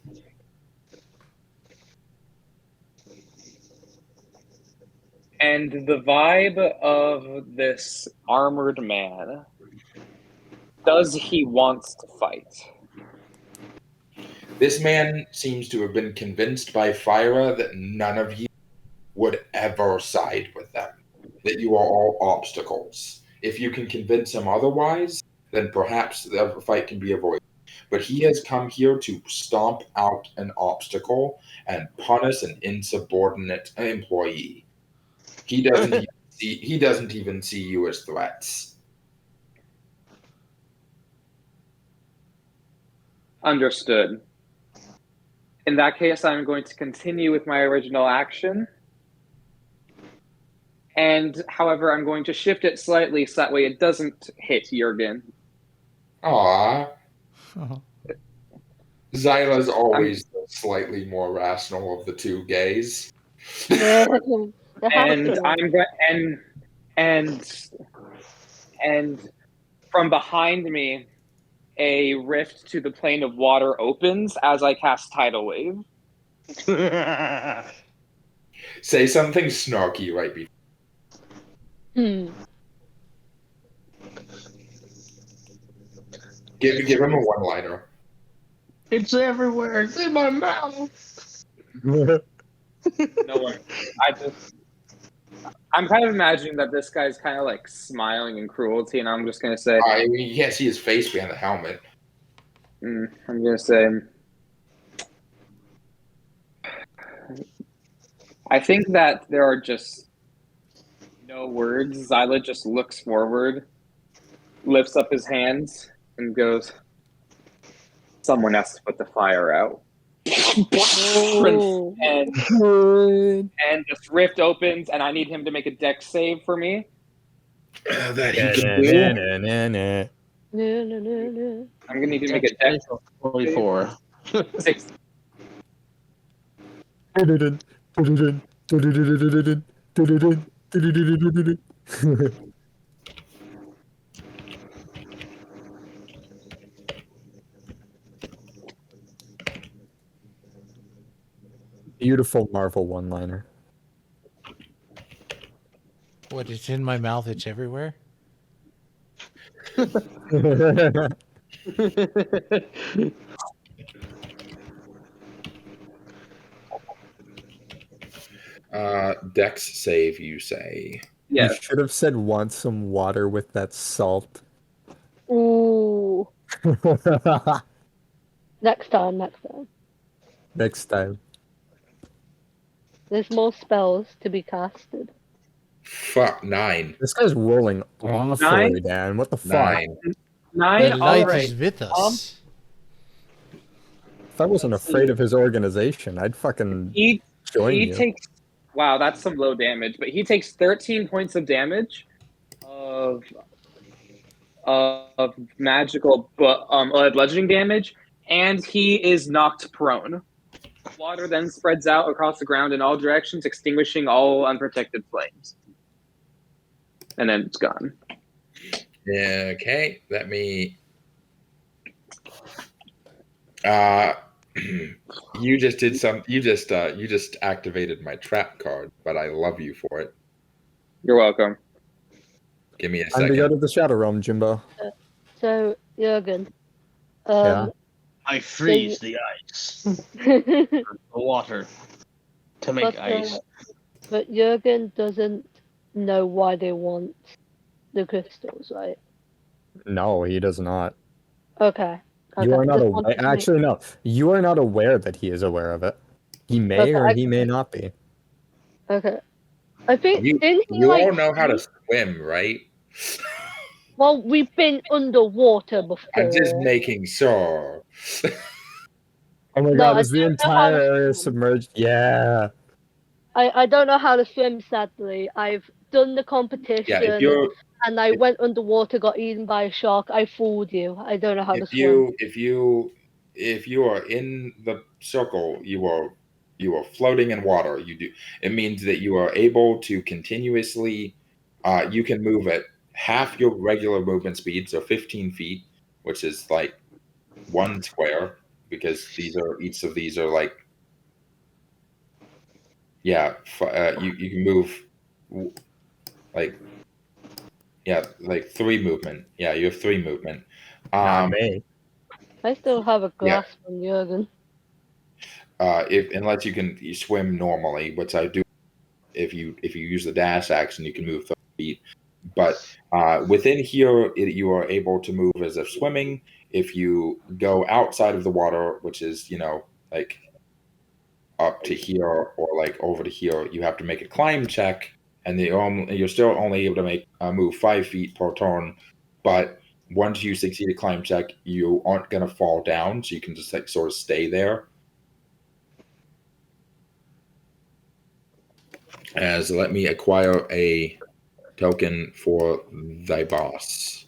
And the vibe of this armored man, does he want to fight? This man seems to have been convinced by Phyra that none of you would ever side with them, that you are all obstacles. If you can convince him otherwise, then perhaps the fight can be avoided. But he has come here to stomp out an obstacle and punish an insubordinate employee. He doesn't even see you as threats. Understood. In that case, I'm going to continue with my original action. And, however, I'm going to shift it slightly so that way it doesn't hit Jurgen. Aww. Oh. Xyla's always the slightly more rational of the two gays. And and from behind me, a rift to the plane of water opens as I cast Tidal Wave. Say something snarky right before. Give him a one-liner. It's everywhere. It's in my mouth. No one. I'm kind of imagining that this guy's kind of like smiling in cruelty, and I'm just gonna say, I mean, you can't see his face behind the helmet. I'm gonna say, I think that there are just no words. Xila just looks forward, lifts up his hands, and goes, someone has to put the fire out. And this rift opens, and I need him to make a dex save for me. That he can do. I'm gonna need to make a dex 24. 6. Beautiful Marvel one-liner. What, it's in my mouth, it's everywhere? Dex save, you say? You Yes. should have said want some water with that salt. Ooh. Next time, next time. Next time. There's more spells to be casted. Fuck, 9. This guy's rolling awfully, 9? Dan. What the fuck? 9. 9. The All light right. is with us. If I wasn't Let's afraid see. of his organization, I'd fucking He join he you. takes. Wow, that's some low damage. But he takes 13 points of damage of magical, but bludgeoning damage, and he is knocked prone. Water then spreads out across the ground in all directions, extinguishing all unprotected flames. And then it's gone. Okay, let me. You just did some. You just activated my trap card, but I love you for it. You're welcome. Give me a Time to go second. to the Shadow Realm, Jimbo. So, Jurgen. Yeah. I freeze the ice, but the water, to make ice. Jurgen doesn't know why they want the crystals, right? No, he does not. Okay. You are not just aware. wanted to make- Actually, no. You are not aware that he is aware of it. He may Okay, or he may not be. Okay. I think You, didn't he you like all know how to sleep? swim, right? Well, we've been underwater before. I'm just making sure. Oh my No, god, I is the don't know how entire to area swim. submerged? Yeah. I don't know how to swim, sadly. I've done the competition Yeah, if you're and I went underwater, got eaten by a shark. I fooled you. I don't know how to swim. if you are in the circle, you are floating in water. It means that you are able to continuously you can move at half your regular movement speed, so 15 feet, which is like 1 square, because each of these are like you can move like like 3 movement. Yeah, you have 3 movement. Not me. I still have a Yeah. grasp on Jurgen. If unless you swim normally, which I do. If you use the dash action, you can move 30 feet. But within here, you are able to move as if swimming. If you go outside of the water, which is like up to here or like over to here, you have to make a climb check, and you're still only able to move 5 feet per turn. But once you succeed a climb check, you aren't going to fall down, so you can just like sort of stay there. As let me acquire a token for thy boss.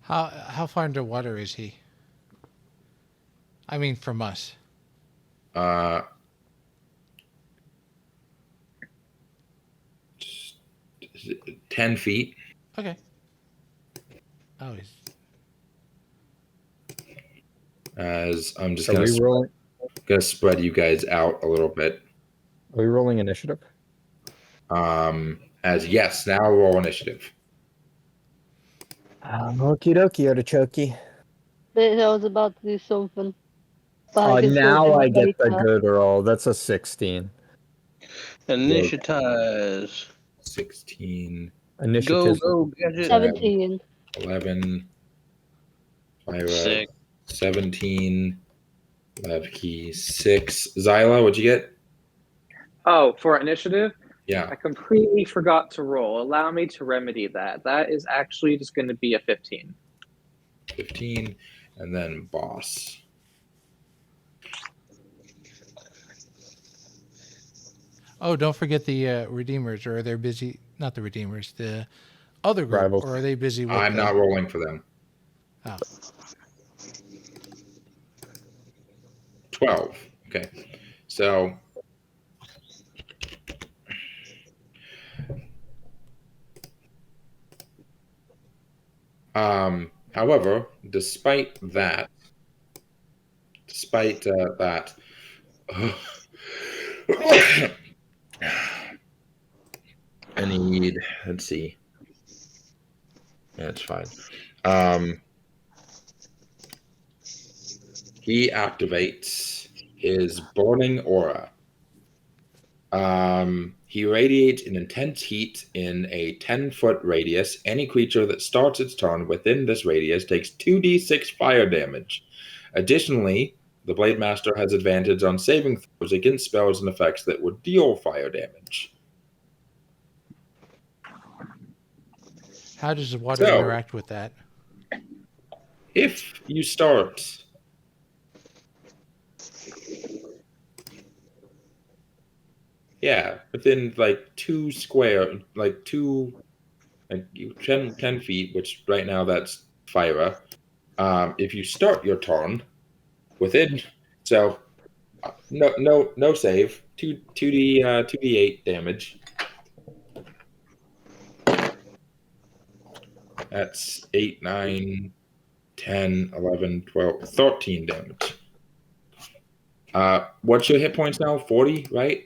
How far underwater is he? I mean, from us. 10 feet. Okay. Oh, he's As I'm just Are we rolling? gonna spread you guys out a little bit. Are we rolling initiative? As yes, now roll initiative. Okie dokie, artichoke. I was about to do something. But Oh, I can still now do I it get the later. good roll. That's a 16. Initiatives. 16, Initiative. Go, gadget. 17. 11, Phyra, 6. 17, Levki, 6. Xila, what'd you get? Oh, for initiative, Yeah, I completely forgot to roll. Allow me to remedy that. That is actually just going to be a 15. 15, and then boss. Oh, don't forget the Redeemers, or they're busy. Not the Redeemers, the other group, Rivals. or are they busy with? I'm not rolling for them. Oh. 12. Okay, so however, despite that, I need. Let's see. That's fine. He activates his burning aura. He radiates an intense heat in a 10-foot radius. Any creature that starts its turn within this radius takes 2d6 fire damage. Additionally, the Blade Master has advantage on saving throws against spells and effects that would deal fire damage. How does the water So- interact with that? If you start within like 2 square, like 10 feet, which right now that's Phyra. If you start your turn within, so no save, 2d8 damage. That's 8, 9, 10, 11, 12, 13 damage. What's your hit points now? 40, right?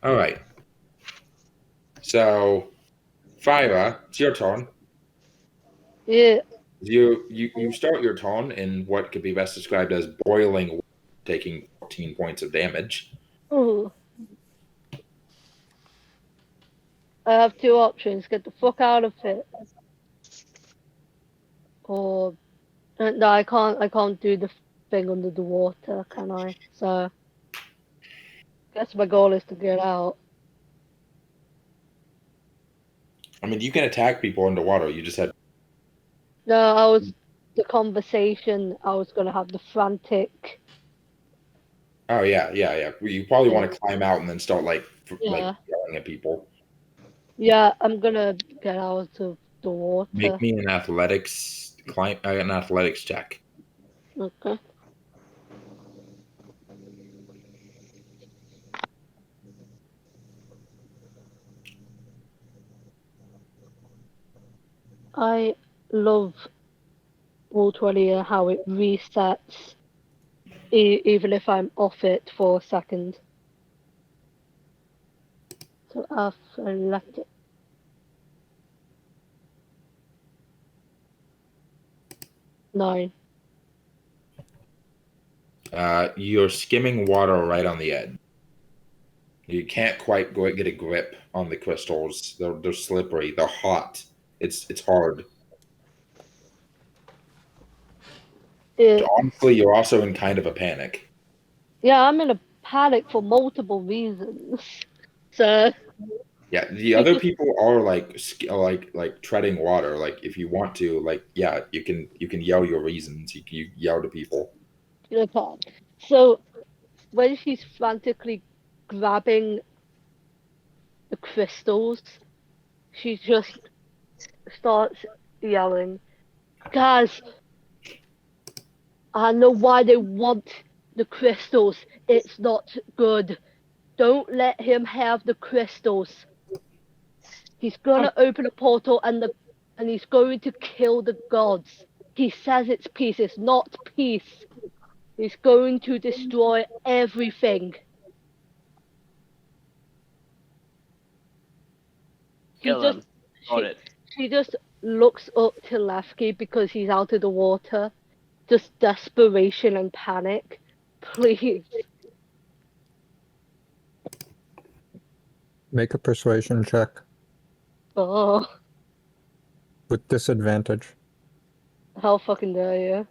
All right. So, Phyra, it's your turn. Yeah. You start your turn in what could be best described as boiling water, taking 14 points of damage. Ooh. I have two options: get the fuck out of it, or no, I can't. I can't do the thing under the water, can I? So, guess my goal is to get out. I mean, you can attack people underwater. You just had. No, I was the conversation. I was gonna have the frantic. Oh yeah. You probably Yeah. want to climb out and then start like Yeah. yelling at people. Yeah, I'm gonna get out of the water. Make me an athletics check. Okay. I love Roll20 how it resets even if I'm off it for a second. So athletic. Nine. You're skimming water right on the edge. You can't quite get a grip on the crystals. They're slippery. They're hot. It's hard. Honestly, you're also in kind of a panic. Yeah, I'm in a panic for multiple reasons. So Yeah, the other people are like treading water. Like if you want to, like you can yell your reasons. You yell to people. okay. So when she's frantically grabbing the crystals, she just starts yelling, "Guys, I know why they want the crystals. It's not good. Don't let him have the crystals. He's gonna open a portal and he's going to kill the gods. He says it's peace. It's not peace. He's going to destroy everything." Kill them. On it. She just looks up to Levki because he's out of the water. Just desperation and panic. Please. Make a persuasion check Oh, with disadvantage. how fucking dare you?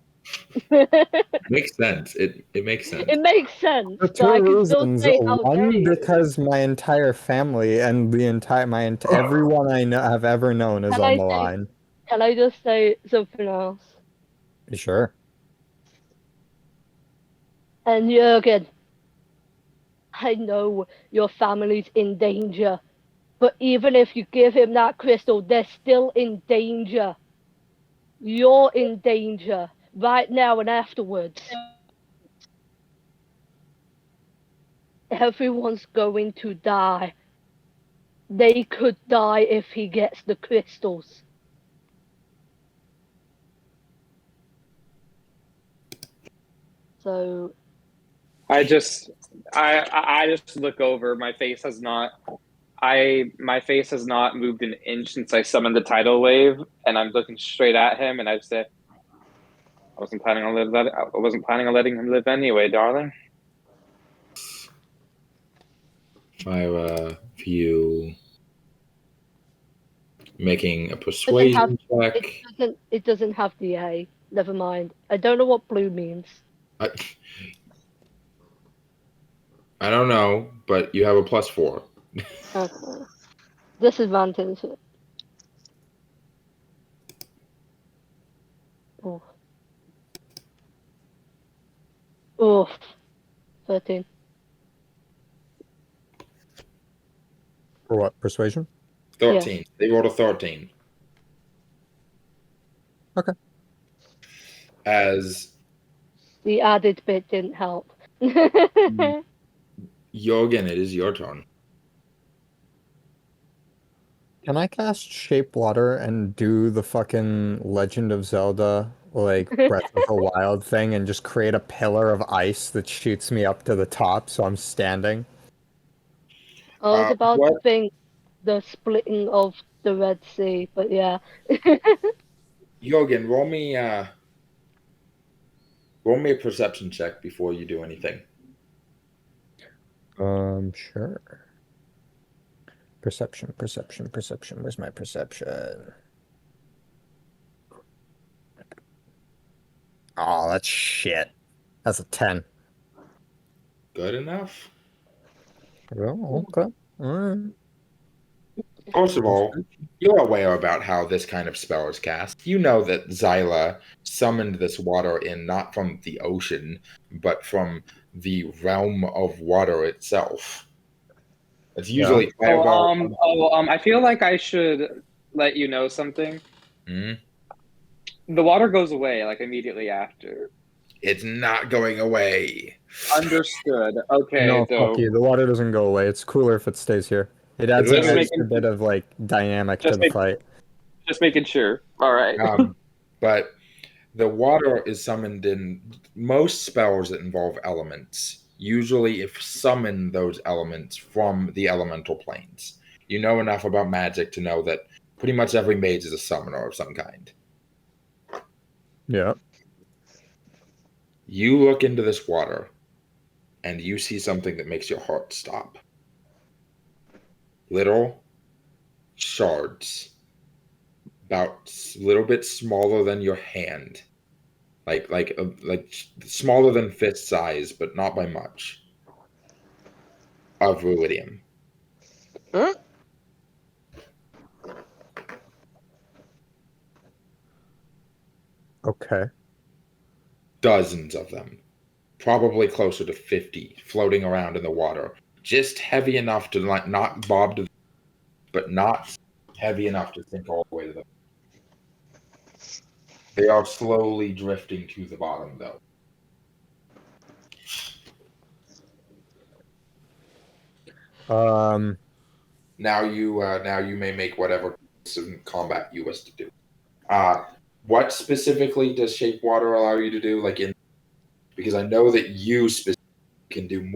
Makes sense. It makes sense. It makes sense, For but I two can still reasons. say how dare One, you. because my entire family and everyone I know have ever known is Can on I the say- line. Can I just say something else? Sure. And Jurgen, I know your family's in danger, but even if you give him that crystal, they're still in danger. You're in danger right now and afterwards. Everyone's going to die. they could die if he gets the crystals. So I just look over. My face has not moved an inch since I summoned the tidal wave, and I'm looking straight at him, and I say, I wasn't planning on letting him live anyway, darling. Phyra, view, making a persuasion check. it doesn't have the A. Never mind. I don't know what blue means. I don't know, but you have a +4. Okay. Disadvantage. Oof. Oof. 13. For what? Persuasion? 13. Yeah. They rolled a 13. Okay. As The added bit didn't help. Jurgen, it is your turn. Can I cast Shape Water and do the fucking Legend of Zelda, like Breath of the Wild thing, and just create a pillar of ice that shoots me up to the top so I'm standing? I was about to What? think the splitting of the Red Sea, but yeah. Jurgen, roll me a perception check before you do anything. Sure. Perception. Where's my perception? Oh, that's shit. That's a 10. Good enough. Oh, okay. All right. First of all, you're aware about how this kind of spell is cast. You know that Xila summoned this water in not from the ocean, but from the realm of water itself. It's usually I feel like I should let you know something. Hmm? The water goes away like immediately after. It's not going away. Understood. Okay, No, so fuck you. The water doesn't go away. It's cooler if it stays here. It adds Just an making- extra bit of like dynamic to just the make- fight. just making sure. All right. But the water is summoned in most spells that involve elements. Usually, if summon those elements from the elemental planes. You know enough about magic to know that pretty much every mage is a summoner of some kind. Yeah. You look into this water, and you see something that makes your heart stop. Little shards, about a little bit smaller than your hand, like smaller than fist size, but not by much, of ruidium. Huh? Okay. Dozens of them, probably closer to 50, floating around in the water, just heavy enough to like not bob to, but not heavy enough to sink all the way to the. They are slowly drifting to the bottom, though. Now you may make whatever combat you wish to do. What specifically does Shape Water allow you to do? Because I know that you specifically can do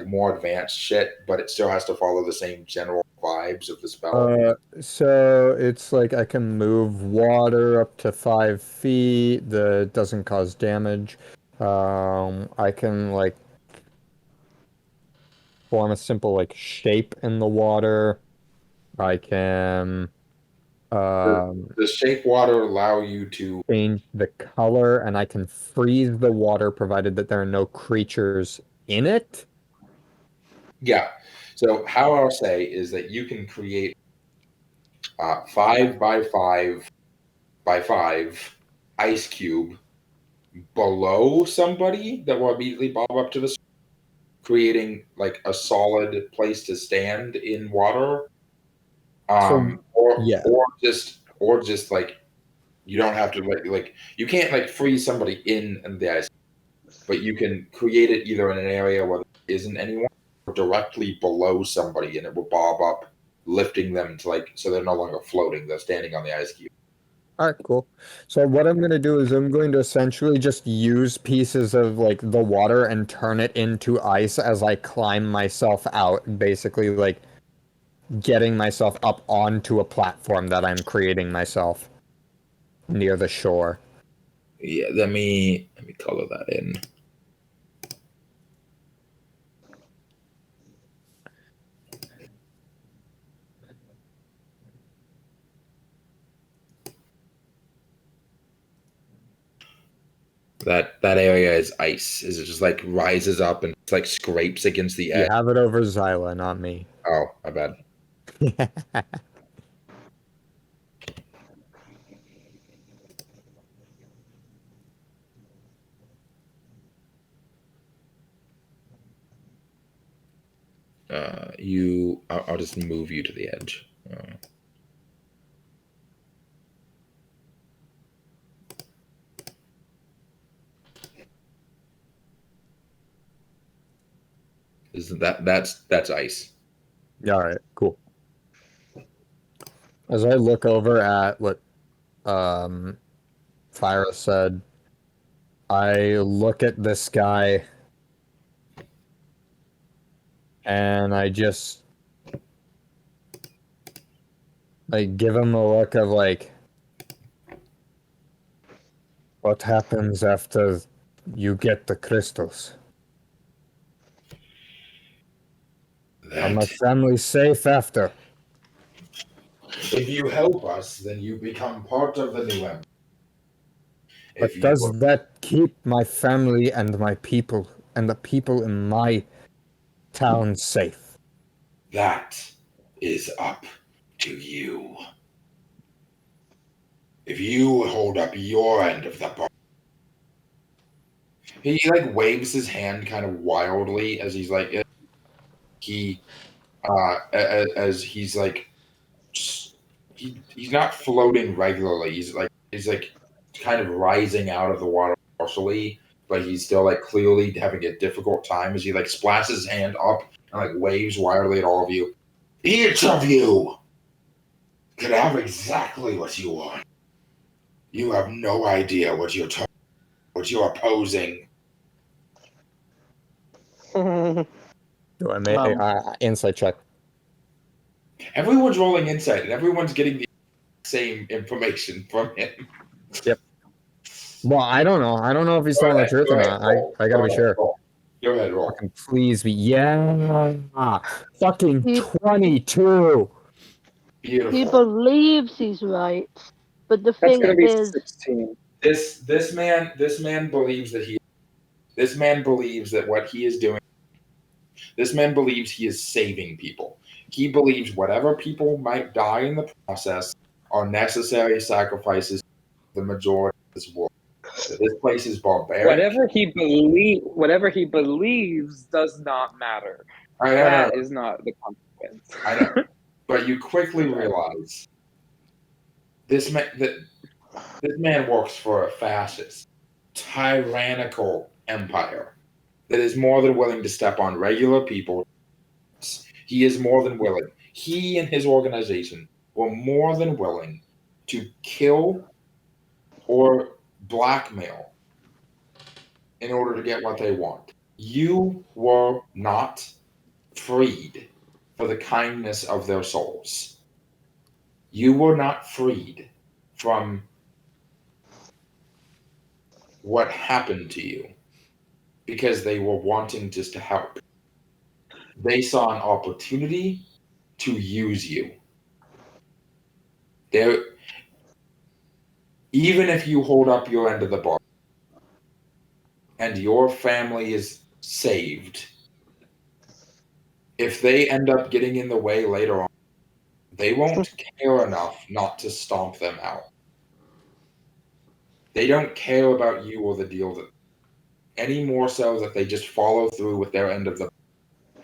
more advanced shit, but it still has to follow the same general vibes of the spell. So it's like I can move water up to 5 feet that doesn't cause damage. I can like form a simple like shape in the water. I can Does Shape Water allow you to change the color, and I can freeze the water provided that there are no creatures in it. Yeah. So how I'll say is that you can create 5 by 5 by 5 ice cube below somebody that will immediately bob up to the surface, creating like a solid place to stand in water. Yeah. Or just like you don't have to like you can't like freeze somebody in the ice, but you can create it either in an area where there isn't anyone or directly below somebody and it will bob up lifting them to so they're no longer floating. They're standing on the ice cube. All right, cool. So what I'm going to do is I'm going to essentially just use pieces of the water and turn it into ice as I climb myself out, basically getting myself up onto a platform that I'm creating myself near the shore. Yeah, let me color that in. That area is ice. Is it just rises up and it's scrapes against the You edge? have it over Xila, not me. Oh, my bad. I'll just move you to the edge. That's ice. All right, cool. As I look over at what Phyra said, I look at this guy and I just give him a look of what happens after you get the crystals? Are my family safe after? If you help us, then you become part of the new empire. But does that keep my family and my people and the people in my town safe? That is up to you. If you hold up your end of the bar. He waves his hand kind of wildly as he's as he's he's not floating regularly. He's kind of rising out of the water partially, but he's still clearly having a difficult time as he splashes his hand up and waves wildly at all of you. Each of you can have exactly what you want. You have no idea what you're opposing. Do I make insight check? Everyone's rolling insight, and everyone's getting the same information from him. Yep. Well, I don't know. I don't know if he's telling the truth or not. I gotta be sure. Roll. Go ahead, roll. Fucking please be. Yeah. Fucking 22. Beautiful. He believes he's right, but the That's thing gonna be is, 16. This man believes that this man believes that what he is doing. This man believes he is saving people. He believes whatever people might die in the process are necessary sacrifices for the majority of this world. This place is barbaric. Whatever he believes does not matter. That is not the consequence. I know. But you quickly realize this man works for a fascist, tyrannical empire that is more than willing to step on regular people. He is more than willing. He and his organization were more than willing to kill or blackmail in order to get what they want. You were not freed for the kindness of their souls. You were not freed from what happened to you because they were wanting just to help. They saw an opportunity to use you. Even if you hold up your end of the bar and your family is saved, if they end up getting in the way later on, they won't care enough not to stomp them out. They don't care about you or the deal that any more so that they just follow through with their end of the.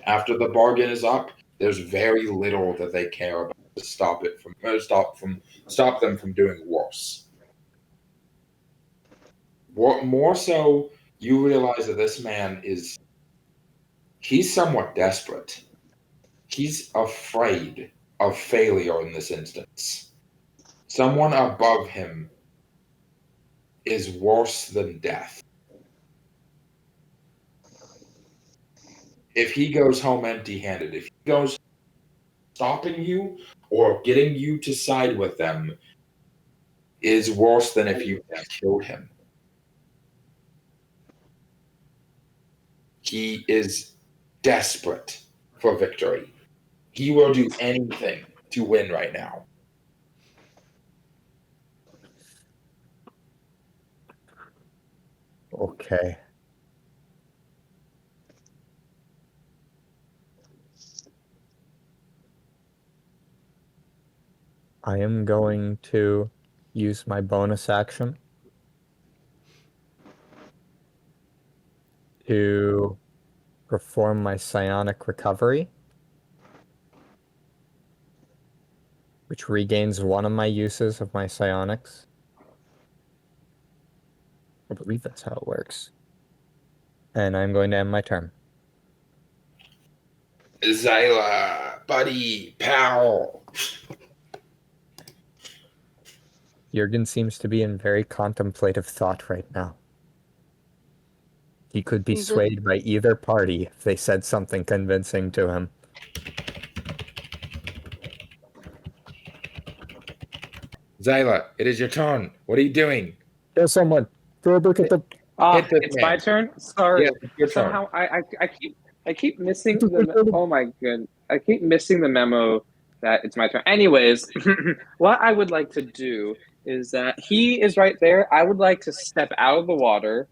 After the bargain is up, there's very little that they care about to stop them from doing worse. More so, you realize that this man he's somewhat desperate. He's afraid of failure in this instance. Someone above him is worse than death. If he goes home empty-handed, if he goes stopping you or getting you to side with them, is worse than if you just killed him. He is desperate for victory. He will do anything to win right now. Okay. I am going to use my bonus action to perform my psionic recovery, which regains one of my uses of my psionics. I believe that's how it works. And I'm going to end my turn. Xila, buddy, pal. Jurgen seems to be in very contemplative thought right now. He could be He's swayed by either party if they said something convincing to him. Xila, it is your turn. What are you doing? There's someone. Throw a brick at the... Hit this It's man. my turn. Sorry. Yeah, it's your turn. Somehow I keep missing the. Oh my goodness! I keep missing the memo that it's my turn. Anyways, what I would like to do is that he is right there. I would like to step out of the water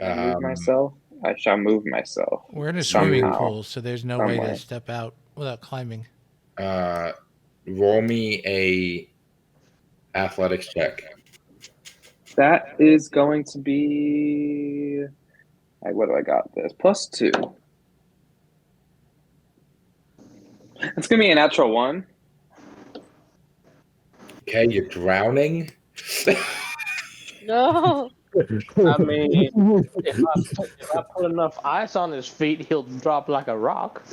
and move myself. I shall move myself. We're in a swimming Somehow. pool, so there's no way Somewhere. to step out without climbing. Roll me a athletics check. That is going to be. What do I got? This +2. It's gonna be a natural 1. Okay, you're drowning. No. I mean, if I put enough ice on his feet, he'll drop like a rock.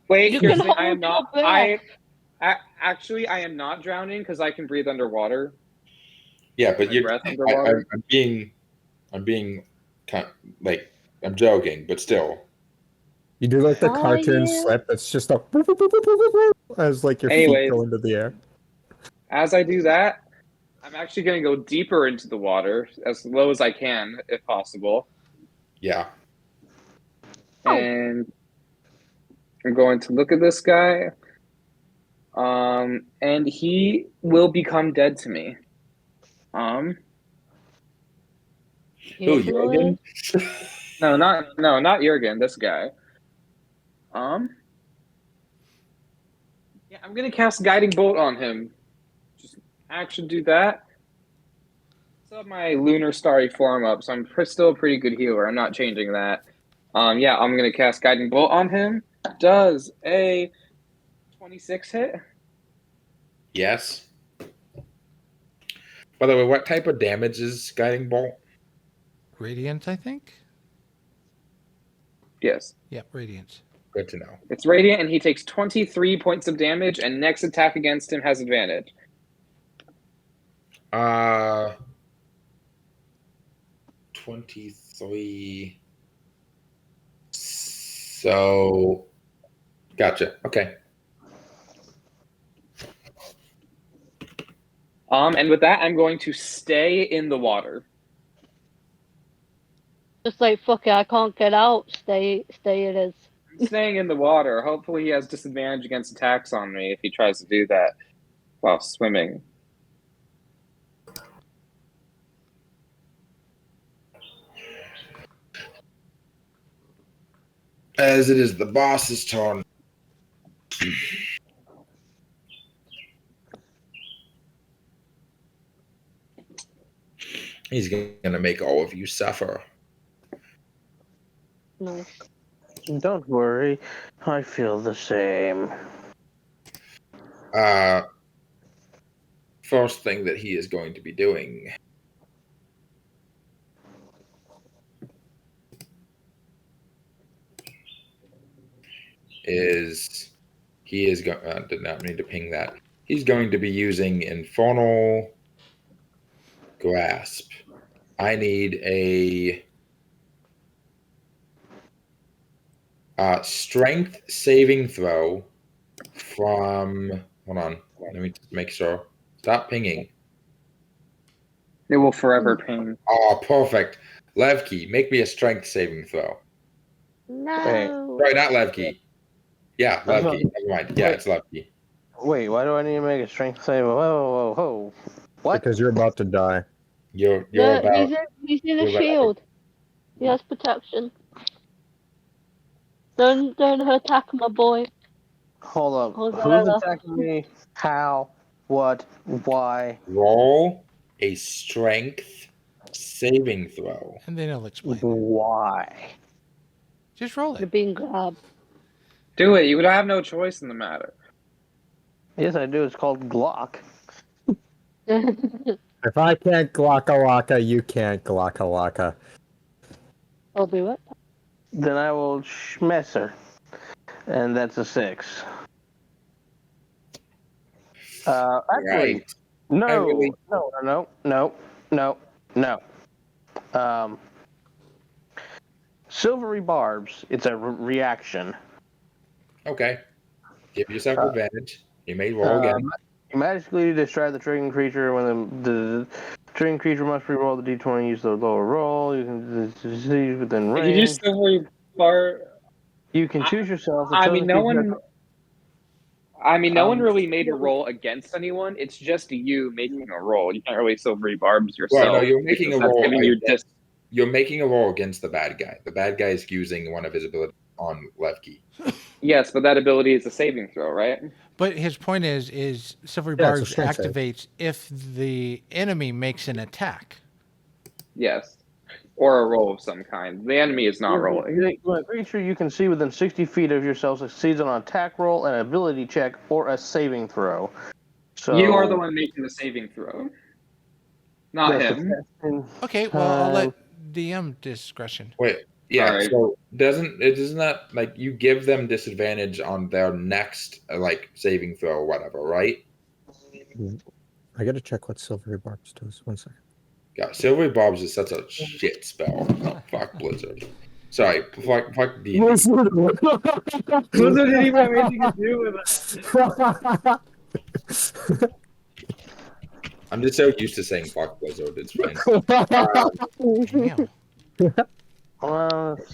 Wait, You here's can the thing. I am hold not. your breath. Actually, I am not drowning because I can breathe underwater. Yeah, but My you're. breath underwater. I'm being, kind of, like, I'm joking, but still. You do like the Are cartoon you? slip. It's just a... as like your Anyways. feet go into the air. As I do that, I'm actually going to go deeper into the water, as low as I can, if possible. Yeah. And I'm going to look at this guy. And he will become dead to me. Who, Jurgen? No, not Jurgen, this guy. Yeah, I'm gonna cast Guiding Bolt on him. Just action do that. Still have my Lunar Starry form up, so I'm still a pretty good healer. I'm not changing that. Yeah, I'm gonna cast Guiding Bolt on him. Does a 26 hit? Yes. By the way, what type of damage is Guiding Bolt? Radiant, I think? Yes. Yep, Radiant. Good to know. It's Radiant, and he takes 23 points of damage, and next attack against him has advantage. 23. So, gotcha. Okay. And with that, I'm going to stay in the water. Just like, fuck it, I can't get out. Stay it is. I'm staying in the water. Hopefully he has disadvantage against attacks on me if he tries to do that while swimming. As it is the boss's turn. He's going to make all of you suffer. Nice. Don't worry, I feel the same. First thing that he is going to be doing is He is going. Did not need to ping that. He's going to be using Infernal Grasp. I need a strength saving throw from. Hold on. Let me make sure. Stop pinging. It will forever ping. Oh, perfect. Levki, make me a strength saving throw. No. Sorry, not Levki. Yeah, I'm Levki. Never mind. Yeah, Wait. it's Levki. Wait, why do I need to make a strength save? Whoa, whoa, whoa. What? Because you're about to die. You're No, about. he's in a you're about- shield. He has protection. Don't attack my boy. Hold up. Hold Who's on. attacking me? How? What? Why? Roll a strength saving throw. And then he'll explain. Why? Just roll You're it. being grabbed. Do it. You would have no choice in the matter. Yes, I do. It's called Glock. If I can't glocka-locka, you can't glocka-locka. I'll do it. Then I will schmesser. And that's a 6. Actually, Right. no, I really- no. Silvery barbs. It's a reaction. Okay. Give yourself advantage. You may roll again. You magically distract the triggering creature when the triggering creature must re-roll the d20. Use the lower roll. You can see within If you do range. silvery bar, You can choose yourself. The I mean, chosen no creature- one. I mean, no one Um, really made a roll against anyone. It's just you making a roll. You can't really silvery barbs yourself. Well, no, you're making a because that's roll. giving you against- You're making a roll against the bad guy. The bad guy is using one of his abilities on Levki. Yes, but that ability is a saving throw, right? But his point is Silvery Yeah, it's a Barbs strength save. activates if the enemy makes an attack. Yes. Or a roll of some kind. The enemy is not rolling. When a creature you can see within 60 feet of yourself succeeds on an attack roll, an ability check, or a saving throw. So You are the one making the saving throw, not that's him. the- Okay, well I'll let DM discretion. Wait. Yeah. Alright. So isn't that like you give them disadvantage on their next like saving throw or whatever, right? I gotta check what Silvery Barbs does. 1 second. Yeah. Silvery Bobs is such a shit spell. Oh, fuck Blizzard. Sorry. Fuck D&D. Blizzard didn't even have anything to do with it. I'm just so used to saying fuck Blizzard. It's fine. Damn.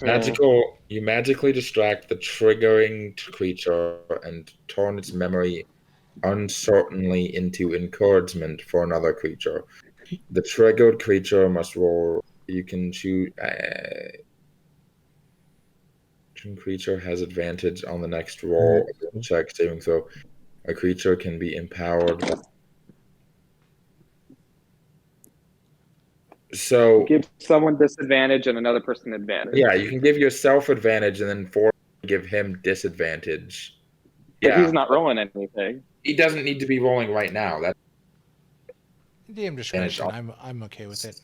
let's see. You magically distract the triggering creature and turn its memory uncertainly into encouragement for another creature. The triggered creature must roll. You can choose. Creature has advantage on the next roll. Check saving throw. A creature can be empowered. So Give someone disadvantage and another person advantage. yeah, you can give yourself advantage and then give him disadvantage. But Yeah, he's not rolling anything. he doesn't need to be rolling right now. That's DM discretion. I'm okay with it.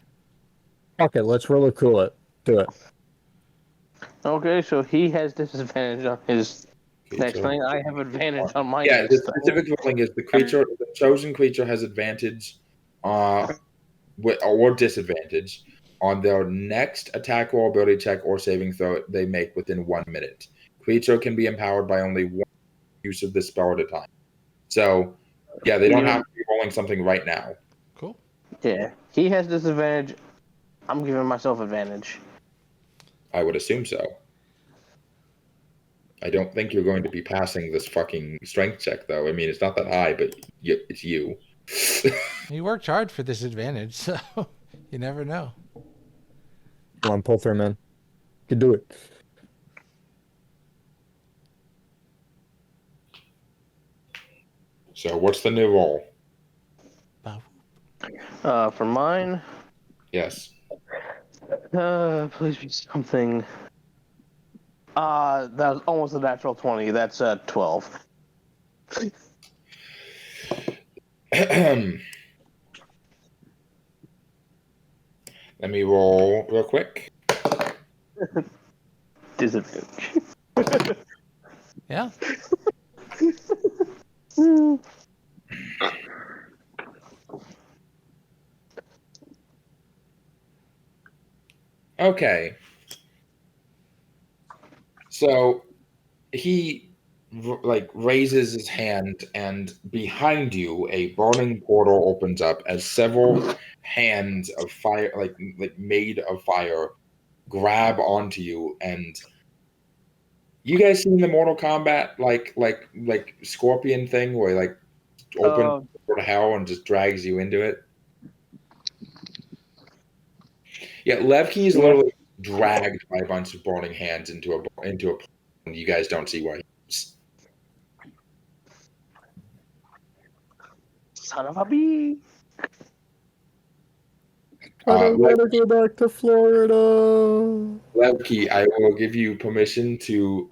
Okay, let's roll a cool it. Do it. Okay, so he has disadvantage on his next thing. I have advantage on my yeah. next The thing. specific rolling is the chosen creature has advantage, or disadvantage on their next attack roll, ability check, or saving throw they make within 1 minute. Creature can be empowered by only one use of this spell at a time. So, yeah, they don't have to be rolling something right now. Cool. Yeah, he has disadvantage. I'm giving myself advantage. I would assume so. I don't think you're going to be passing this fucking strength check, though. I mean, it's not that high, but it's you. He worked hard for this advantage, so you never know. Come on, pull through, man. You can do it. So, what's the new roll? For mine, Yes. please be something. That was almost a natural 20. That's 12. Let me roll real quick. Disadvantage. Yeah. Hmm. Okay. So he raises his hand, and behind you, a burning portal opens up as several hands of fire, like made of fire, grab onto you. And you guys seen the Mortal Kombat like scorpion thing where he, like, opens the door to hell and just drags you into it? Yeah, Levki is literally dragged by a bunch of burning hands into a portal, and you guys don't see why he's. Son of a bee. I don't want to go back to Florida. Levki, I will give you permission to,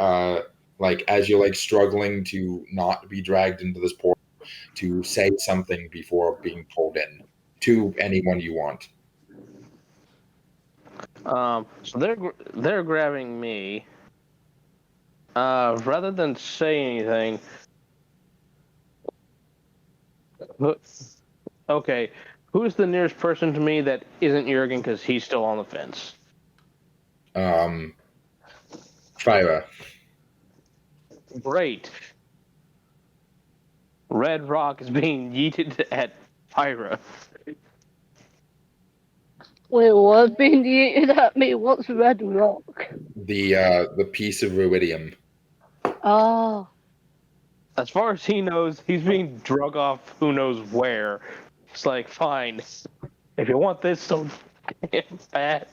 as you're like struggling to not be dragged into this portal, to say something before being pulled in to anyone you want. So they're grabbing me. Rather than say anything, okay, who's the nearest person to me that isn't Jurgen because he's still on the fence? Phyra. Great. Red rock is being yeeted at Phyra. Wait, what's being eaten at me? What's red rock? The piece of ruidium. Ah, As far as he knows, he's being drug off who knows where. It's like, fine. If you want this so damn bad,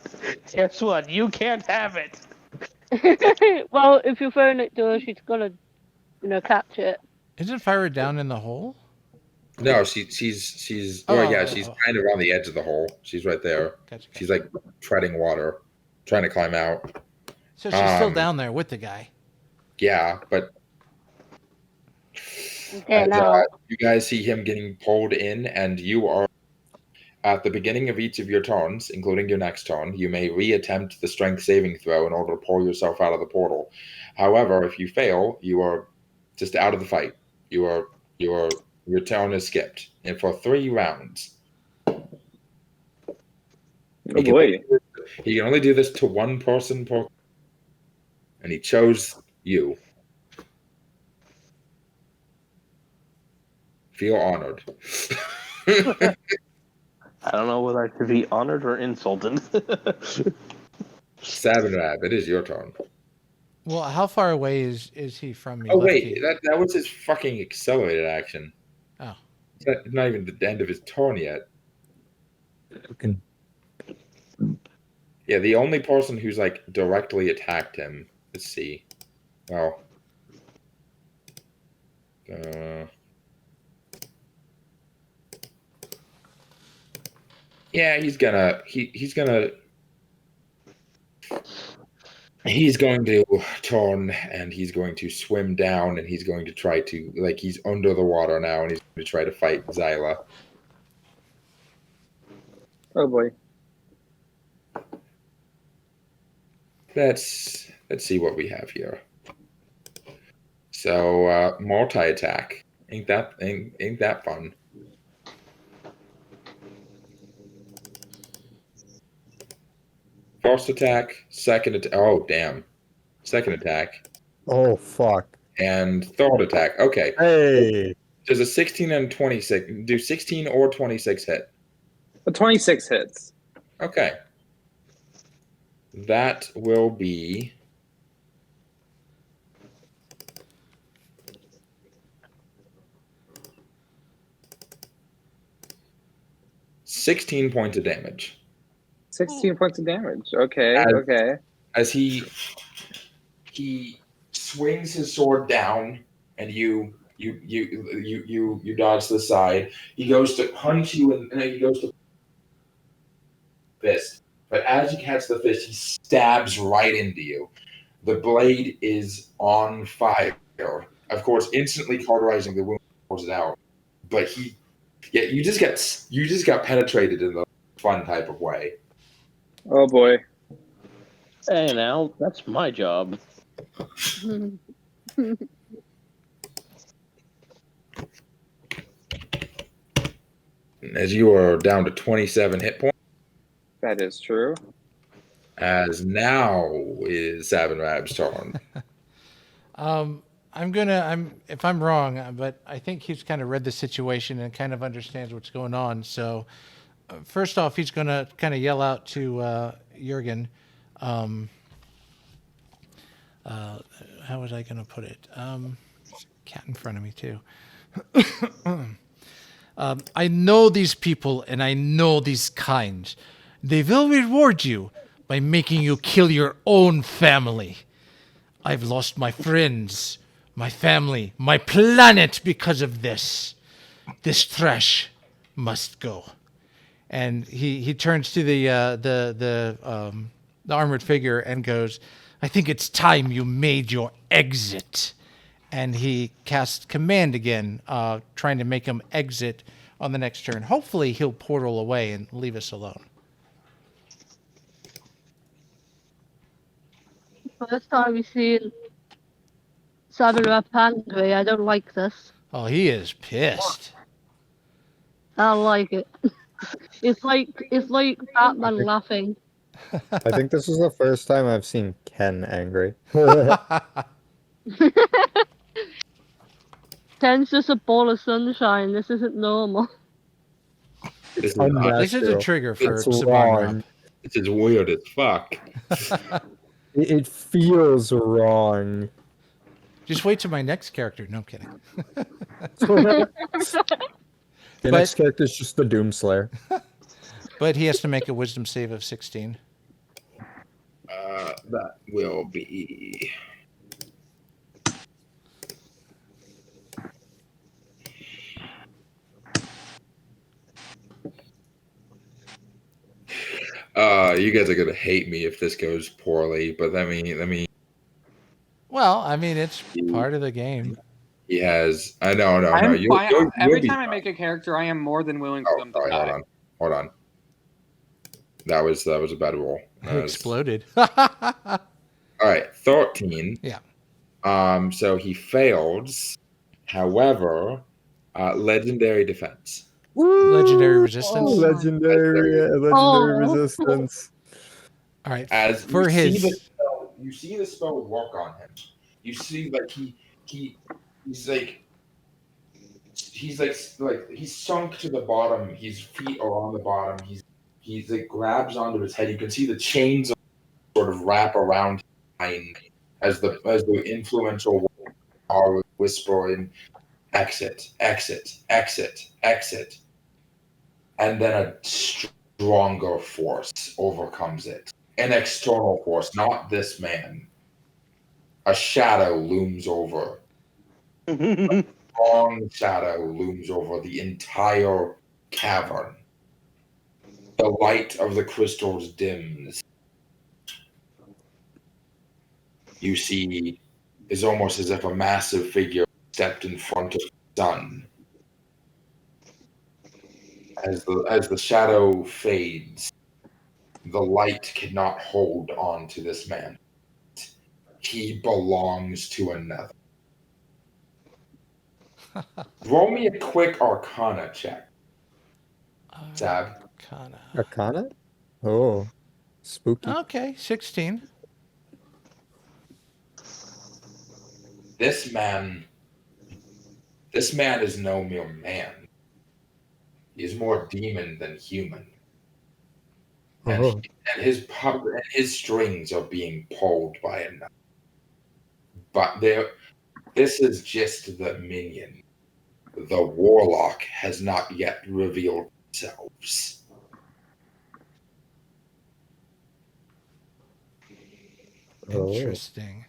guess what? You can't have it. well, if you're throwing it to her, she's gonna, catch it. Isn't Phyra down in the hole? No, she's Oh, yeah, she's kind of on the edge of the hole. She's right there. Gotcha. She's like treading water, trying to climb out. So she's still down there with the guy. Yeah, but Getting out. you guys see him getting pulled in, and you are at the beginning of each of your turns, including your next turn. You may reattempt the strength saving throw in order to pull yourself out of the portal. However, if you fail, you are just out of the fight. Your turn is skipped, and for 3 rounds. Oh boy. He can only do this to one person per, and he chose you. Feel honored. I don't know whether I should be honored or insulted. Sabanrab, it is your turn. Well, how far away is he from me? Oh wait, Lefty? that was his fucking accelerated action. Oh. It's not even the end of his turn yet. Yeah, the only person who's like directly attacked him. Let's see. Well, yeah, he's going to turn, and he's going to swim down, and he's going to try to, like, he's under the water now, and he's going to try to fight Xila. Oh boy. Let's see what we have here. So multi-attack. Ain't that fun? First attack, second attack. Oh damn! Second attack Oh fuck. and third attack. Okay. Hey. Does a 16 and 26 do 16 or 26 hit? The 26 hits. Okay. That will be 16 points of damage. 16 points of damage. Okay, okay. As he swings his sword down, and you dodge to the side. He goes to punch you, and he goes to fist. But as you catch the fist, he stabs right into you. The blade is on fire. Of course, instantly cauterizing the wound, pours it out. But you just got penetrated in the fun type of way. Oh boy. Hey, now that's my job. as you are down to 27 hit points. That is true. As now is Sabanrab's turn. If I'm wrong, but I think he's kind of read the situation and kind of understands what's going on. So, first off, he's going to kind of yell out to Jurgen. How was I going to put it? Cat in front of me too. I know these people and I know these kinds. They will reward you by making you kill your own family. I've lost my friends, my family, my planet because of this. This trash must go. And he turns to the armored figure and goes, I think it's time you made your exit. And he casts command again, trying to make him exit on the next turn. Hopefully he'll portal away and leave us alone. First time we've seen Sabanrab angry. I don't like this. Oh, he is pissed. I don't like it. It's like Batman laughing. I think this is the first time I've seen Ken angry. Ken's just a ball of sunshine. This isn't normal. This is, not, This is a trigger for It's Sabanrab. wrong. this is weird as fuck. It feels wrong. Just wait till my next character. No, I'm kidding. The next character is just the Doomslayer. But he has to make a wisdom save of 16. That will be... you guys are gonna hate me if this goes poorly, but let me. Well, I mean, it's part of the game. He has. I know. I'm You'll every be time I fine. make a character, I am more than willing for them to Sorry, die. hold on. That was a bad roll. Who exploded? All right, 13. Yeah. So he fails. However, legendary defense. Legendary resistance. Oh, legendary resistance. All right. As For you his. see the spell work on him. You see like he's sunk to the bottom. His feet are on the bottom. He's like grabs onto his head. You can see the chains sort of wrap around his mind as the influential are whispering, exit, exit, exit, exit. And then a stronger force overcomes it. An external force, not this man. A shadow looms over. A strong shadow looms over the entire cavern. The light of the crystals dims. You see, it's almost as if a massive figure stepped in front of the sun. As the shadow fades, the light cannot hold on to this man. He belongs to another. Roll me a quick Arcana check, Sab. Arcana? Oh, spooky. Okay, 16. This man is no mere man. He is more demon than human. And his strings are being pulled by another. But this is just the minion. The warlock has not yet revealed themselves. Interesting.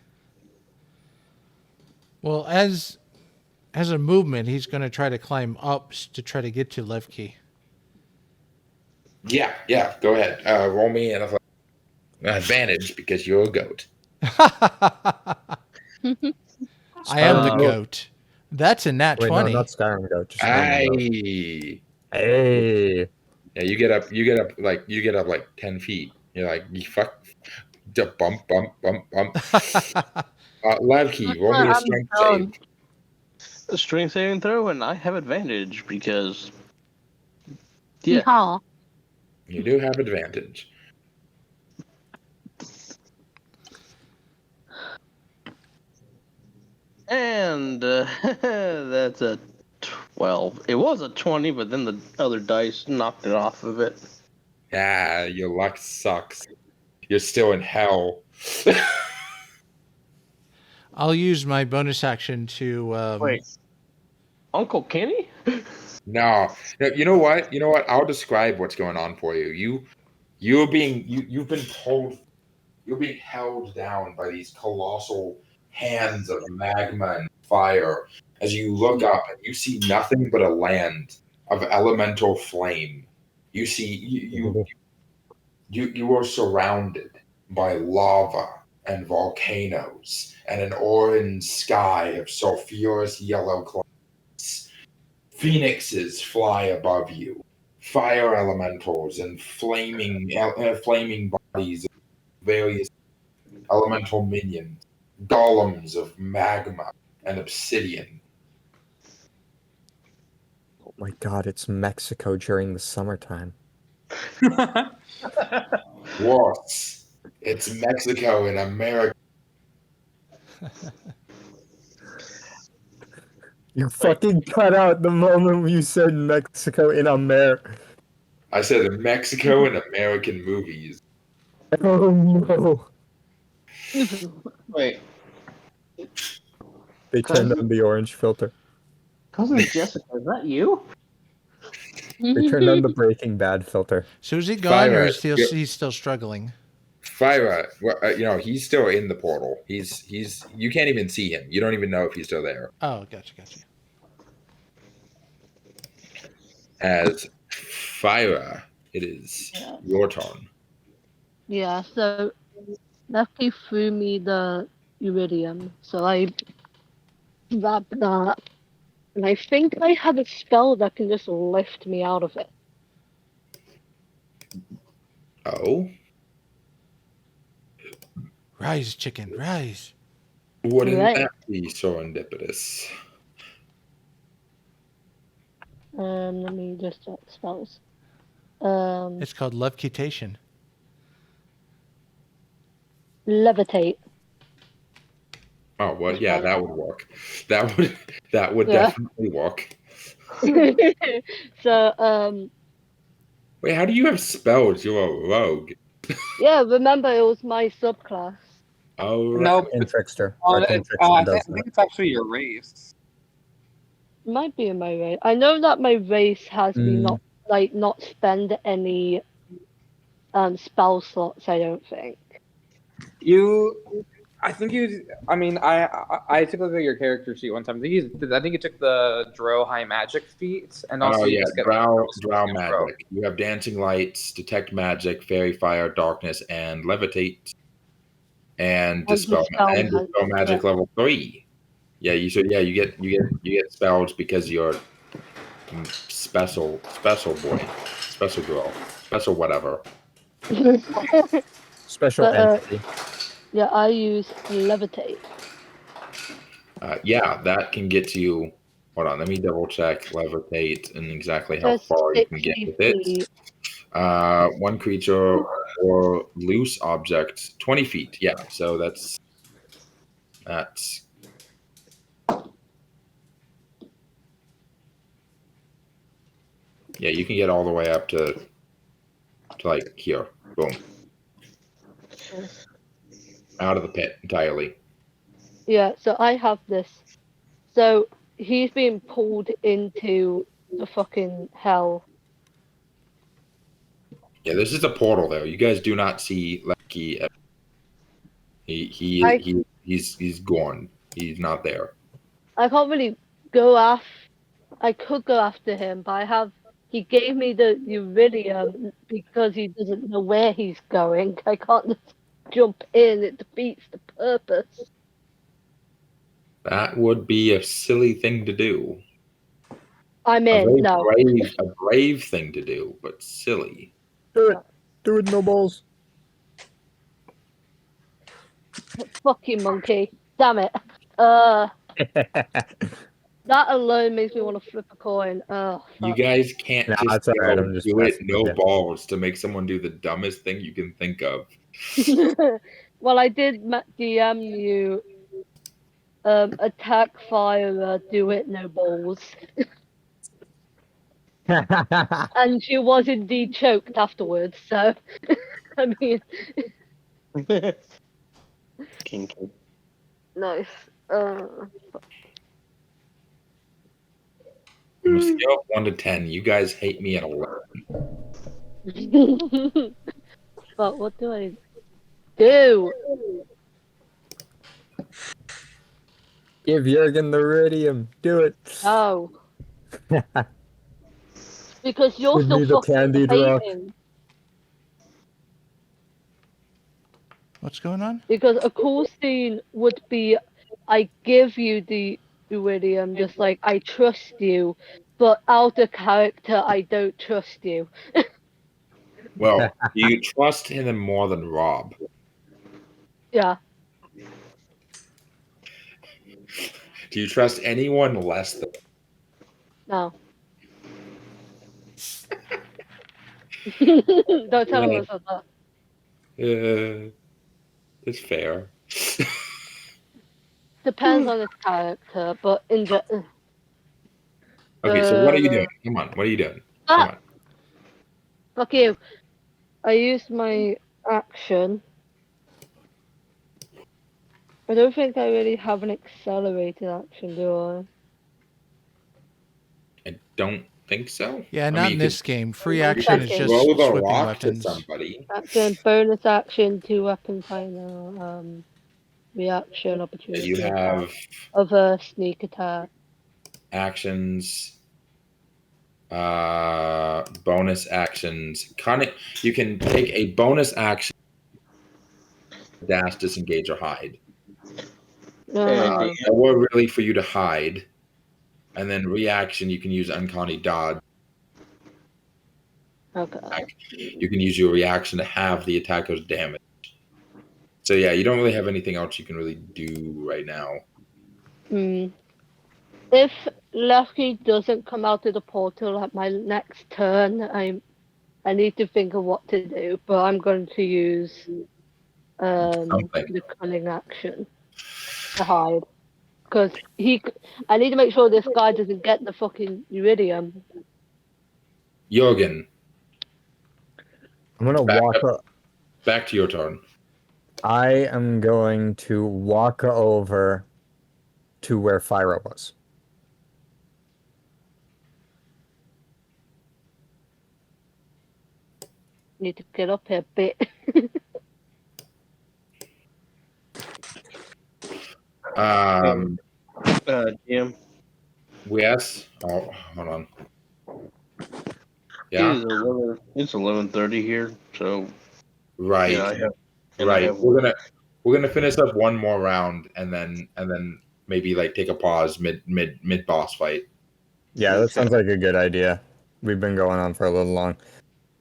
Well, as a movement, he's going to try to climb up to try to get to Levki. Yeah, go ahead. Roll me an advantage because you're a goat. I am the goat. That's a nat 20. No, not Skyrim goat. Just Hey. Yeah, you get up like 10 feet. You're like, you fuck. Bump. Levki, roll me a strength save. A strength saving throw, and I have advantage because Yeah. Yeehaw. You do have advantage. And that's a 12. It was a 20, but then the other dice knocked it off of it. Ah, your luck sucks. You're still in hell. I'll use my bonus action to. Wait. Uncle Kenny? No, you know what? You know what? I'll describe what's going on for you. You've been told you're being held down by these colossal hands of magma and fire as you look up and you see nothing but a land of elemental flame. You see you are surrounded by lava and volcanoes and an orange sky of sulfurous yellow clouds. Phoenixes fly above you, fire elementals and flaming bodies of various elemental minions, golems of magma and obsidian. Oh my god, it's Mexico during the summertime. Worse, it's Mexico in America. You fucking cut out the moment you said Mexico in America. I said Mexico in American movies. Oh no. Wait. They turned on the orange filter. Cousin Jessica, is that you? They turned on the Breaking Bad filter. So is he gone, or Phyra, is he's still struggling? Phyra, he's still in the portal. He's you can't even see him. You don't even know if he's still there. Oh, gotcha. As Phyra, it is your turn. Yeah, so Lefty threw me the iridium, so I grabbed that. And I think I have a spell that can just lift me out of it. Oh? Rise, chicken, rise. Wouldn't Right. that be serendipitous? Let me just check spells. It's called levitation. Levitate. Oh, well, yeah, that would work. That would Yeah. definitely work. So, Wait, how do you have spells? You're a rogue. yeah, remember it was my subclass. Oh, right. No, Arcane Trickster. I Arcane Trickster does think that. it's actually your race. Might be in my race. I know that my race has me not spend any spell slots, I don't think. I took a look at your character sheet one time. I think you took the Drow high magic feat, and also Oh you yeah, just get drow Drow. magic. You have dancing lights, detect magic, fairy fire, darkness, and levitate, and dispel magic level 3. Yeah, you get spells because you're special boy, special girl, special whatever. Special entity. Yeah, I use levitate. Yeah, that can get you. Hold on, let me double check levitate and exactly how Just far you can get 60 with it. feet. One creature or loose object, 20 feet. Yeah, so that's. Yeah, you can get all the way up to like here. Boom. Out of the pit entirely. Yeah, so I have this. So he's being pulled into the fucking hell. Yeah, this is a portal though. You guys do not see Levki. He's gone. He's not there. I can't really go after. I could go after him, but he gave me the iridium because he doesn't know where he's going. I can't just jump in. It defeats the purpose. That would be a silly thing to do. I'm A in. very No. brave thing to do, but silly. Do it, no balls. Fucking monkey. Damn it. That alone makes me want to flip a coin. Oh, You fuck. guys can't Nah, just it's alright, go I'm just do it messing with no you. balls to make someone do the dumbest thing you can think of. Well, I did DM you attack fire, do it, no balls. And she was indeed choked afterwards, so I mean, Kinky. nice. On a scale of 1 to 10, you guys hate me at 11. But what do I do? Give Jurgen the iridium. Do it. Oh, because you're Give still me the fucking candied rock. debating. What's going on? Because a cool scene would be, I give you the iridium, just like I trust you, but out of character, I don't trust you. Well, do you trust him more than Rob? Yeah. Do you trust anyone less than? No. Don't tell him I said that. It's fair. Depends on his character, but in general. Okay, so what are you doing? Come on, what are you doing? Come on. Fuck you. I used my action. I don't think I really have an accelerated action, do I? I don't think so. Yeah, I not mean, in you this could- game. Free you action could is Second. just throw the swiping rock weapons. to somebody. Action, bonus action, 2 weapon final, reaction, opportunity You attack, have other sneak attack. actions, bonus actions. You can take a bonus action, dash, disengage, or hide. Uh, Or really for you to hide, and then reaction you can use uncanny dodge. okay. You can use your reaction to have the attacker's damage. So yeah, you don't really have anything else you can really do right now. If Levki doesn't come out of the portal at my next turn, I need to think of what to do, but I'm going to use Something. the cunning action to hide. Because I need to make sure this guy doesn't get the fucking iridium. Jurgen, I'm gonna walk. back to your turn. I am going to walk over to where Phyra was. Need to get up here a bit. Jim. Yes. Oh, hold on. Yeah. It's 11:30 here, so Right. yeah, I have. and I Right. have We're gonna finish up one more round and then maybe like take a pause mid boss fight. Yeah, that sounds like a good idea. We've been going on for a little long.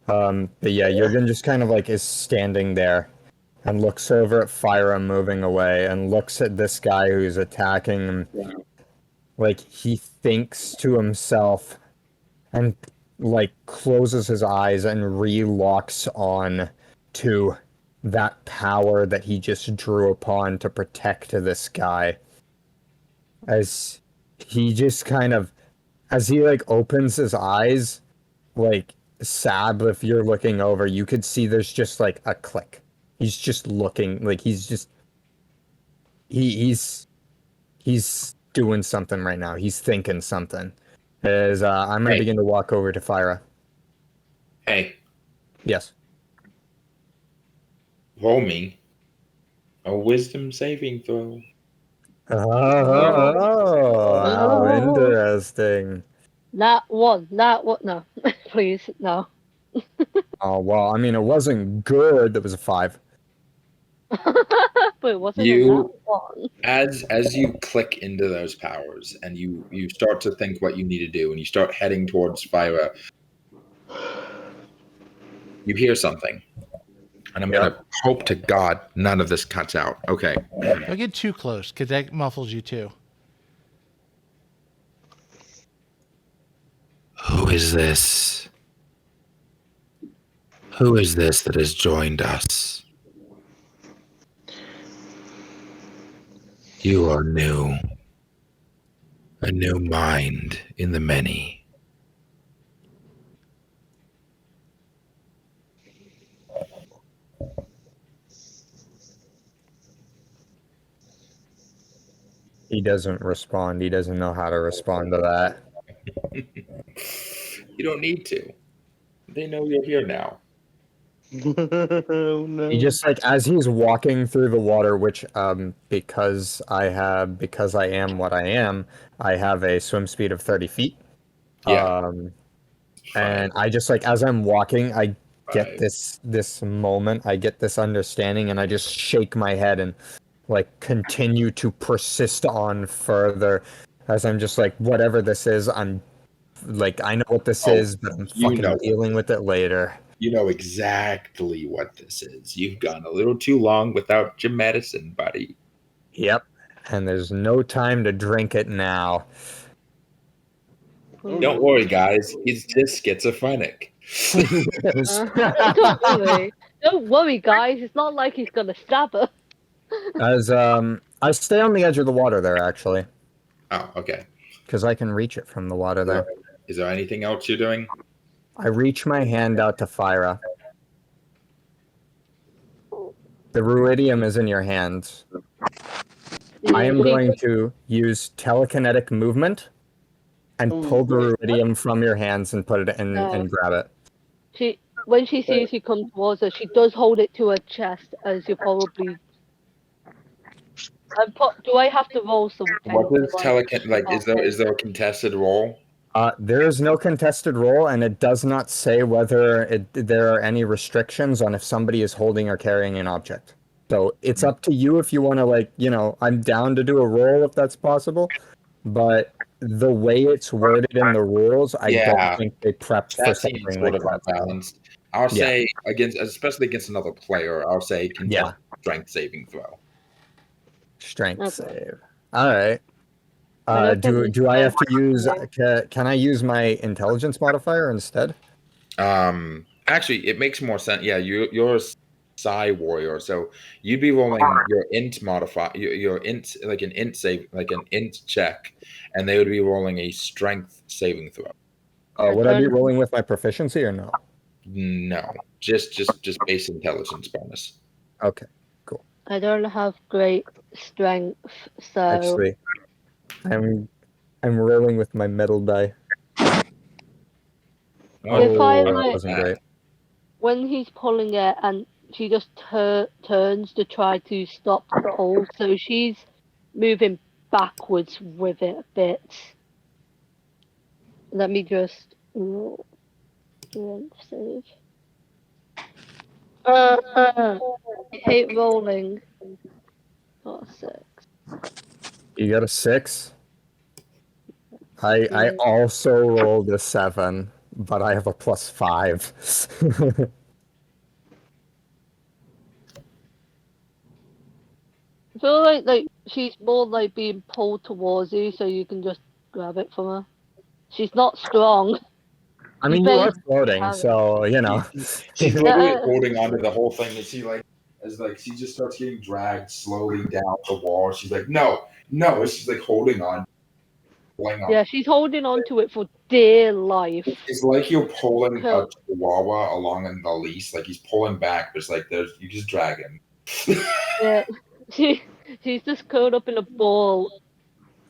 But yeah, Jurgen just kind of like is standing there and looks over at Phyra moving away and looks at this guy who's attacking him. Like he thinks to himself and like closes his eyes and re-locks on to that power that he just drew upon to protect this guy. As he just kind of, as he like opens his eyes, like Sab, if you're looking over, you could see there's just like a click. He's just looking, like he's just he's doing something right now. He's thinking something. As I'm gonna begin to walk over to Phyra. Hey, Yes. roll me a wisdom saving throw. Oh, how interesting. Not one. No, please, no. Oh well, I mean it wasn't good. That was a 5. But it wasn't in that one. As you click into those powers and you start to think what you need to do and you start heading towards Phyra, you hear something. And I'm gonna hope to God none of this cuts out. Okay. Don't get too close, because that muffles you too. Who is this? Who is this that has joined us? You are new. A new mind in the many. He doesn't respond. He doesn't know how to respond to that. You don't need to. They know you're here now. Oh no. He just like as he's walking through the water, which because I am what I am, I have a swim speed of 30 feet. Yeah. And I just like as I'm walking, I get Five. this moment, I get this understanding, and I just shake my head and like continue to persist on further as I'm just like whatever this is, I'm like I know what this is, but I'm you fucking know. dealing with it later. You know exactly what this is. You've gone a little too long without your medicine, buddy. Yep. And there's no time to drink it now. Don't worry, guys. He's just schizophrenic. Don't worry. Don't worry, guys. It's not like he's gonna stab her. As I stay on the edge of the water there actually, Oh, okay. because I can reach it from the water there. Is there anything else you're doing? I reach my hand out to Phyra. The ruidium is in your hands. I am going to use telekinetic movement and pull the ruidium from your hands and put it in and grab it. When she sees you come towards her, she does hold it to her chest, as you probably. Do I have to roll something? What is is there a contested roll? There is no contested roll, and it does not say whether there are any restrictions on if somebody is holding or carrying an object. So it's up to you if you want to, like, I'm down to do a roll if that's possible, but the way it's worded in the rules, I don't think they prepped for something like that. Balanced. I'll say especially against another player, I'll say strength saving throw. Strength save. All right. Do I have to use? Can I use my intelligence modifier instead? Actually, it makes more sense. Yeah, you're a psi warrior, so you'd be rolling your int modifier, your int like an int save, like an int check, and they would be rolling a strength saving throw. Would I be rolling with my proficiency or no? No, just base intelligence bonus. Okay, cool. I don't have great strength, so. Actually, I'm rolling with my metal die. If I that wasn't great. When he's pulling it, and she just turns to try to stop the pull, so she's moving backwards with it a bit. Let me just save. I hate rolling. Oh, 6. You got a 6? I also rolled a 7, but I have a +5. I feel like she's more like being pulled towards you, so you can just grab it from her. She's not strong. I mean, you are floating, so She's literally holding onto the whole thing, and she she just starts getting dragged slowly down the wall. She's like, no, she's like holding on. Yeah, she's holding on to it for dear life. It's like you're pulling a chihuahua along in the leash, like he's pulling back, but it's like you just drag him. Yeah, she's just curled up in a ball.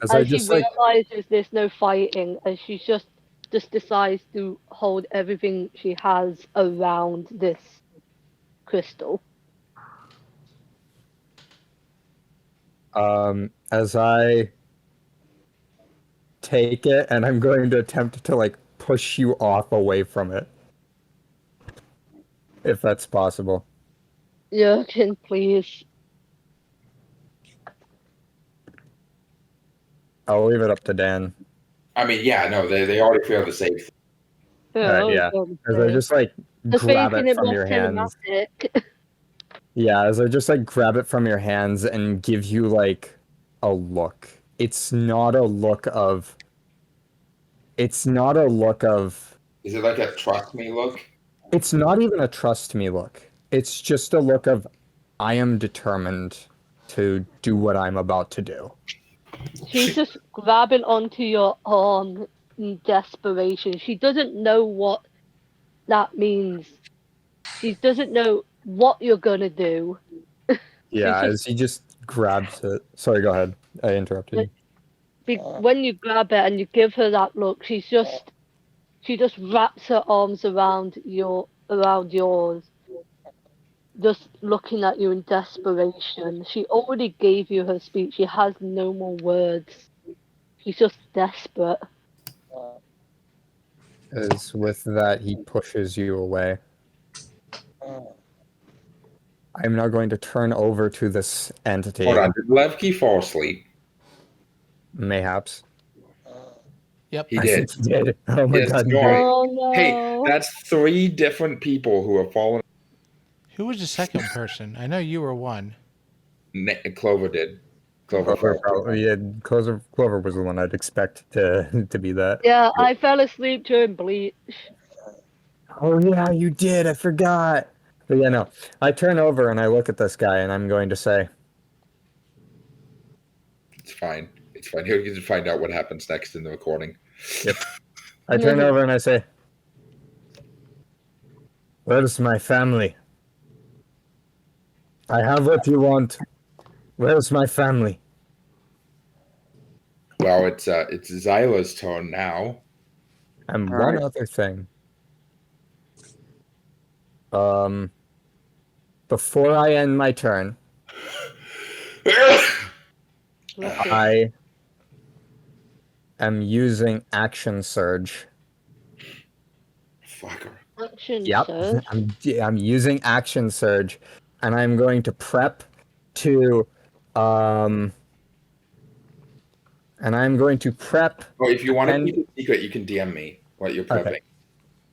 As she realizes there's no fighting, and she just decides to hold everything she has around this crystal. As I take it, and I'm going to attempt to like push you off away from it, if that's possible. Jurgen, please. I'll leave it up to Dan. I mean, yeah, no, they already feel the safe. Yeah, as I just like grab it from your hands. Yeah, as I just like grab it from your hands and give you like a look. It's not a look of It's not a look of. Is it like a trust me look? It's not even a trust me look. It's just a look of, I am determined to do what I'm about to do. She's just grabbing onto your arm in desperation. She doesn't know what that means. She doesn't know what you're gonna do. Yeah, She's as he just grabs it. Sorry, go ahead. I interrupted you. when you grab it and you give her that look, she just wraps her arms around yours, just looking at you in desperation. She already gave you her speech. She has no more words. She's just desperate. As with that, he pushes you away. I'm now going to turn over to this entity. Hold on, did Levki fall asleep? Mayhaps. Yep. He I did. think he did. Oh my Yes, god. go on. Oh no! Hey, that's 3 different people who have fallen. Who was the second person? I know you were one. Clover did. Clover Clover, fell. probably, yeah, Clover was the one I'd expect to be that. Yeah, I fell asleep during Bleach. Oh yeah, you did. I forgot. But yeah, no. I turn over and I look at this guy and I'm going to say, It's fine. It's fine. He'll get to find out what happens next in the recording. I turn over and I say, "Where's my family? I have what you want. Where's my family?" Well, it's Xyla's turn now. And All one right. other thing. Before I end my turn, Lucky. I am using Action Surge. Fucker. Action Yep, surge. I'm using Action Surge, and I'm going to prep to, and I'm going to prep. Oh, if you want to And keep it secret, you can DM me what you're prepping. Okay.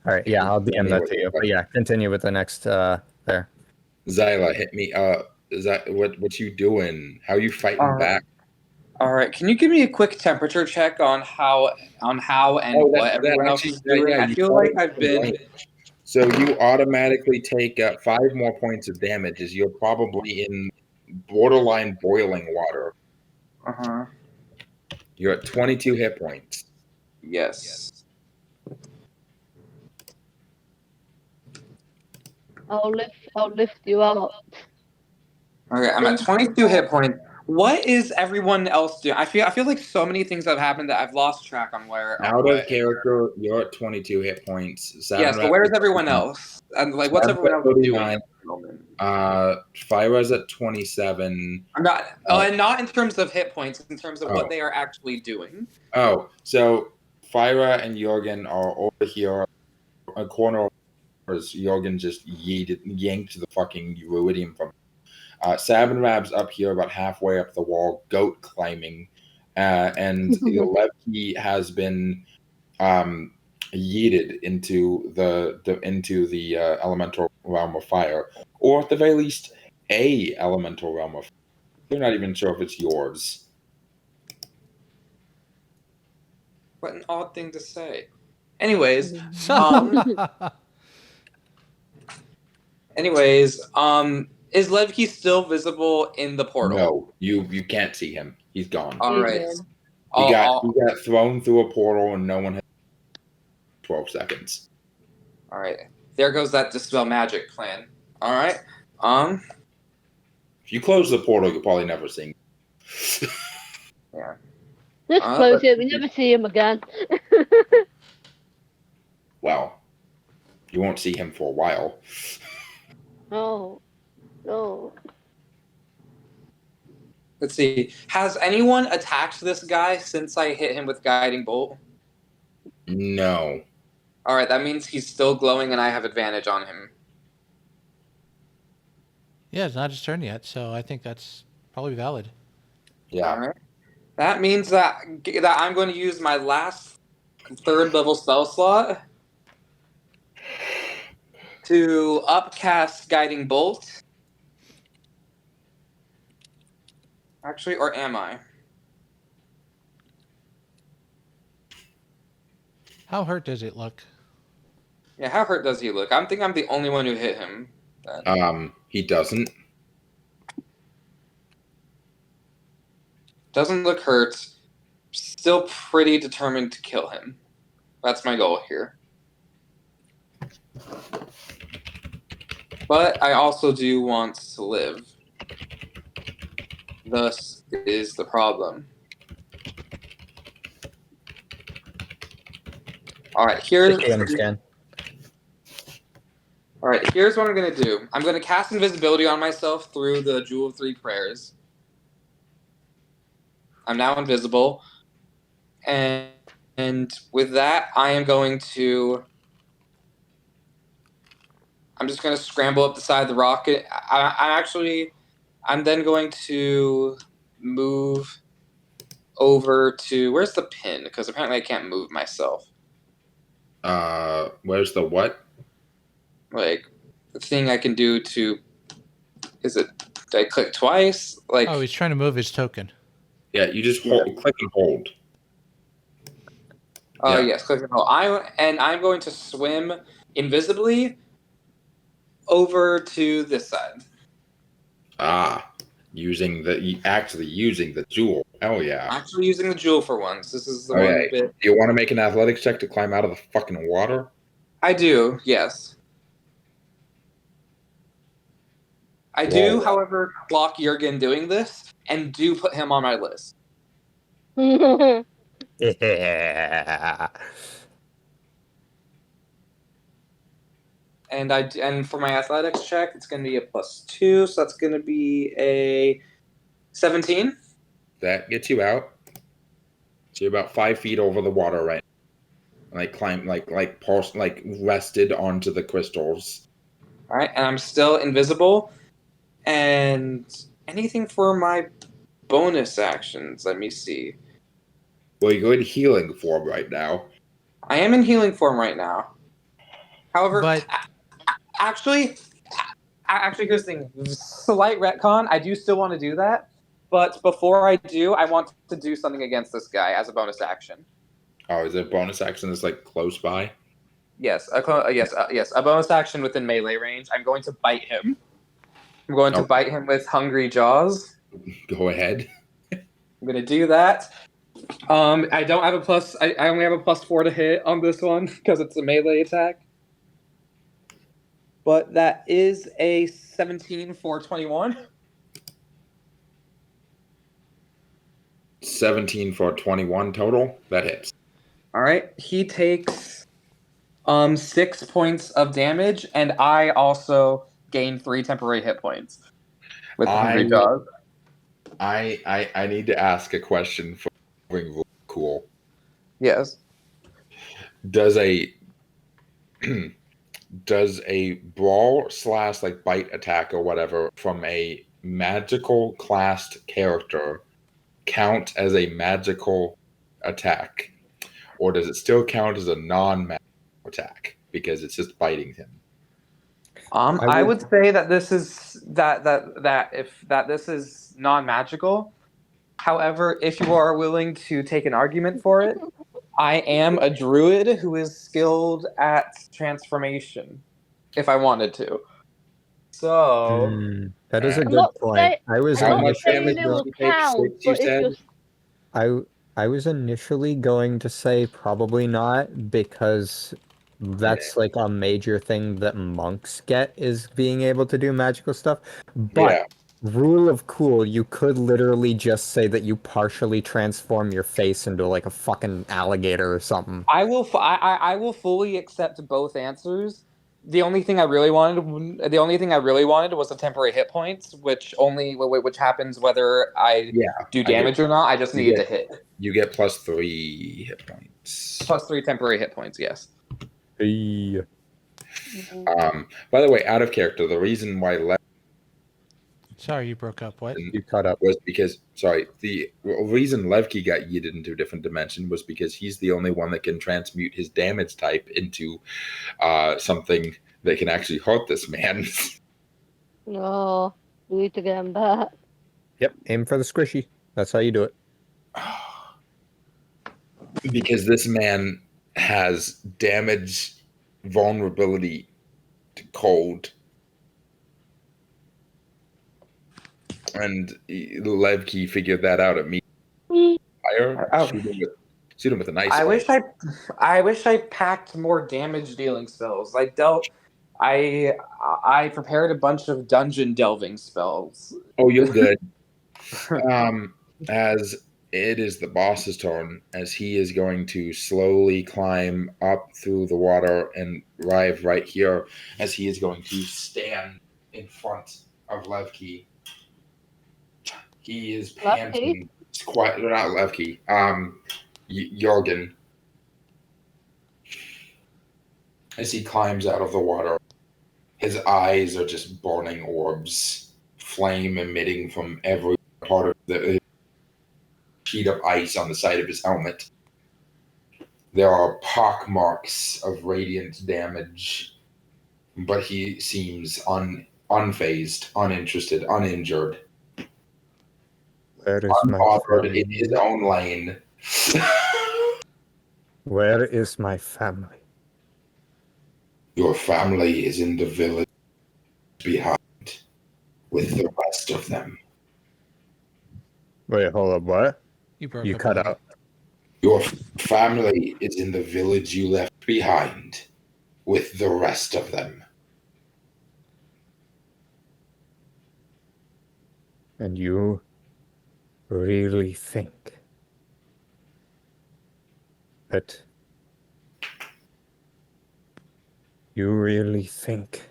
All right, yeah, I'll DM that to you. But yeah, continue with the next there. Xyla, hit me up. Is that what you doing? How you fighting back? All right. Can you give me a quick temperature check on how and what everyone else is doing? I feel like I've been. So you automatically take 5 more points of damage as you're probably in borderline boiling water. Uh huh. You're at 22 hit points. Yes. I'll lift you up. Okay, I'm at 22 hit points. What is everyone else doing? I feel like so many things have happened that I've lost track on where. Out of character, you're at 22 hit points. Yes, but where's everyone else? And like, what's everyone else doing at the moment? Phyra's at 27. I'm not, and not in terms of hit points, in terms of what Oh. they are actually doing. Oh, so Phyra and Jurgen are over here. A corner as Jurgen just yanked the fucking Ruidium from him. Sabanrab's up here about halfway up the wall, goat climbing. And Levki has been yeeted into the elemental realm of fire, or at the very least, a elemental realm of fire. You're not even sure if it's yours. What an odd thing to say. Anyways, is Levki still visible in the portal? No, you can't see him. He's gone. All right. He got thrown through a portal, and no one had 12 seconds. All right. There goes that dispel magic plan. All right. If you close the portal, you'll probably never see him. Yeah. Just close it. We never see him again. Well, you won't see him for a while. Oh, no. Let's see. Has anyone attacked this guy since I hit him with Guiding Bolt? No. All right, that means he's still glowing and I have advantage on him. Yeah, it's not his turn yet, so I think that's probably valid. Yeah. All right. That means that I'm going to use my last 3rd level spell slot to upcast Guiding Bolt. Actually, or am I? How hurt does it look? Yeah, how hurt does he look? I think I'm the only one who hit him. Then. He doesn't. Doesn't look hurt. Still pretty determined to kill him. That's my goal here. But I also do want to live. Thus is the problem. Alright, here's I understand. Alright, here's what I'm gonna do. I'm gonna cast invisibility on myself through the Jewel of Three Prayers. I'm now invisible. And with that, I am going to... I'm just going to scramble up the side of the rocket. I'm then going to move over to... Where's the pin? Because apparently I can't move myself. Where's the what? Like, the thing I can do to... Is it... Did I click twice? Like... Oh, he's trying to move his token. Yeah, you just hold, click and hold. Oh, Yeah. yes, click and hold. I'm going to swim invisibly over to this side. Actually using the jewel. Hell yeah. Actually using the jewel for once. This is the Okay. one bit. Do you want to make an athletics check to climb out of the fucking water? I do, yes. I do, Whoa. however, clock Jurgen doing this and do put him on my list. Yeah. And for my athletics check, it's going to be a +2, so that's going to be a 17. That gets you out. So you're about 5 feet over the water right now. Like rested onto the crystals. All right, and I'm still invisible. And anything for my bonus actions? Let me see. Well, you're in healing form right now. I am in healing form right now. However, But- actually, here's the thing. Slight retcon. I do still want to do that, but before I do, I want to do something against this guy as a bonus action. Oh, is there a bonus action that's like close by? Yes, yes, a bonus action within melee range. I'm going to bite him. I'm going to bite him with Hungry Jaws. Go ahead. I'm going to do that. I don't have a plus. I only have a +4 to hit on this one because it's a melee attack. But that is a 17 for 21. 17 for 21 total. That hits. All right. He takes 6 points of damage, and I also gain 3 temporary hit points with the Hungry Jaws. I need to ask a question for cool. Yes. Does a brawl / like bite attack or whatever from a magical classed character count as a magical attack, or does it still count as a non-magical attack because it's just biting him? I would say that this is this is non-magical. However, if you are willing to take an argument for it, I am a druid who is skilled at transformation, if I wanted to. So that is a I'm good not point. say- I was I'm not much saying damage it will did you take? count, 6, you but said? it's just I was initially going to say probably not, because that's like a major thing that monks get, is being able to do magical stuff. But Yeah. rule of cool, you could literally just say that you partially transform your face into like a fucking alligator or something. I will fully accept both answers. The only thing I really wanted was the temporary hit points, which happens whether I do damage or not. I just needed to hit. You get +3 hit points. +3 temporary hit points, yes. Hey. By the way, out of character, the reason why Sorry, you broke up. What? You cut up. was because the reason Levki got yeeted into a different dimension was because he's the only one that can transmute his damage type into something that can actually hurt this man. no. We need to get him back. Yep, aim for the squishy. That's how you do it. Because this man has damage vulnerability to cold. And Levki figured that out at me. Fire, Oh. shoot him with an ice. I wish I packed more damage dealing spells. I prepared a bunch of dungeon delving spells. Oh, you're good. As it is the boss's turn, as he is going to slowly climb up through the water and arrive right here, as he is going to stand in front of Levki. He is panting. It's quite not Levki. Jurgen. As he climbs out of the water, his eyes are just burning orbs, flame emitting from every part of the sheet of ice on the side of his helmet. There are pock marks of radiant damage, but he seems unfazed, uninterested, uninjured, Where is my unbothered in family? his own lane. Where is my family? Your family is in the village behind with the rest of them. Wait, hold up, what? You broke You up cut a little. out. Your family is in the village you left behind with the rest of them. And you really think that you really think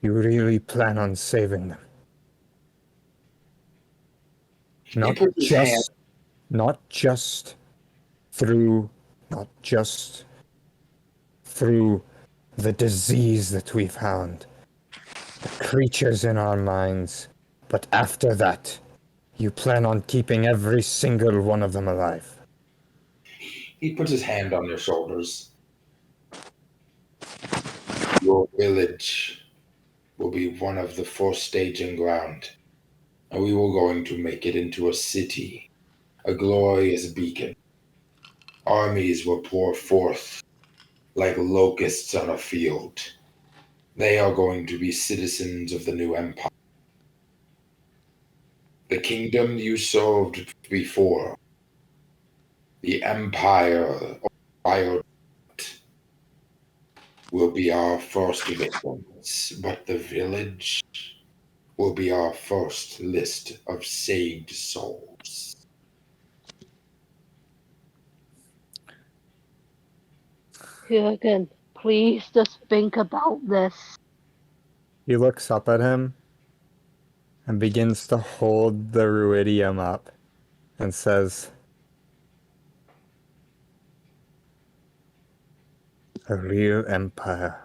you really plan on saving them? Not just through the disease that we found, the creatures in our minds, but after that, you plan on keeping every single one of them alive. He puts his hand on your shoulders. Your village will be one of the first staging ground, and we were going to make it into a city, a glorious beacon. Armies will pour forth like locusts on a field. They are going to be citizens of the new empire. The kingdom you served before, the empire of fire, will be our first victims, but the village will be our first list of saved souls. Jurgen, please just think about this. He looks up at him and begins to hold the ruidium up and says, "A real empire,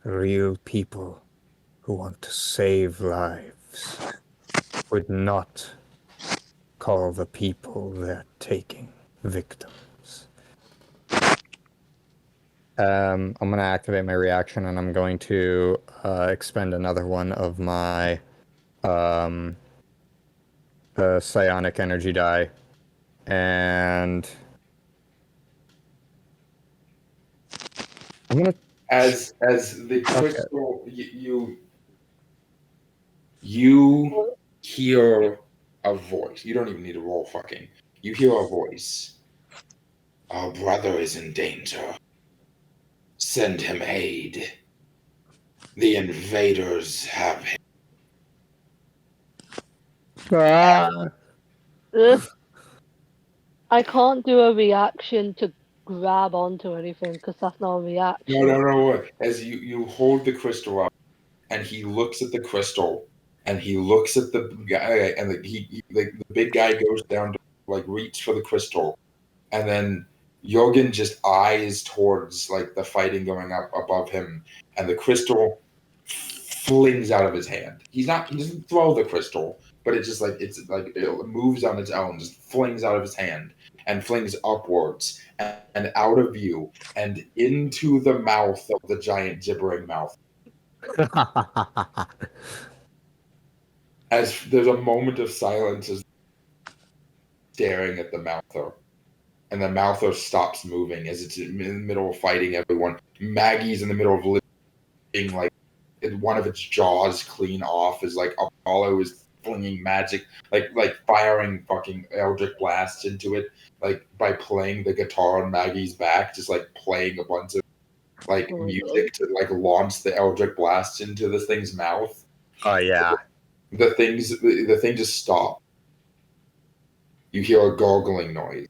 real people who want to save lives would not call the people they're taking victims." I'm going to activate my reaction, and I'm going to expend another one of my psionic energy die, and I'm gonna As the crystal, you hear a voice. You don't even need to roll fucking. You hear a voice. Our brother is in danger. Send him aid. The invaders have him. Ugh. I can't do a reaction to grab onto anything because that's not a reaction. No. As you hold the crystal up, and he looks at the crystal, and he looks at the guy, and the big guy goes down to like reach for the crystal, and then Jurgen just eyes towards like the fighting going up above him, and the crystal flings out of his hand. He doesn't throw the crystal, but it moves on its own, just flings out of his hand and flings upwards and out of view and into the mouth of the giant gibbering mouth. as there's a moment of silence as staring at the mouther. And the mouther stops moving as it's in the middle of fighting everyone. Maggie's in the middle of living, like, one of its jaws clean off as, like, Apollo is flinging magic, like firing fucking Eldritch blasts into it, like, by playing the guitar on Maggie's back, just, like, playing a bunch of, like, music to, like, launch the Eldritch blasts into this thing's mouth. Oh yeah. The thing just stops. You hear a gargling noise.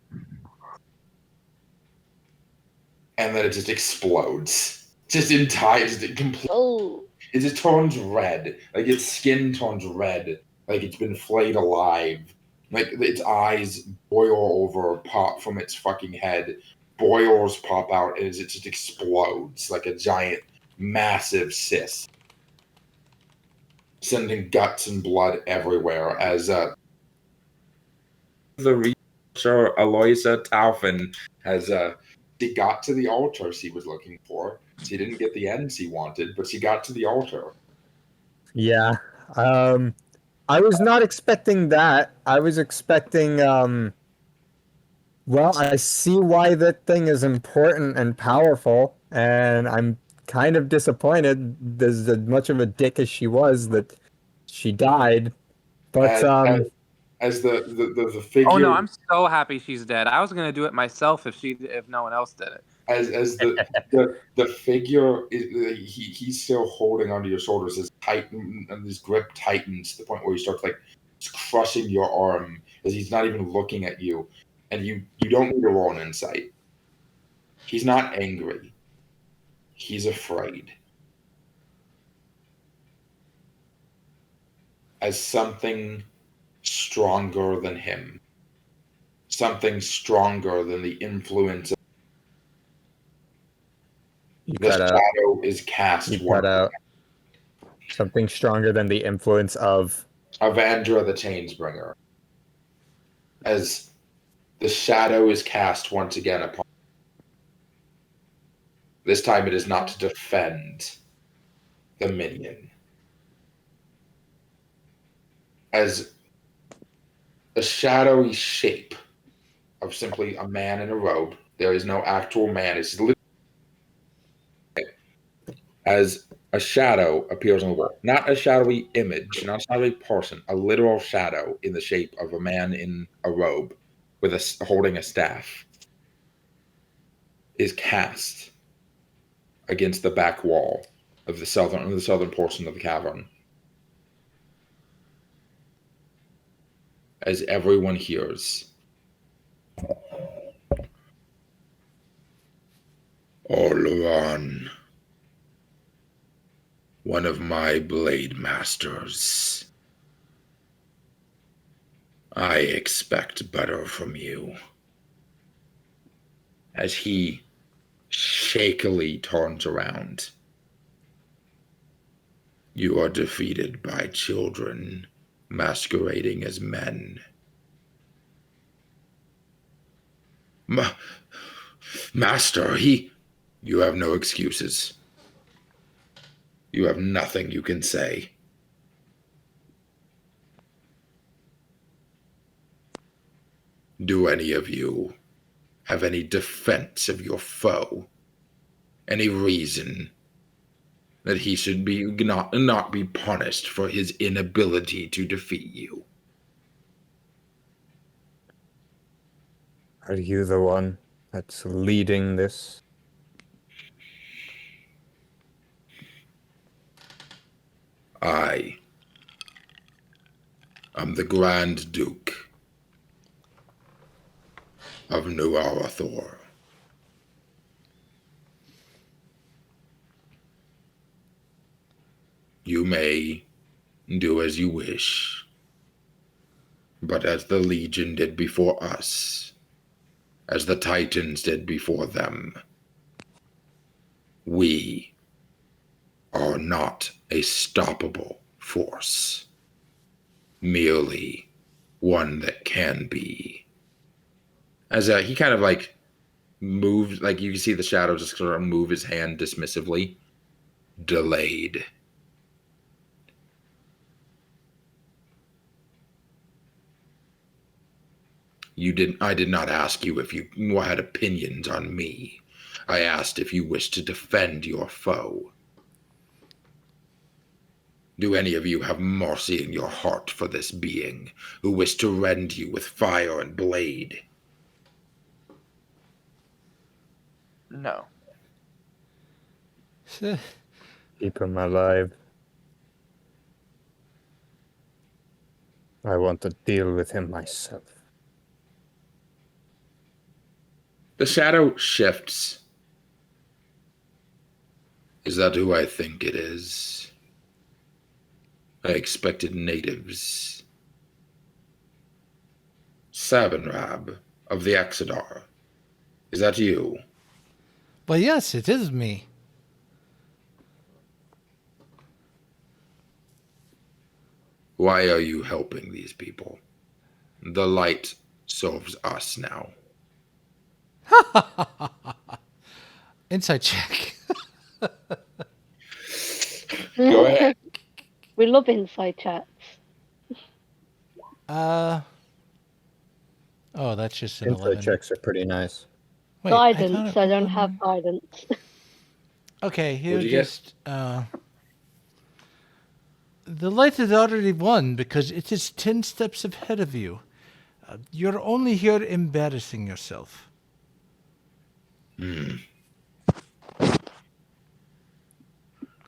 And then it just explodes. Just in time, just completely. Oh, It just turns red. Like its skin turns red. Like it's been flayed alive. Like its eyes boil over, pop from its fucking head. Boils pop out as it just explodes like a giant, massive cyst. Sending guts and blood everywhere as the researcher Aloysia Taufin has she got to the altar she was looking for. She didn't get the end she wanted, but she got to the altar. Yeah. I was not expecting that. I was expecting well, I see why that thing is important and powerful, and I'm kind of disappointed as much of a dick as she was that she died. But As the figure. Oh no, I'm so happy she's dead. I was gonna do it myself if no one else did it. As the figure he's still holding onto your shoulders as tighten and his grip tightens to the point where he starts like crushing your arm as he's not even looking at you, and you don't need to roll an insight. He's not angry. He's afraid. As something stronger than him. Something stronger than the influence of the shadow is cast. You cut out something stronger than the influence of Avandra the Chainsbringer. As the shadow is cast once again upon. This time it is not to defend the minion. As a shadowy shape of simply a man in a robe. There is no actual man. It's literally as a shadow appears on the wall. Not a shadowy image, not a shadowy person, a literal shadow in the shape of a man in a robe with holding a staff is cast against the back wall of the southern portion of the cavern. As everyone hears, Orluan, one of my blade masters. I expect better from you. As he shakily turns around, you are defeated by children masquerading as men. Master, you have no excuses. You have nothing you can say. Do any of you have any defense of your foe? Any reason that he should be not be punished for his inability to defeat you? Are you the one that's leading this? I am the Grand Duke of New Arathor. You may do as you wish, but as the Legion did before us, as the Titans did before them, we are not a stoppable force, merely one that can be. As he kind of like moves, like you can see the shadow just sort of move his hand dismissively. Delayed. I did not ask you if you had opinions on me. I asked if you wished to defend your foe. Do any of you have mercy in your heart for this being who wished to rend you with fire and blade? No. Keep him alive. I want to deal with him myself. The shadow shifts. Is that who I think it is? I expected natives. Sabanrab of the Exodar. Is that you? Well, yes, it is me. Why are you helping these people? The light serves us now. Insight check. Go ahead. We love inside chats. Oh, that's just an Insight 11. checks are pretty nice. Wait, Guidance. I don't rolled have one. guidance. Okay, What'd he'll you get? just. The light has already won because it is 10 steps ahead of you. You're only here embarrassing yourself. The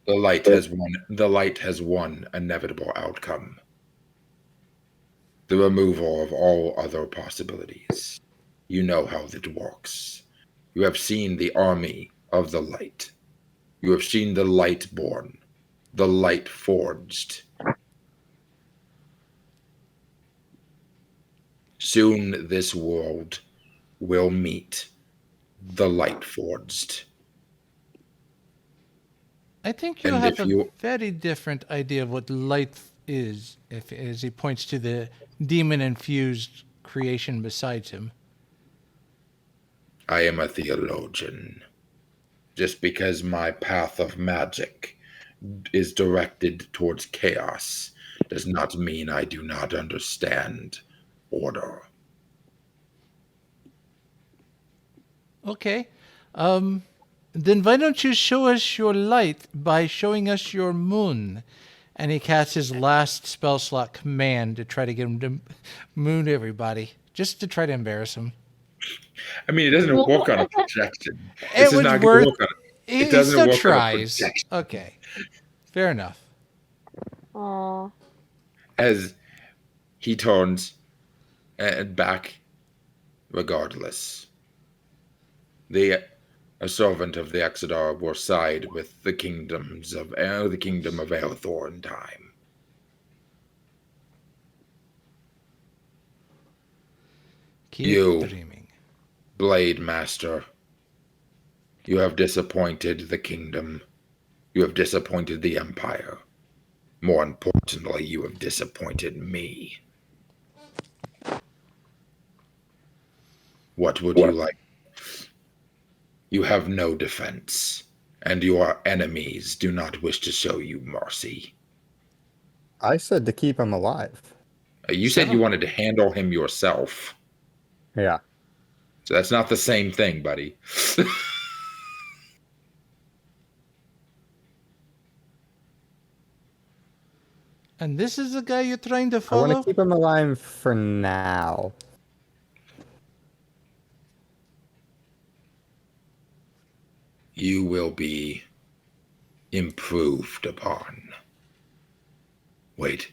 light has won. The light has won inevitable outcome. The removal of all other possibilities. You know how that works. You have seen the army of the light. You have seen the light born, the light forged. Soon this world will meet the light forged. I think you And have if a you- very different idea of what light is, if as he points to the demon-infused creation beside him. I am a theologian. Just because my path of magic is directed towards chaos does not mean I do not understand order. Okay. Then why don't you show us your light by showing us your moon? And he casts his last spell slot command to try to get him to moon everybody, just to try to embarrass him. I mean, it doesn't work on a projection. It This is was not worth. going to work on He doesn't still work on a tries. projection. Okay, fair enough. Aww. As he turns back, regardless. A servant of the Exodar will side with the kingdom of Aelthor in time. Keep You. dreaming. Blade Master, you have disappointed the kingdom. You have disappointed the Empire. More importantly, you have disappointed me. What would you like? You have no defense, and your enemies do not wish to show you mercy. I said to keep him alive. You said you wanted to handle him yourself. Yeah. So that's not the same thing, buddy. And this is the guy you're trying to I follow? want to keep him alive for now. You will be improved upon. Wait,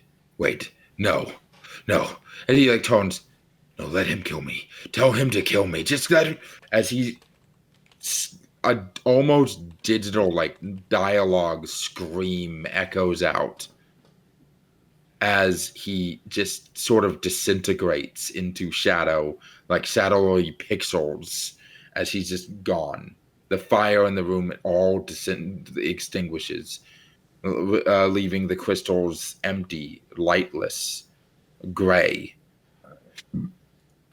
no. And he turns, no, let him kill me. Tell him to kill me. Just let him, as he, a almost digital dialogue scream echoes out as he just sort of disintegrates into shadow, like shadowy pixels, as he's just gone. The fire in the room all extinguishes, leaving the crystals empty, lightless, gray.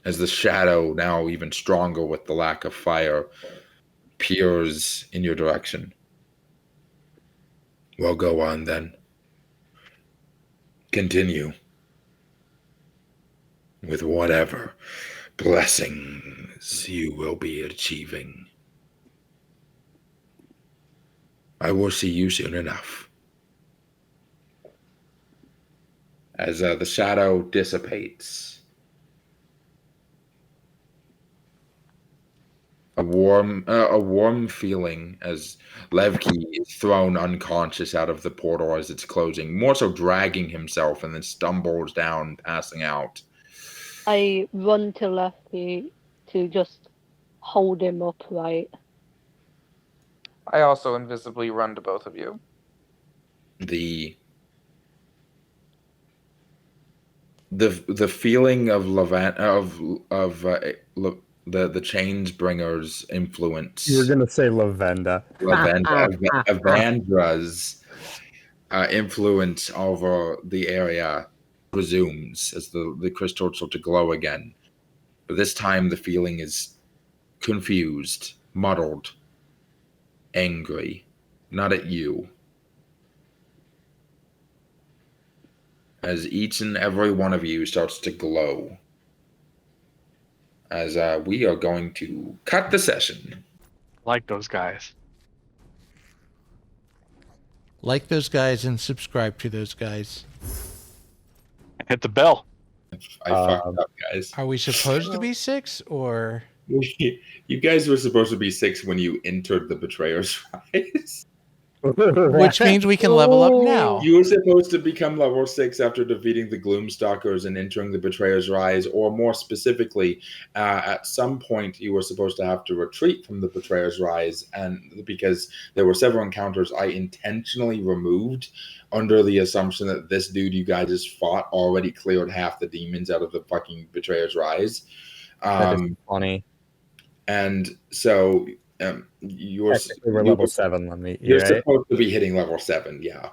As the shadow, now even stronger with the lack of fire, peers in your direction. Well, go on then. Continue with whatever blessings you will be achieving. I will see you soon enough. As the shadow dissipates, a warm feeling as Levki is thrown unconscious out of the portal as it's closing, more so dragging himself, and then stumbles down, passing out. I run to Lefty to just hold him upright. I also invisibly run to both of you. The feeling of the chains bringer's influence. You were gonna say Lavenda. Avandra's influence over the area resumes as the crystals start to glow again. But this time the feeling is confused, muddled, angry, not at you. As each and every one of you starts to glow. As we are going to cut the session. Like those guys. Like those guys and subscribe to those guys. Hit the bell. I fucked up, guys. Are we supposed to be 6 or? You guys were supposed to be 6 when you entered the Betrayer's Rise. Which means we can level up now. You were supposed to become level 6 after defeating the Gloomstalkers and entering the Betrayer's Rise, or more specifically, at some point you were supposed to have to retreat from the Betrayer's Rise, and because there were several encounters I intentionally removed under the assumption that this dude you guys just fought already cleared half the demons out of the fucking Betrayer's Rise. That is funny. And so we're level 7. Let me. You're right? supposed to be hitting level 7, yeah.